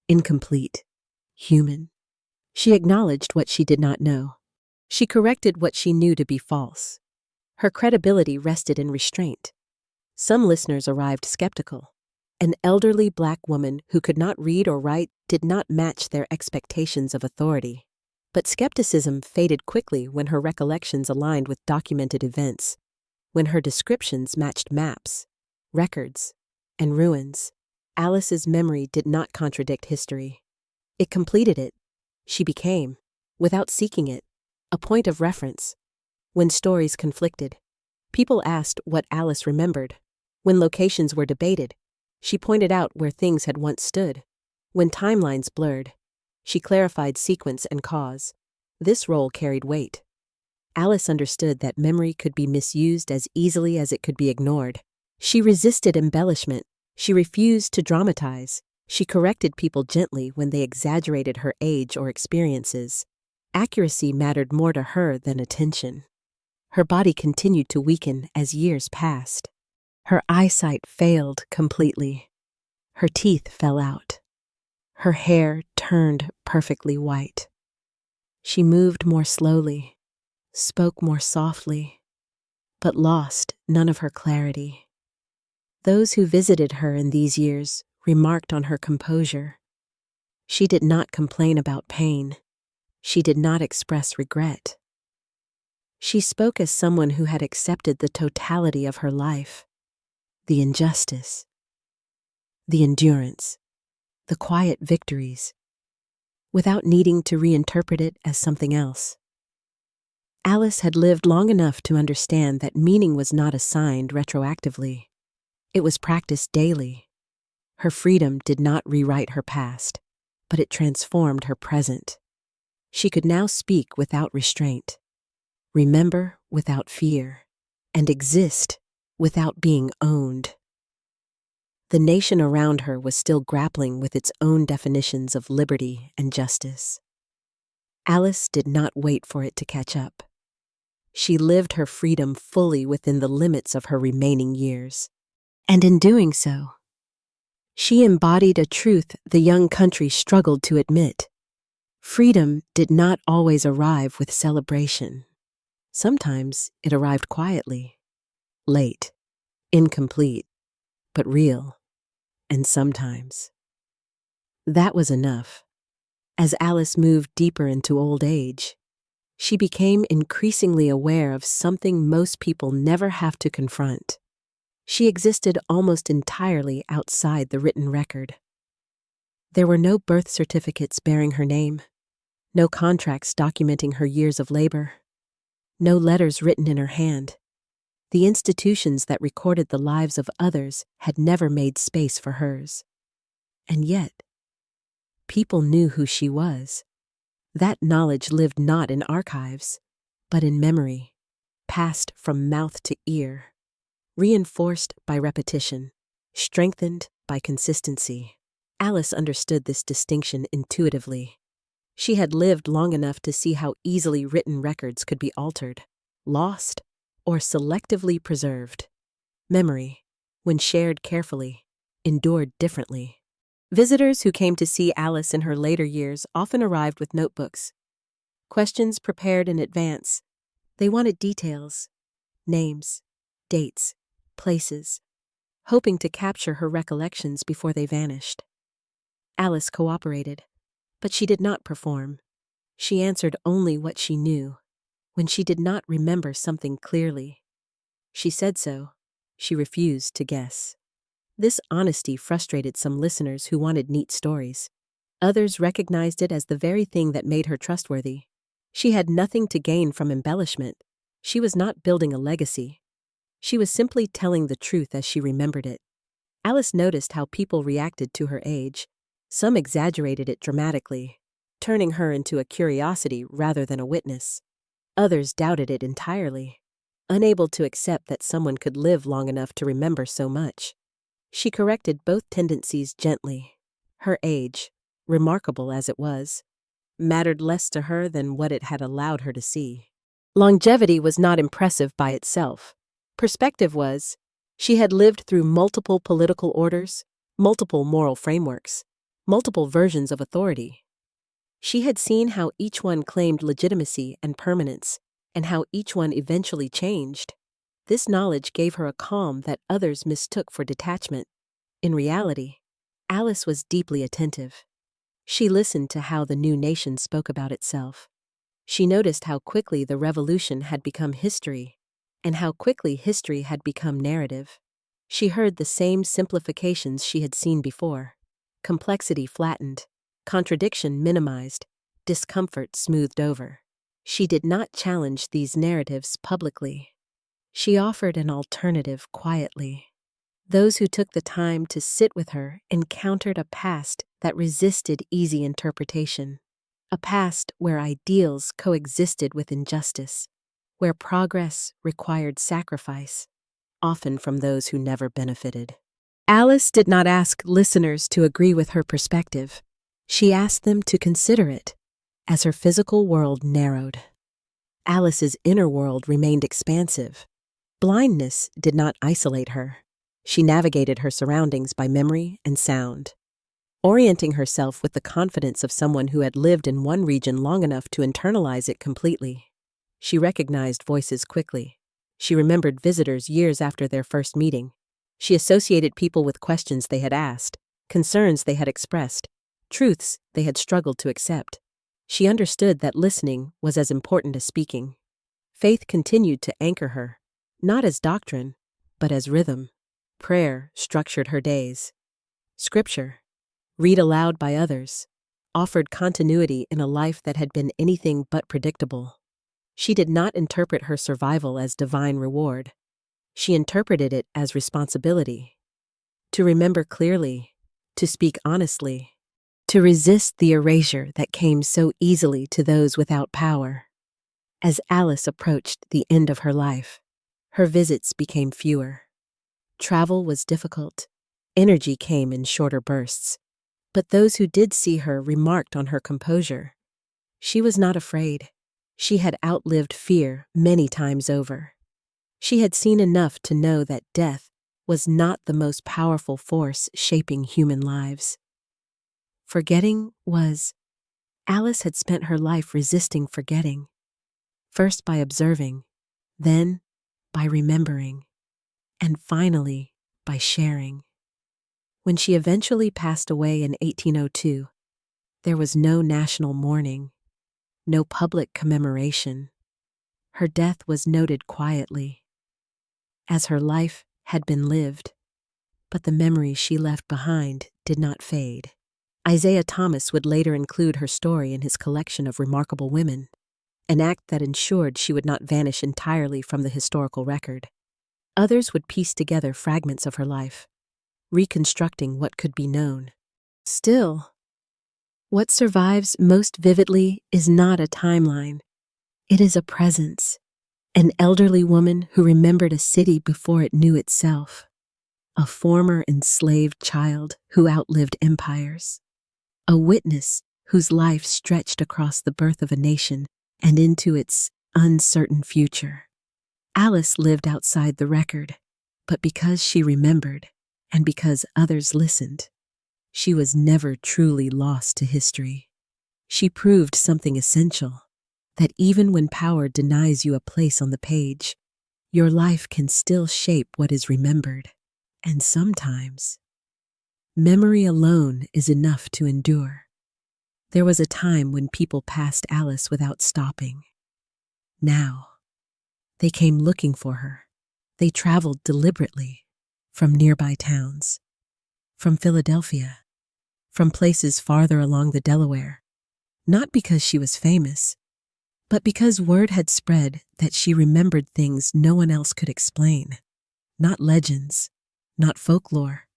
incomplete, human. She acknowledged what she did not know. She corrected what she knew to be false. Her credibility rested in restraint. Some listeners arrived skeptical. An elderly black woman who could not read or write did not match their expectations of authority. But skepticism faded quickly when her recollections aligned with documented events, when her descriptions matched maps, records, and ruins. Alice's memory did not contradict history. It completed it. She became, without seeking it, a point of reference. When stories conflicted, people asked what Alice remembered. When locations were debated, she pointed out where things had once stood. When timelines blurred, she clarified sequence and cause. This role carried weight. Alice understood that memory could be misused as easily as it could be ignored. She resisted embellishment. She refused to dramatize. She corrected people gently when they exaggerated her age or experiences. Accuracy mattered more to her than attention. Her body continued to weaken as years passed. Her eyesight failed completely. Her teeth fell out. Her hair turned perfectly white. She moved more slowly, spoke more softly, but lost none of her clarity. Those who visited her in these years remarked on her composure. She did not complain about pain. She did not express regret. She spoke as someone who had accepted the totality of her life. The injustice, the endurance, the quiet victories, without needing to reinterpret it as something else. Alice had lived long enough to understand that meaning was not assigned retroactively. It was practiced daily. Her freedom did not rewrite her past, but it transformed her present. She could now speak without restraint, remember without fear, and exist without being owned. The nation around her was still grappling with its own definitions of liberty and justice. Alice did not wait for it to catch up. She lived her freedom fully within the limits of her remaining years. And in doing so, she embodied a truth the young country struggled to admit. Freedom did not always arrive with celebration. Sometimes it arrived quietly, late, incomplete, but real, and sometimes. That was enough. As Alice moved deeper into old age, She became increasingly aware of something most people never have to confront. She existed almost entirely outside the written record. There were no birth certificates bearing her name, no contracts documenting her years of labor, no letters written in her hand. The institutions that recorded the lives of others had never made space for hers. And yet, people knew who she was. That knowledge lived not in archives, but in memory, passed from mouth to ear, reinforced by repetition, strengthened by consistency. Alice understood this distinction intuitively. She had lived long enough to see how easily written records could be altered, lost, or selectively preserved. Memory, when shared carefully, endured differently. Visitors who came to see Alice in her later years often arrived with notebooks, questions prepared in advance. They wanted details, names, dates, places, hoping to capture her recollections before they vanished. Alice cooperated, but she did not perform. She answered only what she knew. When she did not remember something clearly, she said so. She refused to guess. This honesty frustrated some listeners who wanted neat stories. Others recognized it as the very thing that made her trustworthy. She had nothing to gain from embellishment. She was not building a legacy. She was simply telling the truth as she remembered it. Alice noticed how people reacted to her age. Some exaggerated it dramatically, turning her into a curiosity rather than a witness. Others doubted it entirely, unable to accept that someone could live long enough to remember so much. She corrected both tendencies gently. Her age, remarkable as it was, mattered less to her than what it had allowed her to see. Longevity was not impressive by itself. Perspective was. She had lived through multiple political orders, multiple moral frameworks, multiple versions of authority. She had seen how each one claimed legitimacy and permanence, and how each one eventually changed. This knowledge gave her a calm that others mistook for detachment. In reality, Alice was deeply attentive. She listened to how the new nation spoke about itself. She noticed how quickly the revolution had become history, and how quickly history had become narrative. She heard the same simplifications she had seen before. Complexity flattened, contradiction minimized, discomfort smoothed over. She did not challenge these narratives publicly. She offered an alternative quietly. Those who took the time to sit with her encountered a past that resisted easy interpretation, a past where ideals coexisted with injustice, where progress required sacrifice, often from those who never benefited. Alice did not ask listeners to agree with her perspective. She asked them to consider it, as her physical world narrowed. Alice's inner world remained expansive. Blindness did not isolate her. She navigated her surroundings by memory and sound, orienting herself with the confidence of someone who had lived in one region long enough to internalize it completely. She recognized voices quickly. She remembered visitors years after their first meeting. She associated people with questions they had asked, concerns they had expressed, truths they had struggled to accept. She understood that listening was as important as speaking. Faith continued to anchor her, not as doctrine, but as rhythm. Prayer structured her days. Scripture, read aloud by others, offered continuity in a life that had been anything but predictable. She did not interpret her survival as divine reward. She interpreted it as responsibility. To remember clearly, to speak honestly, to resist the erasure that came so easily to those without power. As Alice approached the end of her life, her visits became fewer. Travel was difficult. Energy came in shorter bursts. But those who did see her remarked on her composure. She was not afraid. She had outlived fear many times over. She had seen enough to know that death was not the most powerful force shaping human lives. Forgetting was. Alice had spent her life resisting forgetting, first by observing, then by remembering, and finally by sharing. When she eventually passed away in 1802, there was no national mourning. no public commemoration. Her death was noted quietly, as her life had been lived, but the memory she left behind did not fade. Isaiah Thomas would later include her story in his collection of remarkable women, an act that ensured she would not vanish entirely from the historical record. Others would piece together fragments of her life, reconstructing what could be known. Still, what survives most vividly is not a timeline. It is a presence, an elderly woman who remembered a city before it knew itself, a former enslaved child who outlived empires, a witness whose life stretched across the birth of a nation and into its uncertain future. Alice lived outside the record, but because she remembered, and because others listened, she was never truly lost to history. She proved something essential, that even when power denies you a place on the page, your life can still shape what is remembered. And sometimes, memory alone is enough to endure. There was a time when people passed Alice without stopping. Now, they came looking for her. They traveled deliberately from nearby towns, from Philadelphia, from places farther along the Delaware, not because she was famous, but because word had spread that she remembered things no one else could explain. Not legends, not folklore,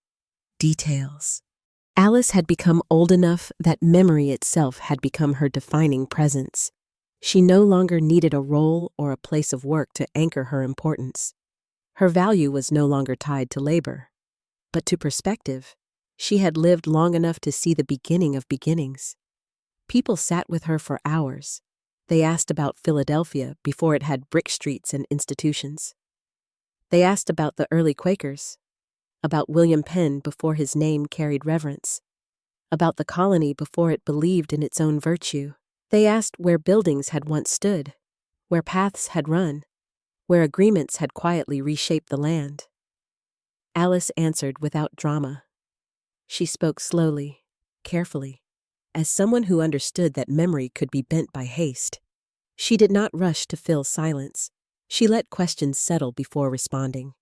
details. Alice had become old enough that memory itself had become her defining presence. She no longer needed a role or a place of work to anchor her importance. Her value was no longer tied to labor, but to perspective. She had lived long enough to see the beginning of beginnings. People sat with her for hours. They asked about Philadelphia before it had brick streets and institutions. They asked about the early Quakers, about William Penn before his name carried reverence, about the colony before it believed in its own virtue. They asked where buildings had once stood, where paths had run, where agreements had quietly reshaped the land. Alice answered without drama. She spoke slowly, carefully, as someone who understood that memory could be bent by haste. She did not rush to fill silence. She let questions settle before responding.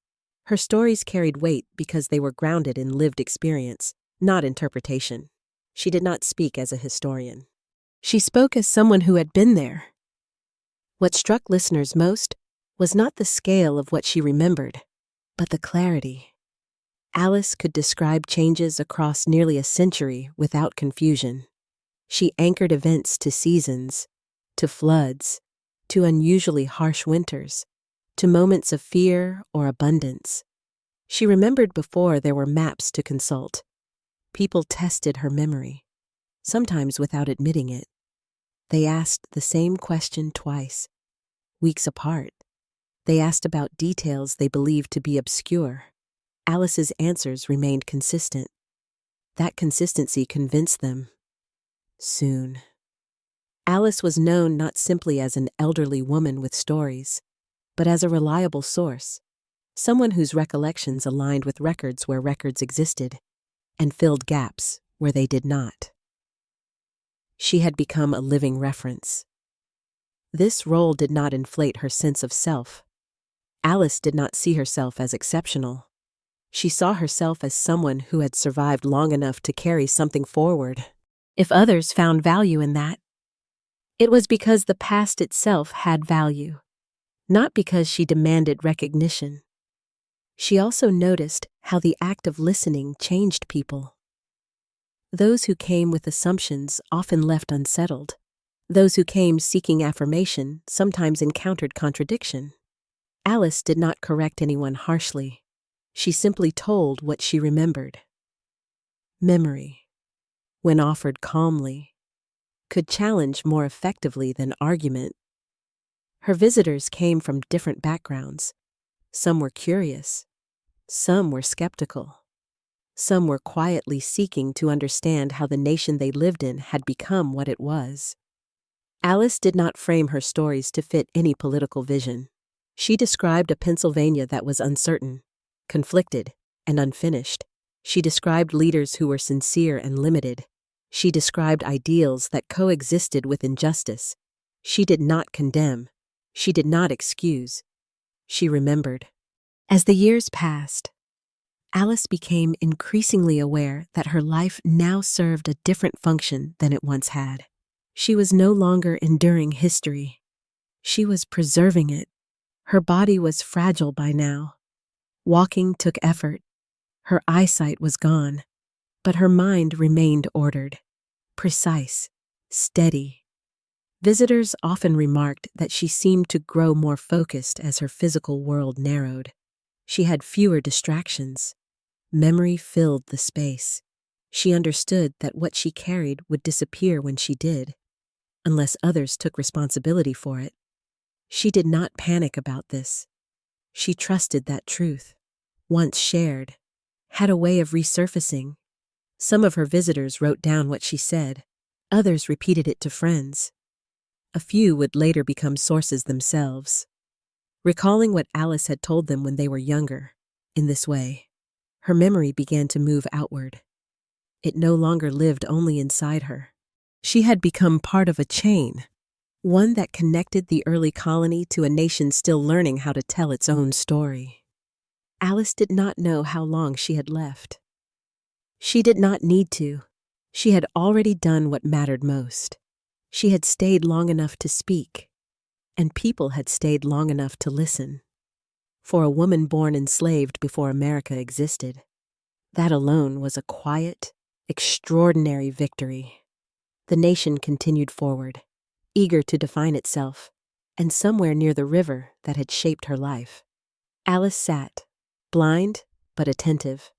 Her stories carried weight because they were grounded in lived experience, not interpretation. She did not speak as a historian. She spoke as someone who had been there. What struck listeners most was not the scale of what she remembered, but the clarity. Alice could describe changes across nearly a century without confusion. She anchored events to seasons, to floods, to unusually harsh winters, to moments of fear or abundance. She remembered before there were maps to consult. People tested her memory, sometimes without admitting it. They asked the same question twice, weeks apart. They asked about details they believed to be obscure. Alice's answers remained consistent. That consistency convinced them. Soon. Alice was known not simply as an elderly woman with stories, but as a reliable source, someone whose recollections aligned with records where records existed, and filled gaps where they did not. She had become a living reference. This role did not inflate her sense of self. Alice did not see herself as exceptional. She saw herself as someone who had survived long enough to carry something forward. If others found value in that, it was because the past itself had value, not because she demanded recognition. She also noticed how the act of listening changed people. Those who came with assumptions often left unsettled. Those who came seeking affirmation sometimes encountered contradiction. Alice did not correct anyone harshly. She simply told what she remembered. Memory, when offered calmly, could challenge more effectively than argument. Her visitors came from different backgrounds. Some were curious. Some were skeptical. Some were quietly seeking to understand how the nation they lived in had become what it was. Alice did not frame her stories to fit any political vision. She described a Pennsylvania that was uncertain, conflicted, and unfinished. She described leaders who were sincere and limited. She described ideals that coexisted with injustice, She did not condemn. She did not excuse. She remembered. As the years passed, Alice became increasingly aware that her life now served a different function than it once had. She was no longer enduring history. She was preserving it. Her body was fragile by now. Walking took effort. Her eyesight was gone, but her mind remained ordered, precise, steady. Visitors often remarked that she seemed to grow more focused as her physical world narrowed. She had fewer distractions. Memory filled the space. She understood that what she carried would disappear when she did, unless others took responsibility for it. She did not panic about this. She trusted that truth, once shared, had a way of resurfacing. Some of her visitors wrote down what she said. Others repeated it to friends. A few would later become sources themselves, recalling what Alice had told them when they were younger. In this way, her memory began to move outward. It no longer lived only inside her. She had become part of a chain, one that connected the early colony to a nation still learning how to tell its own story. Alice did not know how long she had left. She did not need to. She had already done what mattered most. She had stayed long enough to speak, and people had stayed long enough to listen. For a woman born enslaved before America existed, that alone was a quiet, extraordinary victory. The nation continued forward, eager to define itself, and somewhere near the river that had shaped her life. Alice sat, blind but attentive,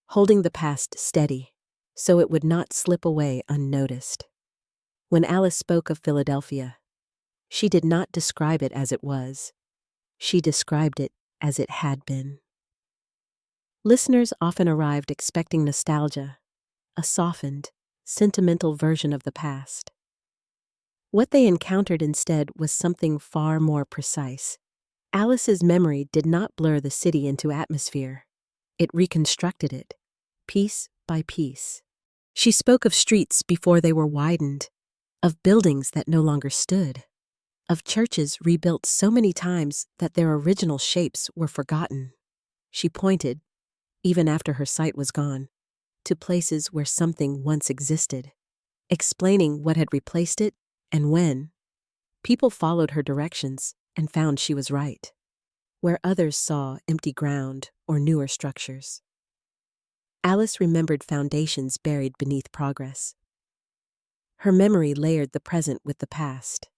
holding the past steady, so it would not slip away unnoticed. When Alice spoke of Philadelphia, she did not describe it as it was. She described it as it had been. Listeners often arrived expecting nostalgia, a softened, sentimental version of the past. What they encountered instead was something far more precise. Alice's memory did not blur the city into atmosphere. It reconstructed it, piece by piece. She spoke of streets before they were widened, of buildings that no longer stood, of churches rebuilt so many times that their original shapes were forgotten. She pointed, even after her sight was gone, to places where something once existed, explaining what had replaced it and when. People followed her directions and found she was right, where others saw empty ground or newer structures. Alice remembered foundations buried beneath progress. Her memory layered the present with the past,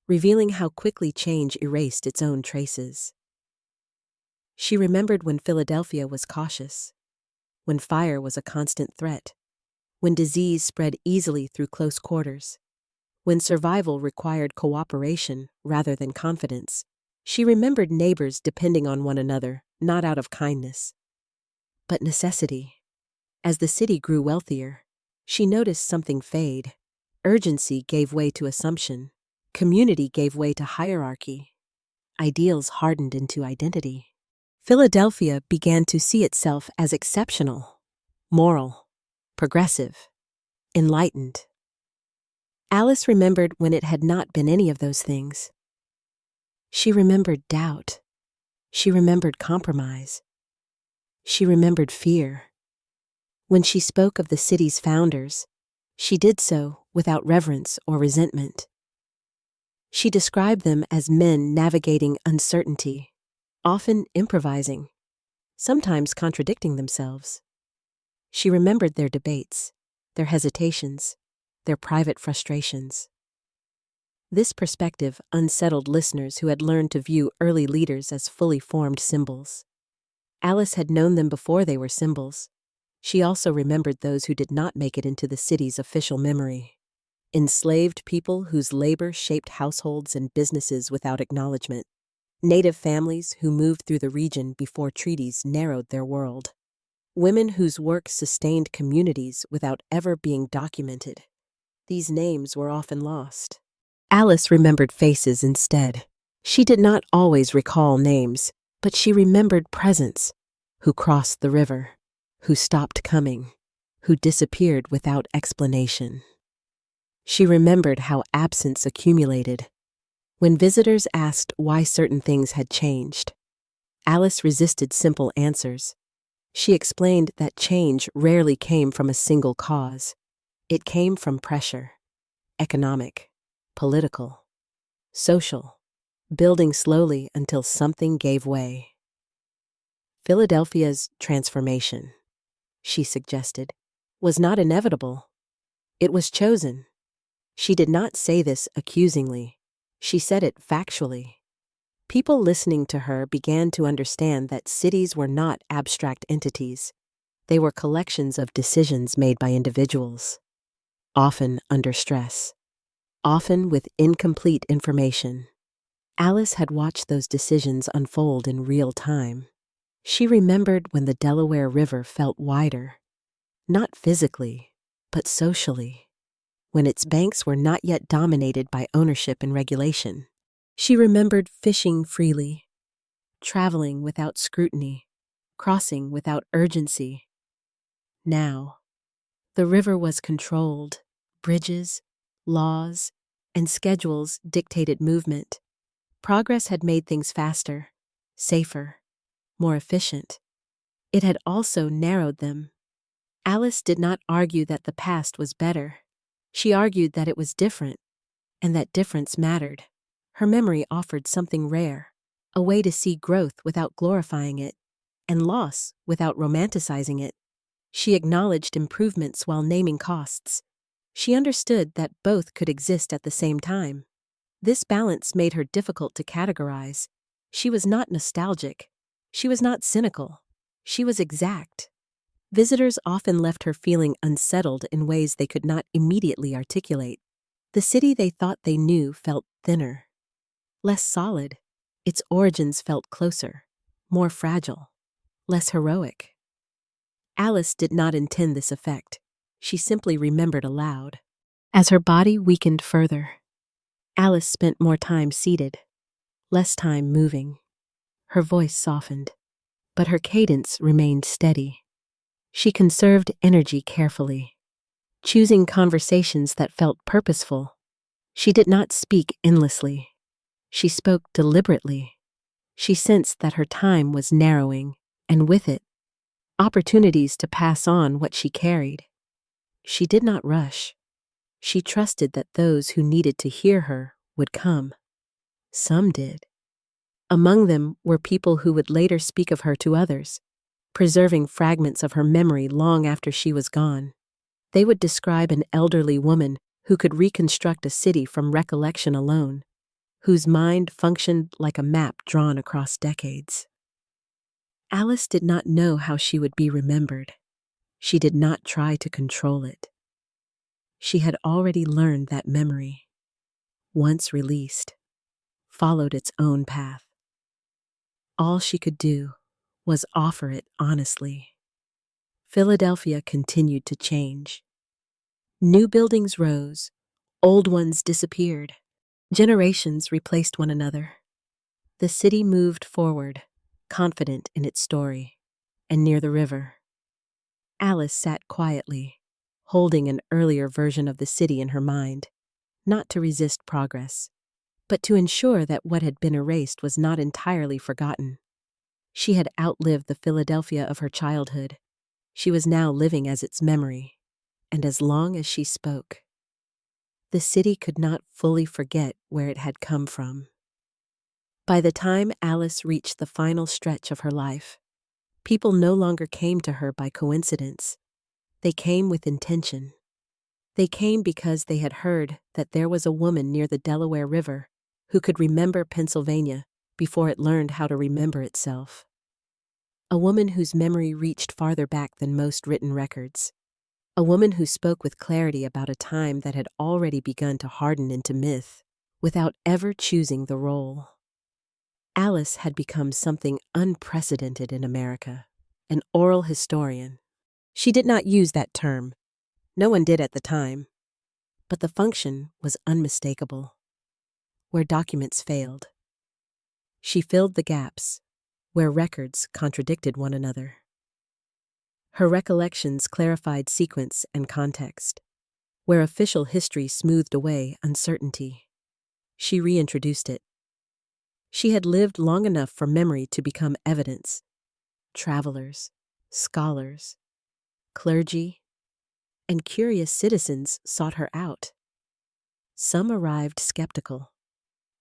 revealing how quickly change erased its own traces. She remembered when Philadelphia was cautious, when fire was a constant threat, when disease spread easily through close quarters, when survival required cooperation rather than confidence. She remembered neighbors depending on one another, not out of kindness, but necessity. As the city grew wealthier, she noticed something fade. Urgency gave way to assumption. Community gave way to hierarchy. Ideals hardened into identity. Philadelphia began to see itself as exceptional, moral, progressive, enlightened. Alice remembered when it had not been any of those things. She remembered doubt. She remembered compromise. She remembered fear. When she spoke of the city's founders, she did so without reverence or resentment. She described them as men navigating uncertainty, often improvising, sometimes contradicting themselves. She remembered their debates, their hesitations, their private frustrations. This perspective unsettled listeners who had learned to view early leaders as fully formed symbols. Alice had known them before they were symbols. She also remembered those who did not make it into the city's official memory. Enslaved people whose labor shaped households and businesses without acknowledgement. Native families who moved through the region before treaties narrowed their world. Women whose work sustained communities without ever being documented. These names were often lost. Alice remembered faces instead. She did not always recall names, but she remembered presence, who crossed the river, who stopped coming, who disappeared without explanation. She remembered how absence accumulated. When visitors asked why certain things had changed, Alice resisted simple answers. She explained that change rarely came from a single cause. It came from pressure, economic, political, social, building slowly until something gave way. Philadelphia's transformation, she suggested, was not inevitable. It was chosen. She did not say this accusingly. She said it factually. People listening to her began to understand that cities were not abstract entities. They were collections of decisions made by individuals, often under stress, often with incomplete information. Alice had watched those decisions unfold in real time. She remembered when the Delaware River felt wider, not physically, but socially, when its banks were not yet dominated by ownership and regulation. She remembered fishing freely, traveling without scrutiny, crossing without urgency. Now, the river was controlled. Bridges, laws, and schedules dictated movement. Progress had made things faster, safer, more efficient. It had also narrowed them. Alice did not argue that the past was better. She argued that it was different, and that difference mattered. Her memory offered something rare, a way to see growth without glorifying it, and loss without romanticizing it. She acknowledged improvements while naming costs. She understood that both could exist at the same time. This balance made her difficult to categorize. She was not nostalgic. She was not cynical. She was exact. Visitors often left her feeling unsettled in ways they could not immediately articulate. The city they thought they knew felt thinner, less solid. Its origins felt closer, more fragile, less heroic. Alice did not intend this effect. She simply remembered aloud. As her body weakened further, Alice spent more time seated, less time moving. Her voice softened, but her cadence remained steady. She conserved energy carefully, choosing conversations that felt purposeful. She did not speak endlessly. She spoke deliberately. She sensed that her time was narrowing, and with it, opportunities to pass on what she carried. She did not rush. She trusted that those who needed to hear her would come. Some did. Among them were people who would later speak of her to others, preserving fragments of her memory long after she was gone. They would describe an elderly woman who could reconstruct a city from recollection alone, whose mind functioned like a map drawn across decades. Alice did not know how she would be remembered. She did not try to control it. She had already learned that memory, once released, followed its own path. All she could do was offer it honestly. Philadelphia continued to change. New buildings rose, old ones disappeared. Generations replaced one another. The city moved forward, confident in its story, and near the river. Alice sat quietly, holding an earlier version of the city in her mind, not to resist progress, but to ensure that what had been erased was not entirely forgotten. She had outlived the Philadelphia of her childhood. She was now living as its memory, and as long as she spoke, the city could not fully forget where it had come from. By the time Alice reached the final stretch of her life, people no longer came to her by coincidence. They came with intention. They came because they had heard that there was a woman near the Delaware River who could remember Pennsylvania before it learned how to remember itself. A woman whose memory reached farther back than most written records. A woman who spoke with clarity about a time that had already begun to harden into myth without ever choosing the role. Alice had become something unprecedented in America, an oral historian. She did not use that term. No one did at the time. But the function was unmistakable. Where documents failed, she filled the gaps. Where records contradicted one another, her recollections clarified sequence and context. where official history smoothed away uncertainty. She reintroduced it. She had lived long enough for memory to become evidence. Travelers, scholars, clergy, and curious citizens sought her out. Some arrived skeptical,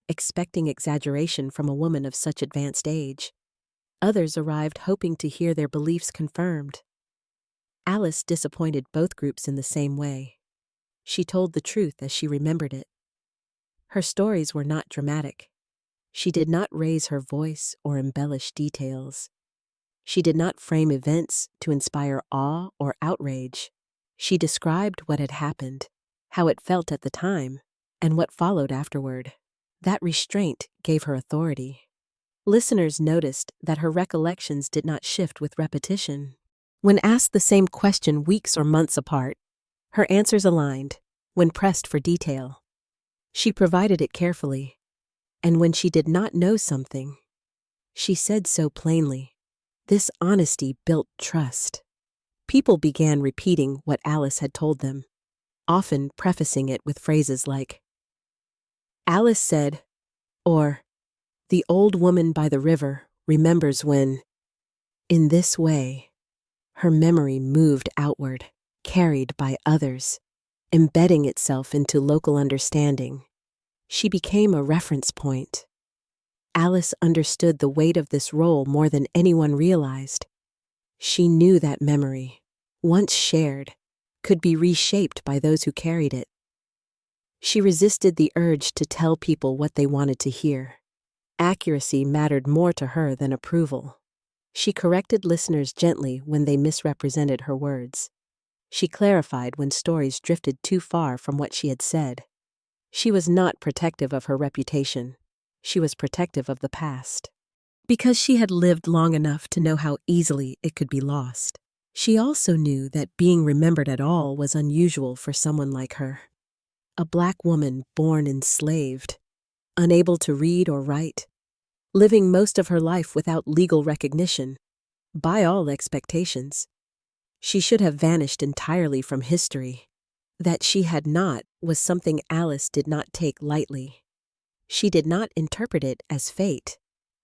expecting exaggeration from a woman of such advanced age. Others arrived hoping to hear their beliefs confirmed. Alice disappointed both groups in the same way. She told the truth as she remembered it. Her stories were not dramatic. She did not raise her voice or embellish details. She did not frame events to inspire awe or outrage. She described what had happened, how it felt at the time, and what followed afterward. That restraint gave her authority. Listeners noticed that her recollections did not shift with repetition. When asked the same question weeks or months apart, her answers aligned when pressed for detail. She provided it carefully, and when she did not know something, she said so plainly. This honesty built trust. People began repeating what Alice had told them, often prefacing it with phrases like, "Alice said," or, "The old woman by the river remembers when." In this way, her memory moved outward, carried by others, embedding itself into local understanding. She became a reference point. Alice understood the weight of this role more than anyone realized. She knew that memory, once shared, could be reshaped by those who carried it. She resisted the urge to tell people what they wanted to hear. Accuracy mattered more to her than approval. She corrected listeners gently when they misrepresented her words. She clarified when stories drifted too far from what she had said. She was not protective of her reputation. She was protective of the past. Because she had lived long enough to know how easily it could be lost. She also knew that being remembered at all was unusual for someone like her. A Black woman born enslaved, unable to read or write, living most of her life without legal recognition, by all expectations. She should have vanished entirely from history. That she had not was something Alice did not take lightly. She did not interpret it as fate.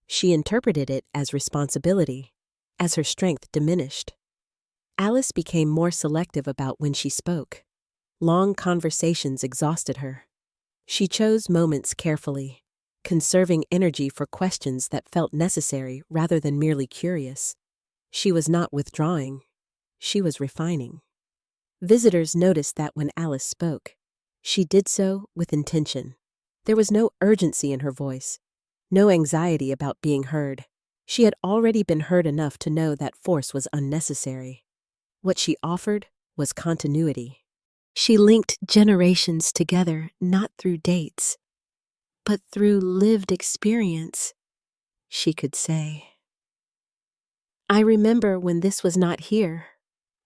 She interpreted it as responsibility, as her strength diminished. Alice became more selective about when she spoke. Long conversations exhausted her. She chose moments carefully, conserving energy for questions that felt necessary rather than merely curious. She was not withdrawing. She was refining. Visitors noticed that when Alice spoke, she did so with intention. There was no urgency in her voice, no anxiety about being heard. She had already been heard enough to know that force was unnecessary. What she offered was continuity. She linked generations together not through dates, but through lived experience. She could say, "I remember when this was not here,"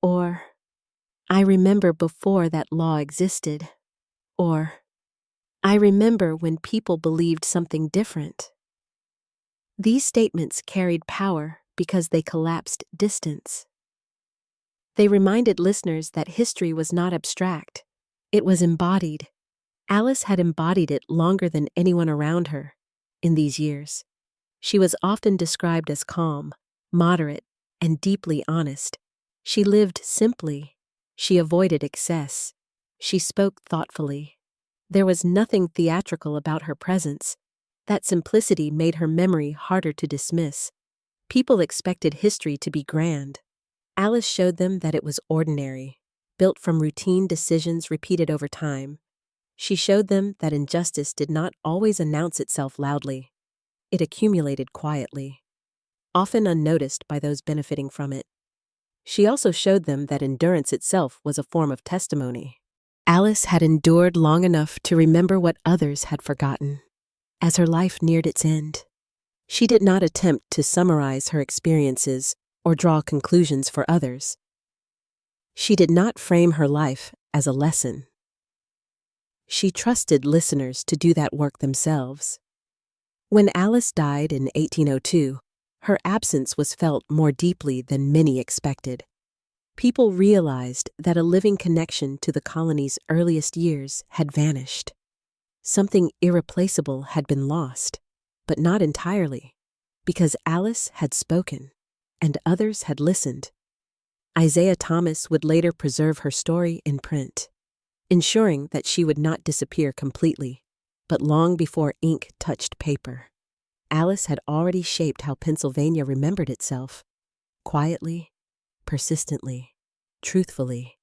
or "I remember before that law existed," or "I remember when people believed something different." These statements carried power because they collapsed distance. They reminded listeners that history was not abstract. It was embodied. Alice had embodied it longer than anyone around her in these years. She was often described as calm, moderate, and deeply honest. She lived simply. She avoided excess. She spoke thoughtfully. There was nothing theatrical about her presence. That simplicity made her memory harder to dismiss. People expected history to be grand. Alice showed them that it was ordinary, built from routine decisions repeated over time. She showed them that injustice did not always announce itself loudly. It accumulated quietly, often unnoticed by those benefiting from it. She also showed them that endurance itself was a form of testimony. Alice had endured long enough to remember what others had forgotten. As her life neared its end, she did not attempt to summarize her experiences or draw conclusions for others. She did not frame her life as a lesson. She trusted listeners to do that work themselves. When Alice died in 1802, her absence was felt more deeply than many expected. People realized that a living connection to the colony's earliest years had vanished. Something irreplaceable had been lost, but not entirely, because Alice had spoken, and others had listened. Isaiah Thomas would later preserve her story in print, ensuring that she would not disappear completely, but long before ink touched paper. Alice had already shaped how Pennsylvania remembered itself, quietly, persistently, truthfully.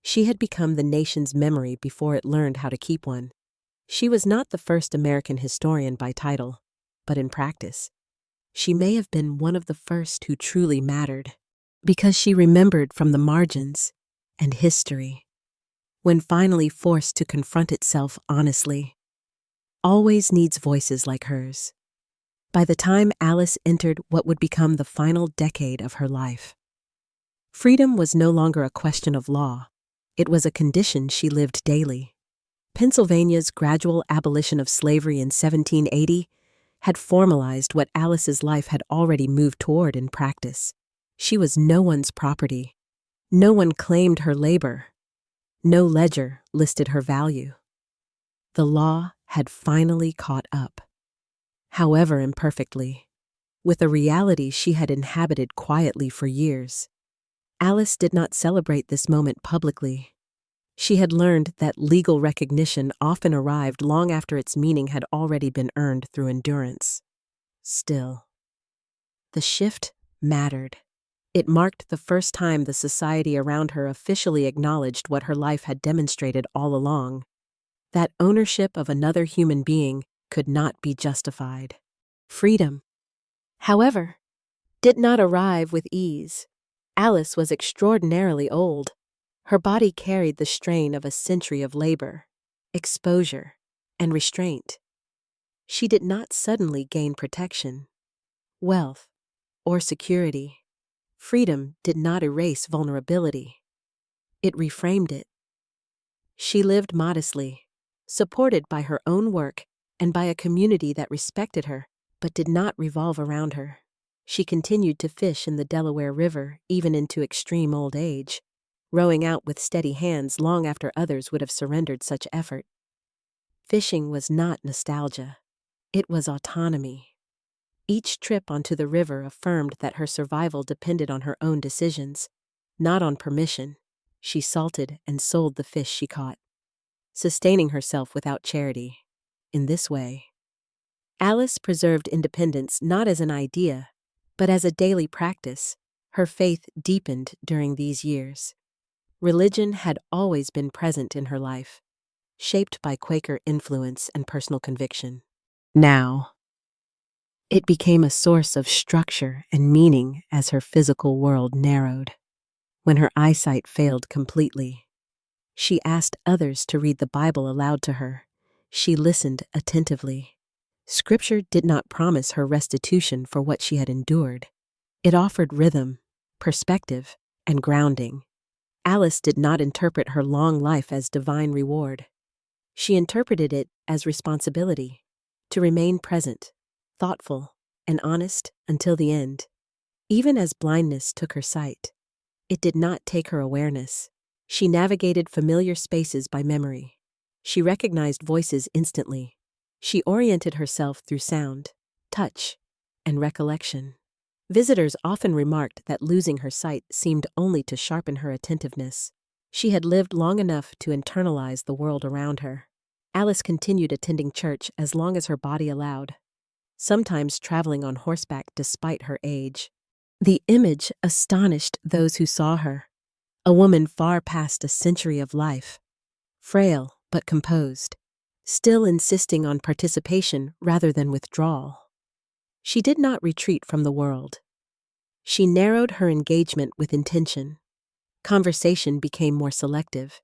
She had become the nation's memory before it learned how to keep one. She was not the first American historian by title, but in practice, she may have been one of the first who truly mattered, because she remembered from the margins, and history, when finally forced to confront itself honestly, always needs voices like hers. By the time Alice entered what would become the final decade of her life, freedom was no longer a question of law. It was a condition she lived daily. Pennsylvania's gradual abolition of slavery in 1780 had formalized what Alice's life had already moved toward in practice. She was no one's property. No one claimed her labor. No ledger listed her value. The law had finally caught up, however imperfectly, with a reality she had inhabited quietly for years. Alice did not celebrate this moment publicly. She had learned that legal recognition often arrived long after its meaning had already been earned through endurance. Still, the shift mattered. It marked the first time the society around her officially acknowledged what her life had demonstrated all along: that ownership of another human being could not be justified. Freedom, however, did not arrive with ease. Alice was extraordinarily old. Her body carried the strain of a century of labor, exposure, and restraint. She did not suddenly gain protection, wealth, or security. Freedom did not erase vulnerability. It reframed it. She lived modestly, supported by her own work and by a community that respected her, but did not revolve around her. She continued to fish in the Delaware River even into extreme old age, rowing out with steady hands long after others would have surrendered such effort. Fishing was not nostalgia. It was autonomy. Each trip onto the river affirmed that her survival depended on her own decisions, not on permission. She salted and sold the fish she caught, sustaining herself without charity. In this way, Alice preserved independence not as an idea, but as a daily practice. Her faith deepened during these years. Religion had always been present in her life, shaped by Quaker influence and personal conviction. Now, it became a source of structure and meaning as her physical world narrowed. When her eyesight failed completely, she asked others to read the Bible aloud to her. She listened attentively. Scripture did not promise her restitution for what she had endured. It offered rhythm, perspective, and grounding. Alice did not interpret her long life as divine reward. She interpreted it as responsibility, to remain present, thoughtful, and honest until the end. Even as blindness took her sight, it did not take her awareness. She navigated familiar spaces by memory. She recognized voices instantly. She oriented herself through sound, touch, and recollection. Visitors often remarked that losing her sight seemed only to sharpen her attentiveness. She had lived long enough to internalize the world around her. Alice continued attending church as long as her body allowed, sometimes traveling on horseback despite her age. The image astonished those who saw her, a woman far past a century of life, frail but composed, still insisting on participation rather than withdrawal. She did not retreat from the world. She narrowed her engagement with intention. Conversation became more selective.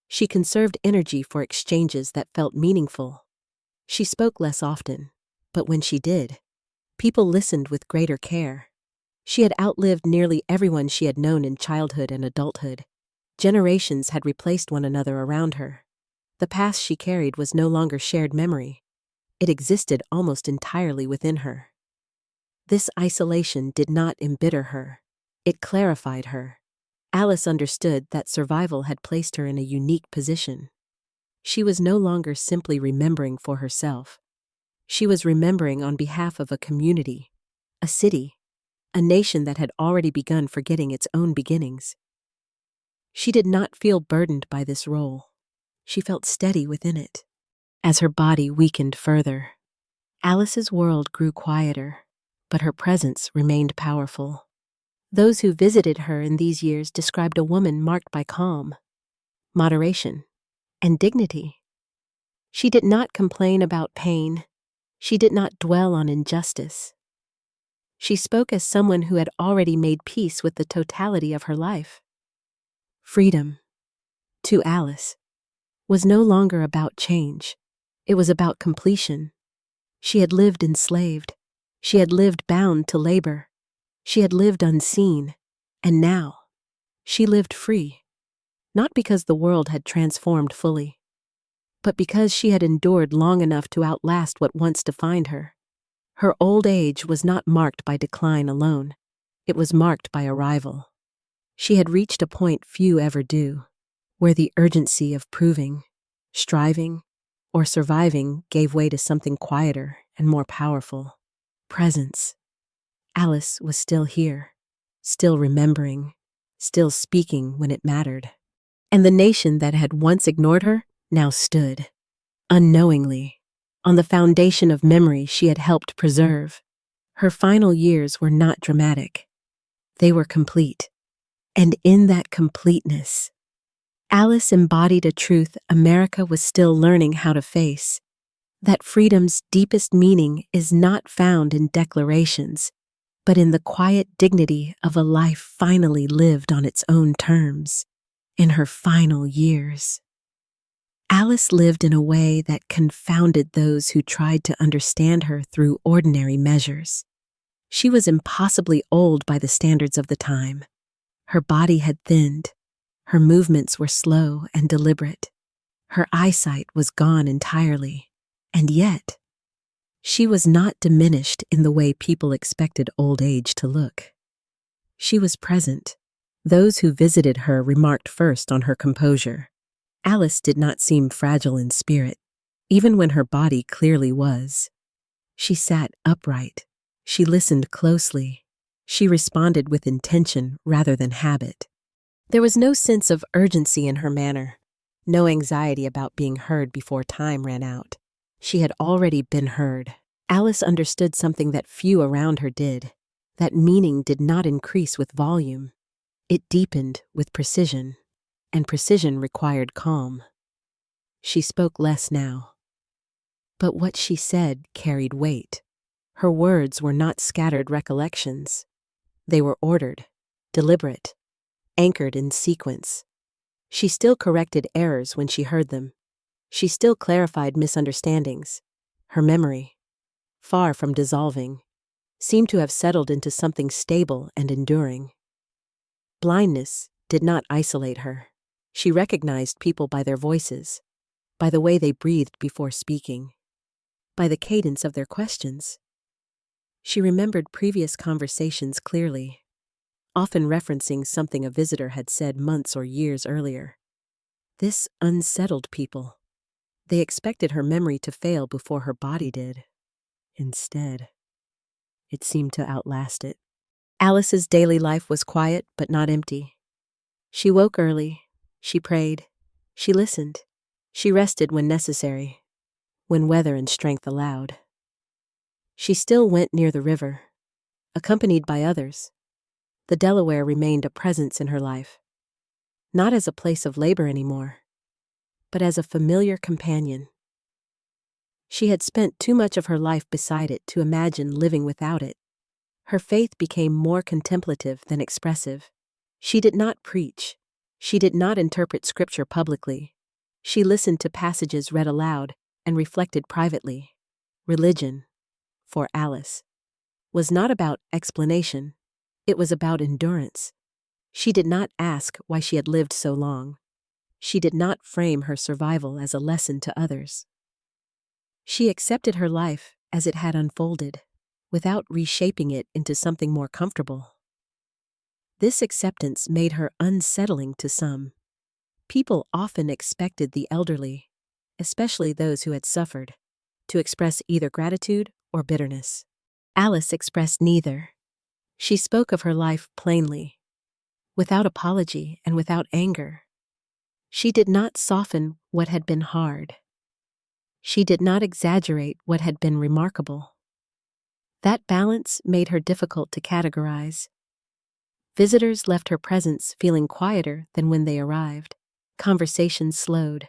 She conserved energy for exchanges that felt meaningful. She spoke less often, but when she did, people listened with greater care. She had outlived nearly everyone she had known in childhood and adulthood. Generations had replaced one another around her. The past she carried was no longer shared memory. It existed almost entirely within her. This isolation did not embitter her. It clarified her. Alice understood that survival had placed her in a unique position. She was no longer simply remembering for herself. She was remembering on behalf of a community, a city, a nation that had already begun forgetting its own beginnings. She did not feel burdened by this role. She felt steady within it. As her body weakened further, Alice's world grew quieter, but her presence remained powerful. Those who visited her in these years described a woman marked by calm, moderation, and dignity. She did not complain about pain. She did not dwell on injustice. She spoke as someone who had already made peace with the totality of her life. Freedom, to Alice, was no longer about change. It was about completion. She had lived enslaved. She had lived bound to labor. She had lived unseen. And now, she lived free. Not because the world had transformed fully, but because she had endured long enough to outlast what once defined her. Her old age was not marked by decline alone. It was marked by arrival. She had reached a point few ever do, where the urgency of proving, striving, or surviving gave way to something quieter and more powerful. Presence. Alice was still here, still remembering, still speaking when it mattered. And the nation that had once ignored her now stood, unknowingly, on the foundation of memory she had helped preserve. Her final years were not dramatic. They were complete. And in that completeness, Alice embodied a truth America was still learning how to face, that freedom's deepest meaning is not found in declarations, but in the quiet dignity of a life finally lived on its own terms, in her final years. Alice lived in a way that confounded those who tried to understand her through ordinary measures. She was impossibly old by the standards of the time. Her body had thinned. Her movements were slow and deliberate. Her eyesight was gone entirely. And yet, she was not diminished in the way people expected old age to look. She was present. Those who visited her remarked first on her composure. Alice did not seem fragile in spirit, even when her body clearly was. She sat upright. She listened closely. She responded with intention rather than habit. There was no sense of urgency in her manner, no anxiety about being heard before time ran out. She had already been heard. Alice understood something that few around her did. That meaning did not increase with volume. It deepened with precision, and precision required calm. She spoke less now. But what she said carried weight. Her words were not scattered recollections. They were ordered, deliberate, anchored in sequence. She still corrected errors when she heard them. She still clarified misunderstandings. Her memory, far from dissolving, seemed to have settled into something stable and enduring. Blindness did not isolate her. She recognized people by their voices, by the way they breathed before speaking, by the cadence of their questions. She remembered previous conversations clearly, often referencing something a visitor had said months or years earlier. This unsettled people. They expected her memory to fail before her body did. Instead, it seemed to outlast it. Alice's daily life was quiet but not empty. She woke early. She prayed. She listened. She rested when necessary, when weather and strength allowed. She still went near the river, accompanied by others. The Delaware remained a presence in her life, not as a place of labor anymore, but as a familiar companion. She had spent too much of her life beside it to imagine living without it. Her faith became more contemplative than expressive. She did not preach. She did not interpret scripture publicly. She listened to passages read aloud and reflected privately. Religion, for Alice, was not about explanation. It was about endurance. She did not ask why she had lived so long. She did not frame her survival as a lesson to others. She accepted her life as it had unfolded, without reshaping it into something more comfortable. This acceptance made her unsettling to some. People often expected the elderly, especially those who had suffered, to express either gratitude or bitterness. Alice expressed neither. She spoke of her life plainly, without apology and without anger. She did not soften what had been hard. She did not exaggerate what had been remarkable. That balance made her difficult to categorize. Visitors left her presence feeling quieter than when they arrived. Conversations slowed.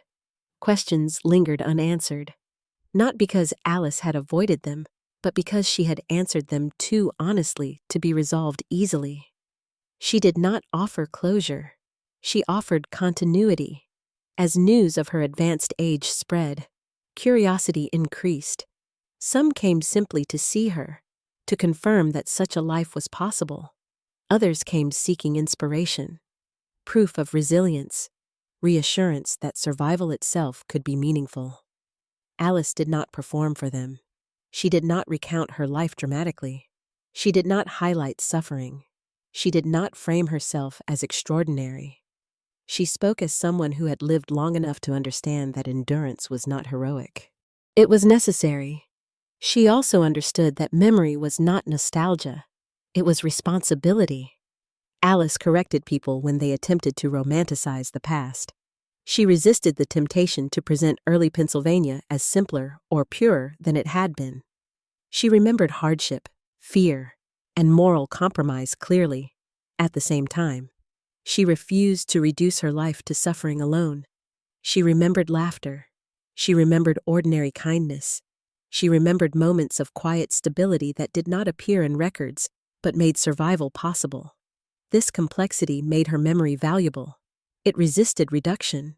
Questions lingered unanswered. Not because Alice had avoided them, but because she had answered them too honestly to be resolved easily. She did not offer closure. She offered continuity. As news of her advanced age spread, curiosity increased. Some came simply to see her, to confirm that such a life was possible. Others came seeking inspiration, proof of resilience, reassurance that survival itself could be meaningful. Alice did not perform for them. She did not recount her life dramatically. She did not highlight suffering. She did not frame herself as extraordinary. She spoke as someone who had lived long enough to understand that endurance was not heroic. It was necessary. She also understood that memory was not nostalgia. It was responsibility. Alice corrected people when they attempted to romanticize the past. She resisted the temptation to present early Pennsylvania as simpler or purer than it had been. She remembered hardship, fear, and moral compromise clearly. At the same time, she refused to reduce her life to suffering alone. She remembered laughter. She remembered ordinary kindness. She remembered moments of quiet stability that did not appear in records, but made survival possible. This complexity made her memory valuable. It resisted reduction.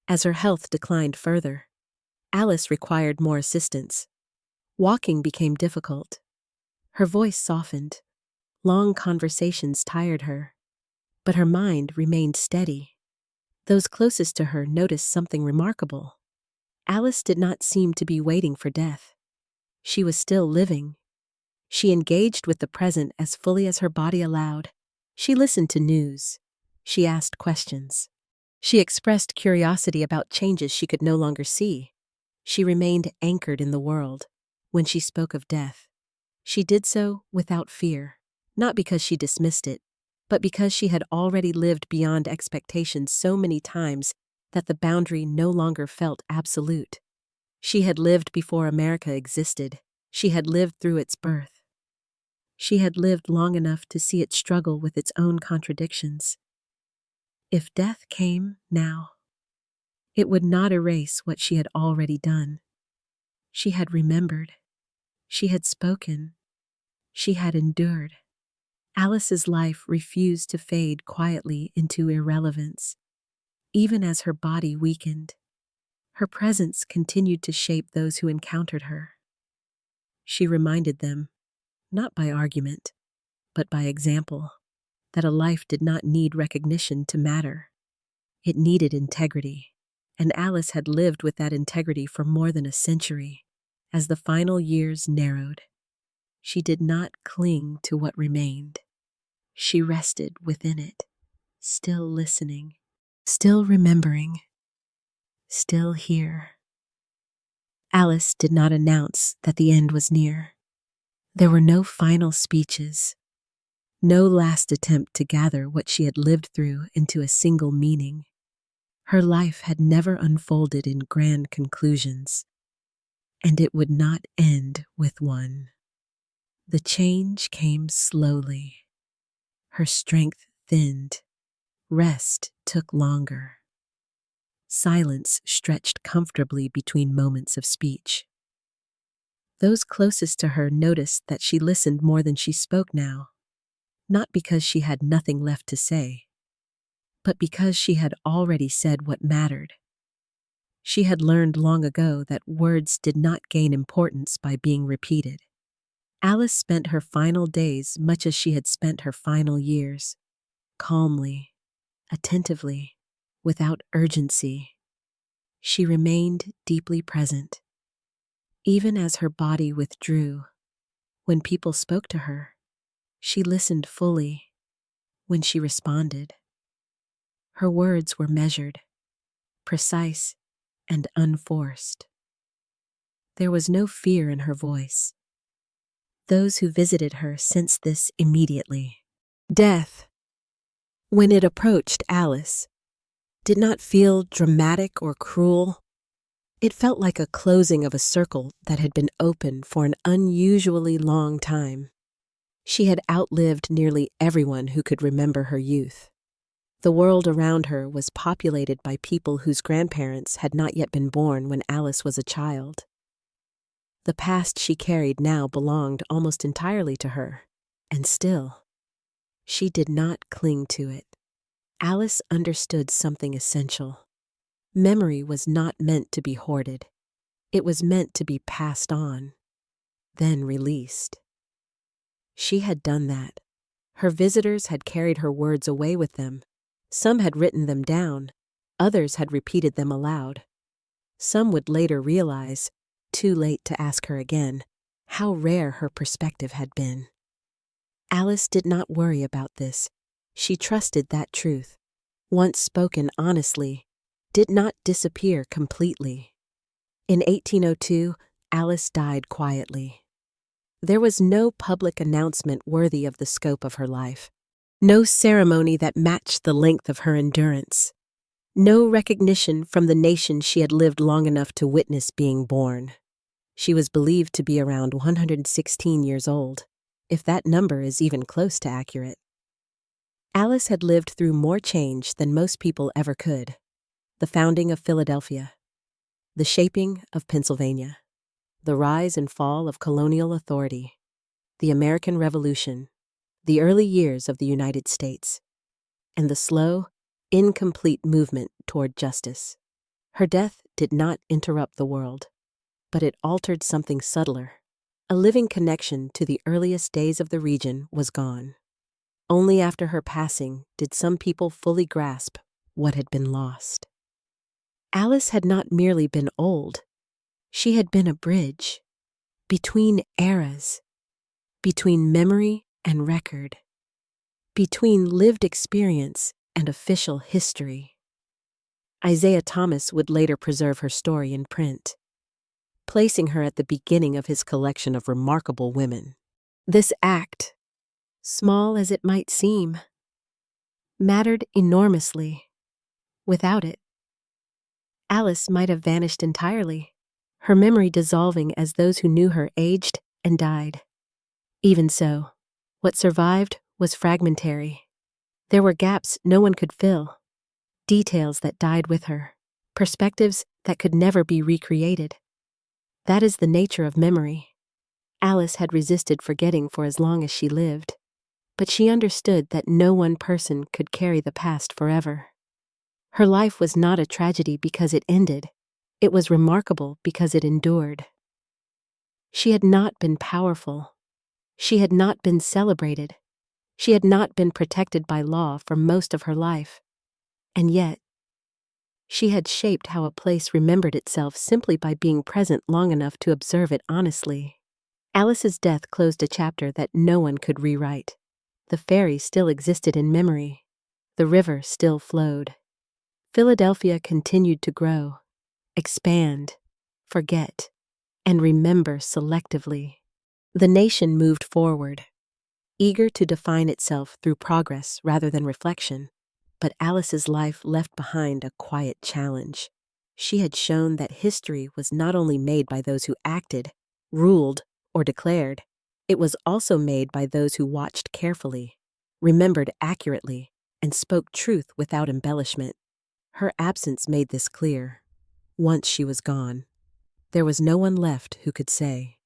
As her health declined further, Alice required more assistance. Walking became difficult. Her voice softened. Long conversations tired her. But her mind remained steady. Those closest to her noticed something remarkable. Alice did not seem to be waiting for death. She was still living. She engaged with the present as fully as her body allowed. She listened to news. She asked questions. She expressed curiosity about changes she could no longer see. She remained anchored in the world. When she spoke of death, she did so without fear, not because she dismissed it, but because she had already lived beyond expectations so many times that the boundary no longer felt absolute. She had lived before America existed. She had lived through its birth. She had lived long enough to see it struggle with its own contradictions. If death came now, it would not erase what she had already done. She had remembered. She had spoken. She had endured. Alice's life refused to fade quietly into irrelevance. Even as her body weakened, her presence continued to shape those who encountered her. She reminded them, not by argument, but by example, that a life did not need recognition to matter. It needed integrity, and Alice had lived with that integrity for more than a century. As the final years narrowed, she did not cling to what remained. She rested within it, still listening, still remembering, still here. Alice did not announce that the end was near. There were no final speeches, no last attempt to gather what she had lived through into a single meaning. Her life had never unfolded in grand conclusions, and it would not end with one. The change came slowly. Her strength thinned. Rest took longer. Silence stretched comfortably between moments of speech. Those closest to her noticed that she listened more than she spoke now, not because she had nothing left to say, but because she had already said what mattered. She had learned long ago that words did not gain importance by being repeated. Alice spent her final days much as she had spent her final years, calmly, attentively, without urgency. She remained deeply present. Even as her body withdrew, when people spoke to her, she listened fully. when she responded. Her words were measured, precise, and unforced. There was no fear in her voice. Those who visited her sensed this immediately. Death, when it approached Alice, did not feel dramatic or cruel. It felt like a closing of a circle that had been open for an unusually long time. She had outlived nearly everyone who could remember her youth. The world around her was populated by people whose grandparents had not yet been born when Alice was a child. The past she carried now belonged almost entirely to her, and still, she did not cling to it. Alice understood something essential. Memory was not meant to be hoarded. It was meant to be passed on, then released. She had done that. Her visitors had carried her words away with them. Some had written them down. Others had repeated them aloud. Some would later realize, too late to ask her again, how rare her perspective had been. Alice did not worry about this. She trusted that truth, once spoken honestly, did not disappear completely. In 1802, Alice died quietly. There was no public announcement worthy of the scope of her life, no ceremony that matched the length of her endurance, no recognition from the nation she had lived long enough to witness being born. She was believed to be around 116 years old, if that number is even close to accurate. Alice had lived through more change than most people ever could. The founding of Philadelphia, the shaping of Pennsylvania, the rise and fall of colonial authority, the American Revolution, the early years of the United States, and the slow, incomplete movement toward justice. Her death did not interrupt the world, but it altered something subtler. A living connection to the earliest days of the region was gone. Only after her passing did some people fully grasp what had been lost. Alice had not merely been old. She had been a bridge between eras, between memory and record, between lived experience and official history. Isaiah Thomas would later preserve her story in print, placing her at the beginning of his collection of remarkable women. This act, small as it might seem, mattered enormously. Without it, Alice might have vanished entirely, her memory dissolving as those who knew her aged and died. Even so, what survived was fragmentary. There were gaps no one could fill, details that died with her, perspectives that could never be recreated. That is the nature of memory. Alice had resisted forgetting for as long as she lived, but she understood that no one person could carry the past forever. Her life was not a tragedy because it ended. It was remarkable because it endured. She had not been powerful. She had not been celebrated. She had not been protected by law for most of her life. And yet, she had shaped how a place remembered itself simply by being present long enough to observe it honestly. Alice's death closed a chapter that no one could rewrite. The ferry still existed in memory. The river still flowed. Philadelphia continued to grow, expand, forget, and remember selectively. The nation moved forward, eager to define itself through progress rather than reflection. But Alice's life left behind a quiet challenge. She had shown that history was not only made by those who acted, ruled, or declared, it was also made by those who watched carefully, remembered accurately, and spoke truth without embellishment. Her absence made this clear. Once she was gone, there was no one left who could say,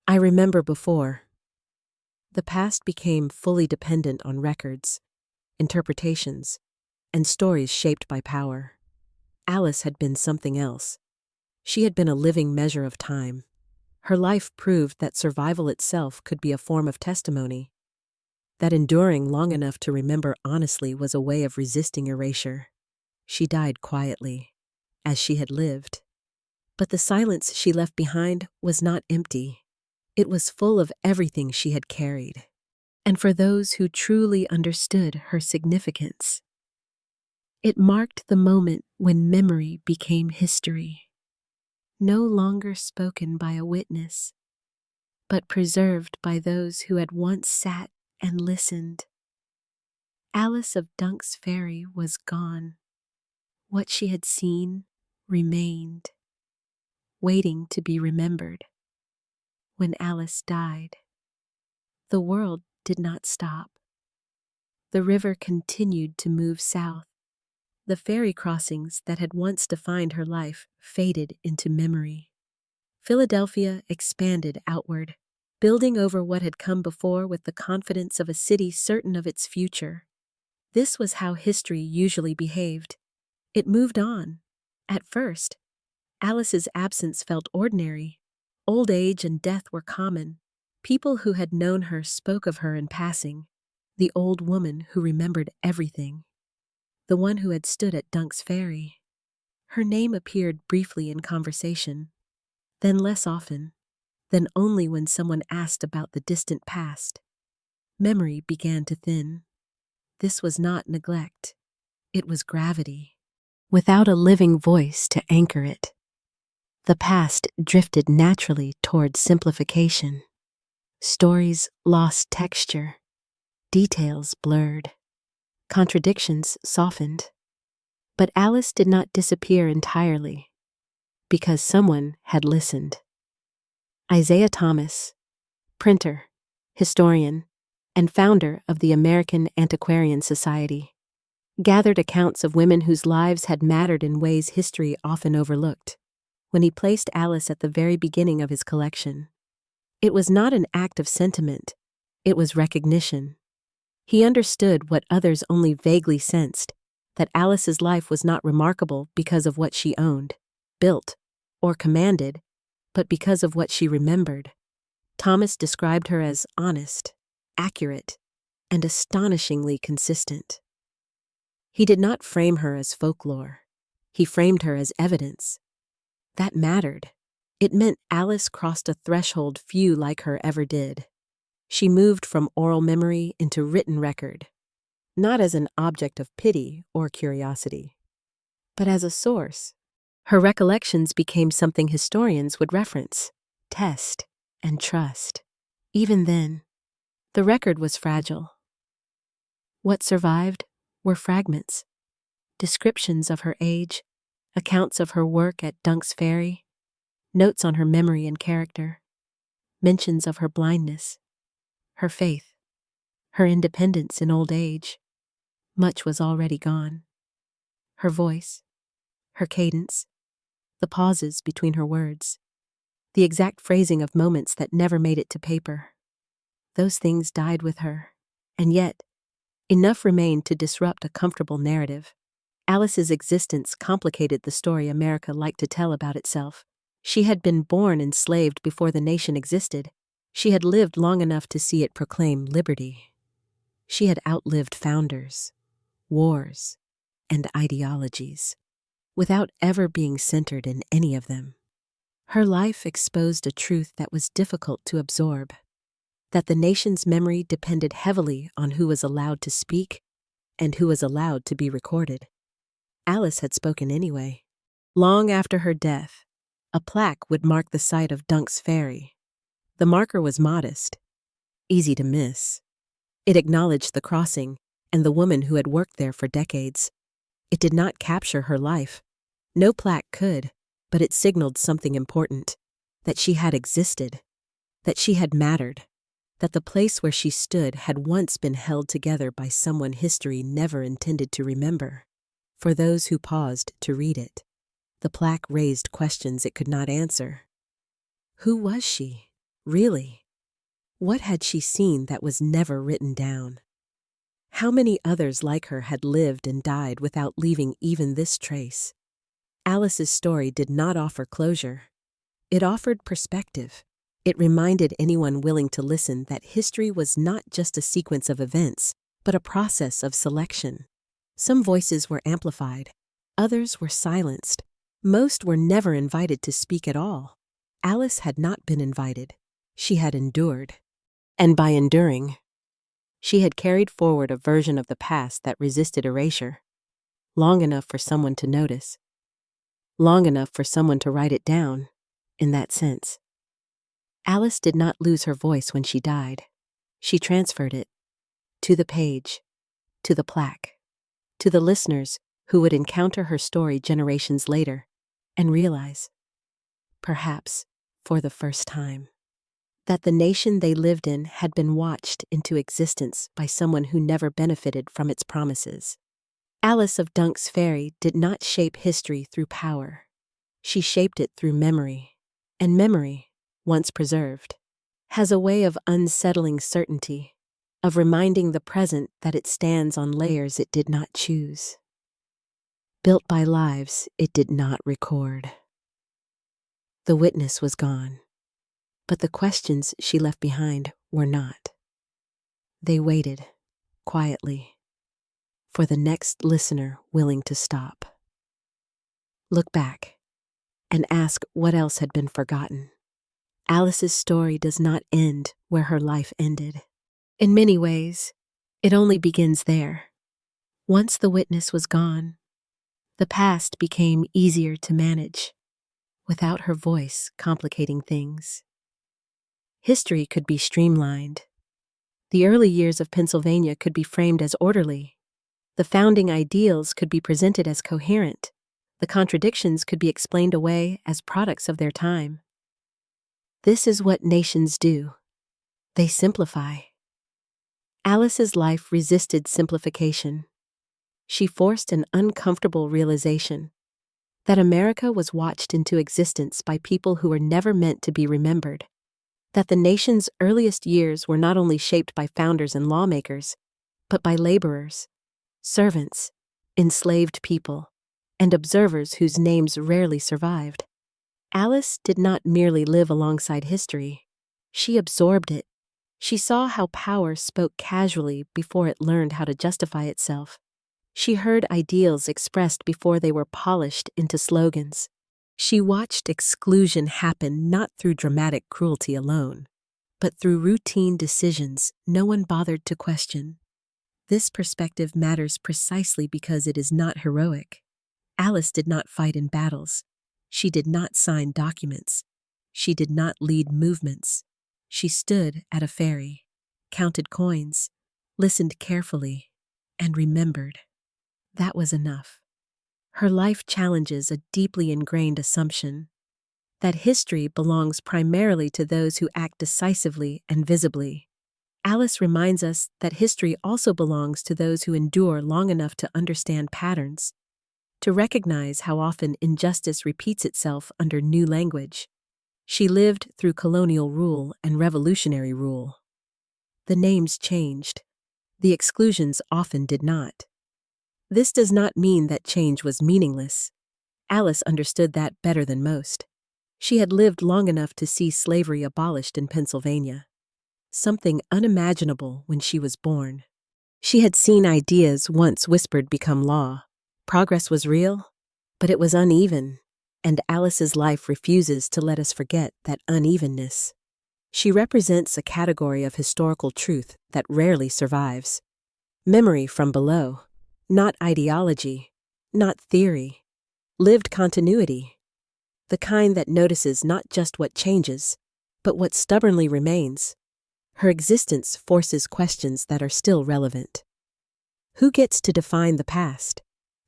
"I remember before." The past became fully dependent on records, interpretations, and stories shaped by power. Alice had been something else. She had been a living measure of time. Her life proved that survival itself could be a form of testimony, that enduring long enough to remember honestly was a way of resisting erasure. She died quietly, as she had lived. But the silence she left behind was not empty. It was full of everything she had carried. and for those who truly understood her significance. It marked the moment when memory became history, no longer spoken by a witness, but preserved by those who had once sat and listened. Alice of Dunk's Ferry was gone. What she had seen remained, waiting to be remembered. When Alice died, the world did not stop. The river continued to move south. The ferry crossings that had once defined her life faded into memory. Philadelphia expanded outward, building over what had come before with the confidence of a city certain of its future. This was how history usually behaved. It moved on. At first, Alice's absence felt ordinary. Old age and death were common. People who had known her spoke of her in passing. The old woman who remembered everything. The one who had stood at Dunk's Ferry. Her name appeared briefly in conversation, then less often, then only when someone asked about the distant past. Memory began to thin. This was not neglect. It was gravity, without a living voice to anchor it. The past drifted naturally toward simplification. Stories lost texture. Details blurred. Contradictions softened. But Alice did not disappear entirely, because someone had listened. Isaiah Thomas, printer, historian, and founder of the American Antiquarian Society, gathered accounts of women whose lives had mattered in ways history often overlooked. When he placed Alice at the very beginning of his collection, it was not an act of sentiment, it was recognition. He understood what others only vaguely sensed, that Alice's life was not remarkable because of what she owned, built, or commanded, but because of what she remembered. Thomas described her as honest, accurate, and astonishingly consistent. He did not frame her as folklore. He framed her as evidence. That mattered. It meant Alice crossed a threshold few like her ever did. She moved from oral memory into written record, not as an object of pity or curiosity, but as a source. Her recollections became something historians would reference, test, and trust. Even then, the record was fragile. What survived were fragments, descriptions of her age, accounts of her work at Dunk's Ferry, notes on her memory and character, mentions of her blindness, her faith, her independence in old age. Much was already gone. Her voice, her cadence, the pauses between her words, the exact phrasing of moments that never made it to paper. Those things died with her, and yet, enough remained to disrupt a comfortable narrative. Alice's existence complicated the story America liked to tell about itself. She had been born enslaved before the nation existed. She had lived long enough to see it proclaim liberty. She had outlived founders, wars, and ideologies, without ever being centered in any of them. Her life exposed a truth that was difficult to absorb, that the nation's memory depended heavily on who was allowed to speak and who was allowed to be recorded. Alice had spoken anyway. Long after her death, a plaque would mark the site of Dunk's Ferry. The marker was modest, easy to miss. It acknowledged the crossing and the woman who had worked there for decades. It did not capture her life. No plaque could, but it signaled something important, that she had existed, that she had mattered, that the place where she stood had once been held together by someone history never intended to remember. For those who paused to read it, the plaque raised questions it could not answer. Who was she, really? What had she seen that was never written down? How many others like her had lived and died without leaving even this trace? Alice's story did not offer closure. It offered perspective. It reminded anyone willing to listen that history was not just a sequence of events, but a process of selection. Some voices were amplified, others were silenced. Most were never invited to speak at all. Alice had not been invited. She had endured. And by enduring, She had carried forward a version of the past that resisted erasure, long enough for someone to notice, long enough for someone to write it down, in that sense. Alice did not lose her voice when she died. She transferred it to the page, to the plaque, to the listeners who would encounter her story generations later and realize, perhaps for the first time, that the nation they lived in had been watched into existence by someone who never benefited from its promises. Alice of Dunk's Ferry did not shape history through power. She shaped it through memory, and memory, once preserved, has a way of unsettling certainty, of reminding the present that it stands on layers it did not choose, built by lives it did not record. The witness was gone, but the questions she left behind were not. They waited, quietly, for the next listener willing to stop, look back, and ask what else had been forgotten. Alice's story does not end where her life ended. In many ways, it only begins there. Once the witness was gone, the past became easier to manage, without her voice complicating things. History could be streamlined. The early years of Pennsylvania could be framed as orderly. The founding ideals could be presented as coherent. The contradictions could be explained away as products of their time. This is what nations do. They simplify. Alice's life resisted simplification. She forced an uncomfortable realization that America was watched into existence by people who were never meant to be remembered, that the nation's earliest years were not only shaped by founders and lawmakers, but by laborers, servants, enslaved people, and observers whose names rarely survived. Alice did not merely live alongside history. She absorbed it. She saw how power spoke casually before it learned how to justify itself. She heard ideals expressed before they were polished into slogans. She watched exclusion happen not through dramatic cruelty alone, but through routine decisions no one bothered to question. This perspective matters precisely because it is not heroic. Alice did not fight in battles. She did not sign documents. She did not lead movements. She stood at a ferry, counted coins, listened carefully, and remembered. That was enough. Her life challenges a deeply ingrained assumption that history belongs primarily to those who act decisively and visibly. Alice reminds us that history also belongs to those who endure long enough to understand patterns, to recognize how often injustice repeats itself under new language. She lived through colonial rule and revolutionary rule. The names changed. The exclusions often did not. This does not mean that change was meaningless. Alice understood that better than most. She had lived long enough to see slavery abolished in Pennsylvania, something unimaginable when she was born. She had seen ideas once whispered become law. Progress was real, but it was uneven, and Alice's life refuses to let us forget that unevenness. She represents a category of historical truth that rarely survives. Memory from below, not ideology, not theory, lived continuity. The kind that notices not just what changes, but what stubbornly remains. Her existence forces questions that are still relevant. Who gets to define the past?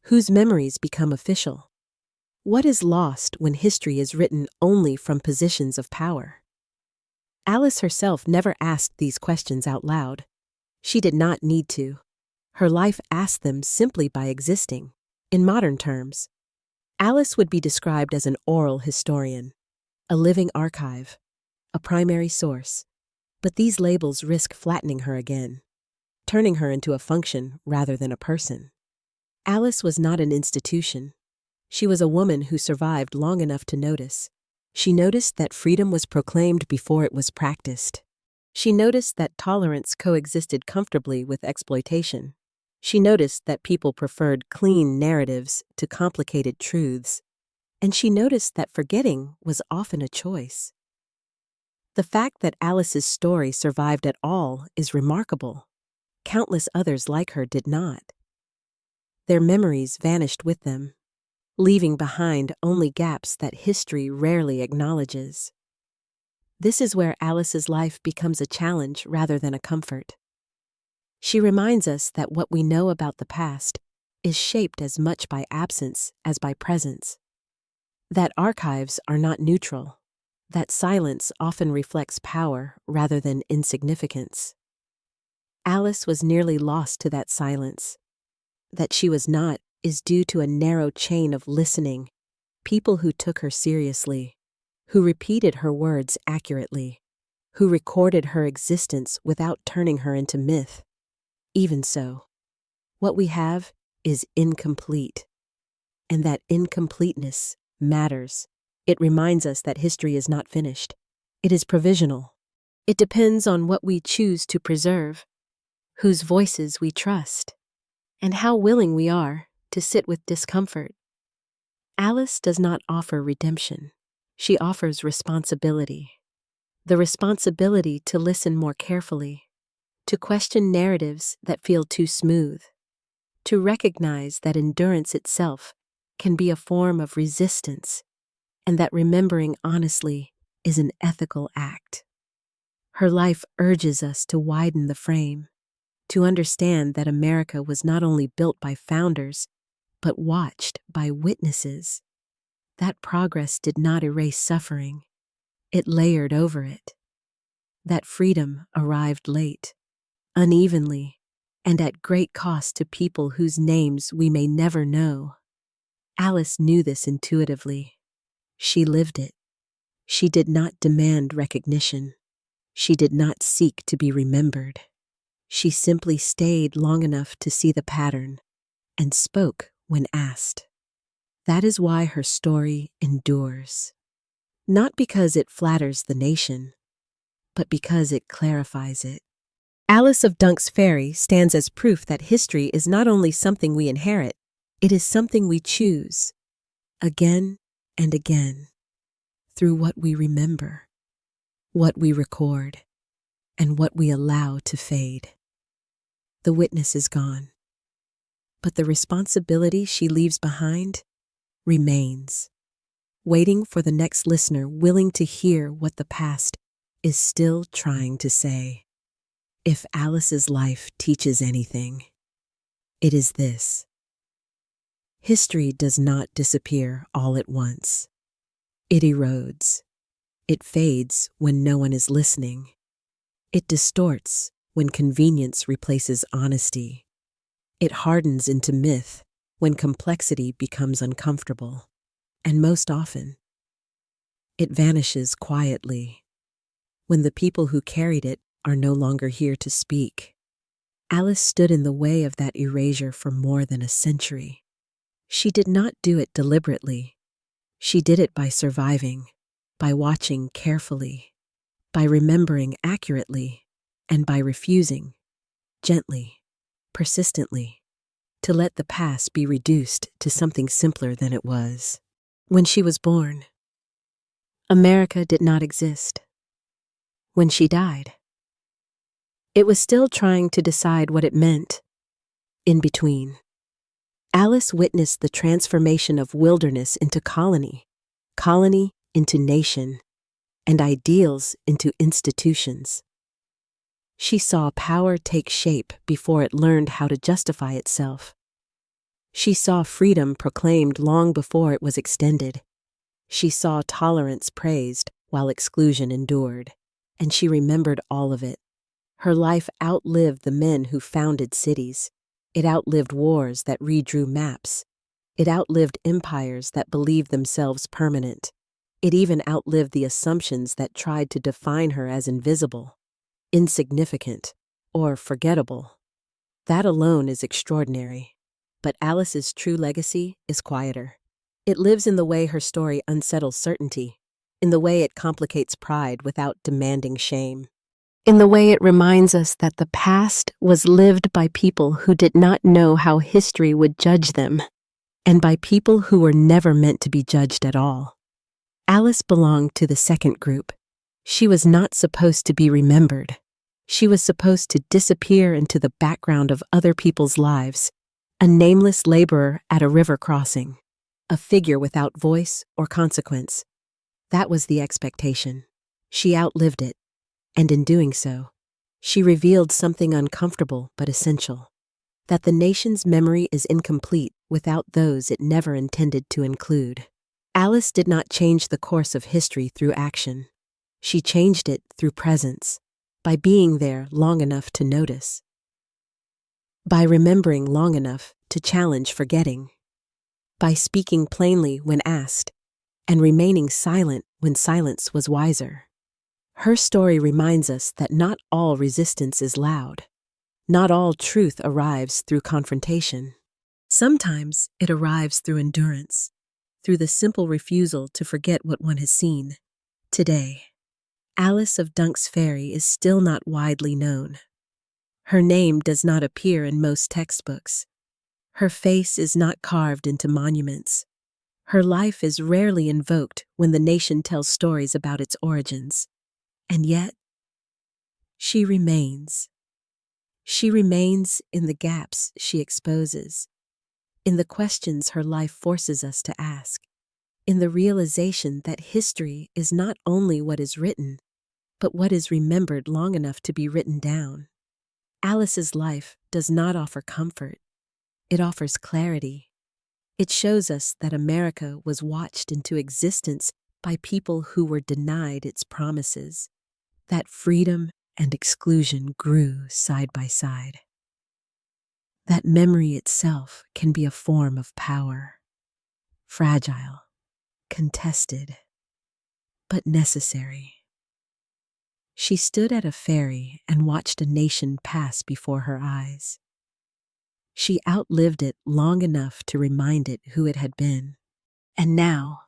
Whose memories become official? What is lost when history is written only from positions of power? Alice herself never asked these questions out loud. She did not need to. Her life asked them simply by existing. In modern terms, Alice would be described as an oral historian, a living archive, a primary source. But these labels risk flattening her again, turning her into a function rather than a person. Alice was not an institution. She was a woman who survived long enough to notice. She noticed that freedom was proclaimed before it was practiced. She noticed that tolerance coexisted comfortably with exploitation. She noticed that people preferred clean narratives to complicated truths. And she noticed that forgetting was often a choice. The fact that Alice's story survived at all is remarkable. Countless others like her did not. Their memories vanished with them, leaving behind only gaps that history rarely acknowledges. This is where Alice's life becomes a challenge rather than a comfort. She reminds us that what we know about the past is shaped as much by absence as by presence. That archives are not neutral. That silence often reflects power rather than insignificance. Alice was nearly lost to that silence. That she was not is due to a narrow chain of listening, people who took her seriously, who repeated her words accurately, who recorded her existence without turning her into myth. Even so, what we have is incomplete, and that incompleteness matters. It reminds us that history is not finished. It is provisional. It depends on what we choose to preserve, whose voices we trust, and how willing we are to sit with discomfort. Alice does not offer redemption. She offers responsibility. The responsibility to listen more carefully, to question narratives that feel too smooth, to recognize that endurance itself can be a form of resistance, and that remembering honestly is an ethical act. Her life urges us to widen the frame, to understand that America was not only built by founders, but watched by witnesses. That progress did not erase suffering. It layered over it. That freedom arrived late, unevenly, and at great cost to people whose names we may never know. Alice knew this intuitively. She lived it. She did not demand recognition. She did not seek to be remembered. She simply stayed long enough to see the pattern and spoke when asked. That is why her story endures. Not because it flatters the nation, but because it clarifies it. Alice of Dunk's Ferry stands as proof that history is not only something we inherit, it is something we choose, again and again, through what we remember, what we record, and what we allow to fade. The witness is gone, but the responsibility she leaves behind remains, waiting for the next listener willing to hear what the past is still trying to say. If Alice's life teaches anything, it is this. History does not disappear all at once. It erodes. It fades when no one is listening. It distorts when convenience replaces honesty. It hardens into myth when complexity becomes uncomfortable. And most often, it vanishes quietly when the people who carried it are no longer here to speak. Alice stood in the way of that erasure for more than a century. She did not do it deliberately. She did it by surviving, by watching carefully, by remembering accurately, and by refusing, gently, persistently, to let the past be reduced to something simpler than it was. When she was born, America did not exist. When she died, it was still trying to decide what it meant. In between, Alice witnessed the transformation of Wildernes into colony, colony into nation, and ideals into institutions. She saw power take shape before it learned how to justify itself. She saw freedom proclaimed long before it was extended. She saw tolerance praised while exclusion endured, and she remembered all of it. Her life outlived the men who founded cities. It outlived wars that redrew maps. It outlived empires that believed themselves permanent. It even outlived the assumptions that tried to define her as invisible, insignificant, or forgettable. That alone is extraordinary. But Alice's true legacy is quieter. It lives in the way her story unsettles certainty, in the way it complicates pride without demanding shame, in the way it reminds us that the past was lived by people who did not know how history would judge them, and by people who were never meant to be judged at all. Alice belonged to the second group. She was not supposed to be remembered. She was supposed to disappear into the background of other people's lives, a nameless laborer at a river crossing, a figure without voice or consequence. That was the expectation. She outlived it, and in doing so, she revealed something uncomfortable but essential: that the nation's memory is incomplete without those it never intended to include. Alice did not change the course of history through action. She changed it through presence, by being there long enough to notice, by remembering long enough to challenge forgetting, by speaking plainly when asked, and remaining silent when silence was wiser. Her story reminds us that not all resistance is loud. Not all truth arrives through confrontation. Sometimes it arrives through endurance, through the simple refusal to forget what one has seen. Today, Alice of Dunk's Ferry is still not widely known. Her name does not appear in most textbooks. Her face is not carved into monuments. Her life is rarely invoked when the nation tells stories about its origins. And yet, she remains. She remains in the gaps she exposes, in the questions her life forces us to ask, in the realization that history is not only what is written, but what is remembered long enough to be written down. Alice's life does not offer comfort. It offers clarity. It shows us that America was watched into existence by people who were denied its promises, that freedom and exclusion grew side by side, that memory itself can be a form of power, fragile, contested, but necessary. She stood at a ferry and watched a nation pass before her eyes. She outlived it long enough to remind it who it had been. And now,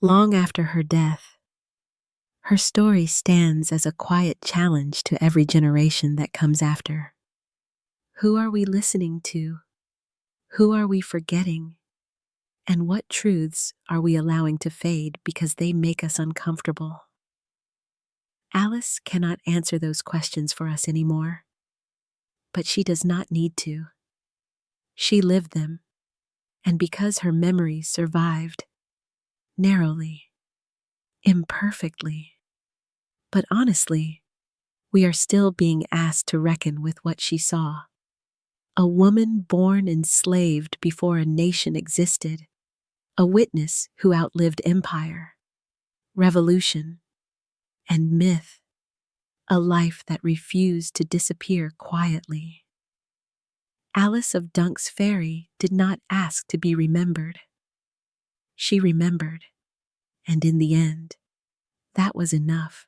long after her death, her story stands as a quiet challenge to every generation that comes after. Who are we listening to? Who are we forgetting? And what truths are we allowing to fade because they make us uncomfortable? Alice cannot answer those questions for us anymore, but she does not need to. She lived them, and because her memory survived, narrowly, imperfectly, but honestly, we are still being asked to reckon with what she saw. A woman born enslaved before a nation existed, a witness who outlived empire, revolution, and myth, a life that refused to disappear quietly. Alice of Dunk's Ferry did not ask to be remembered. She remembered, and in the end, that was enough.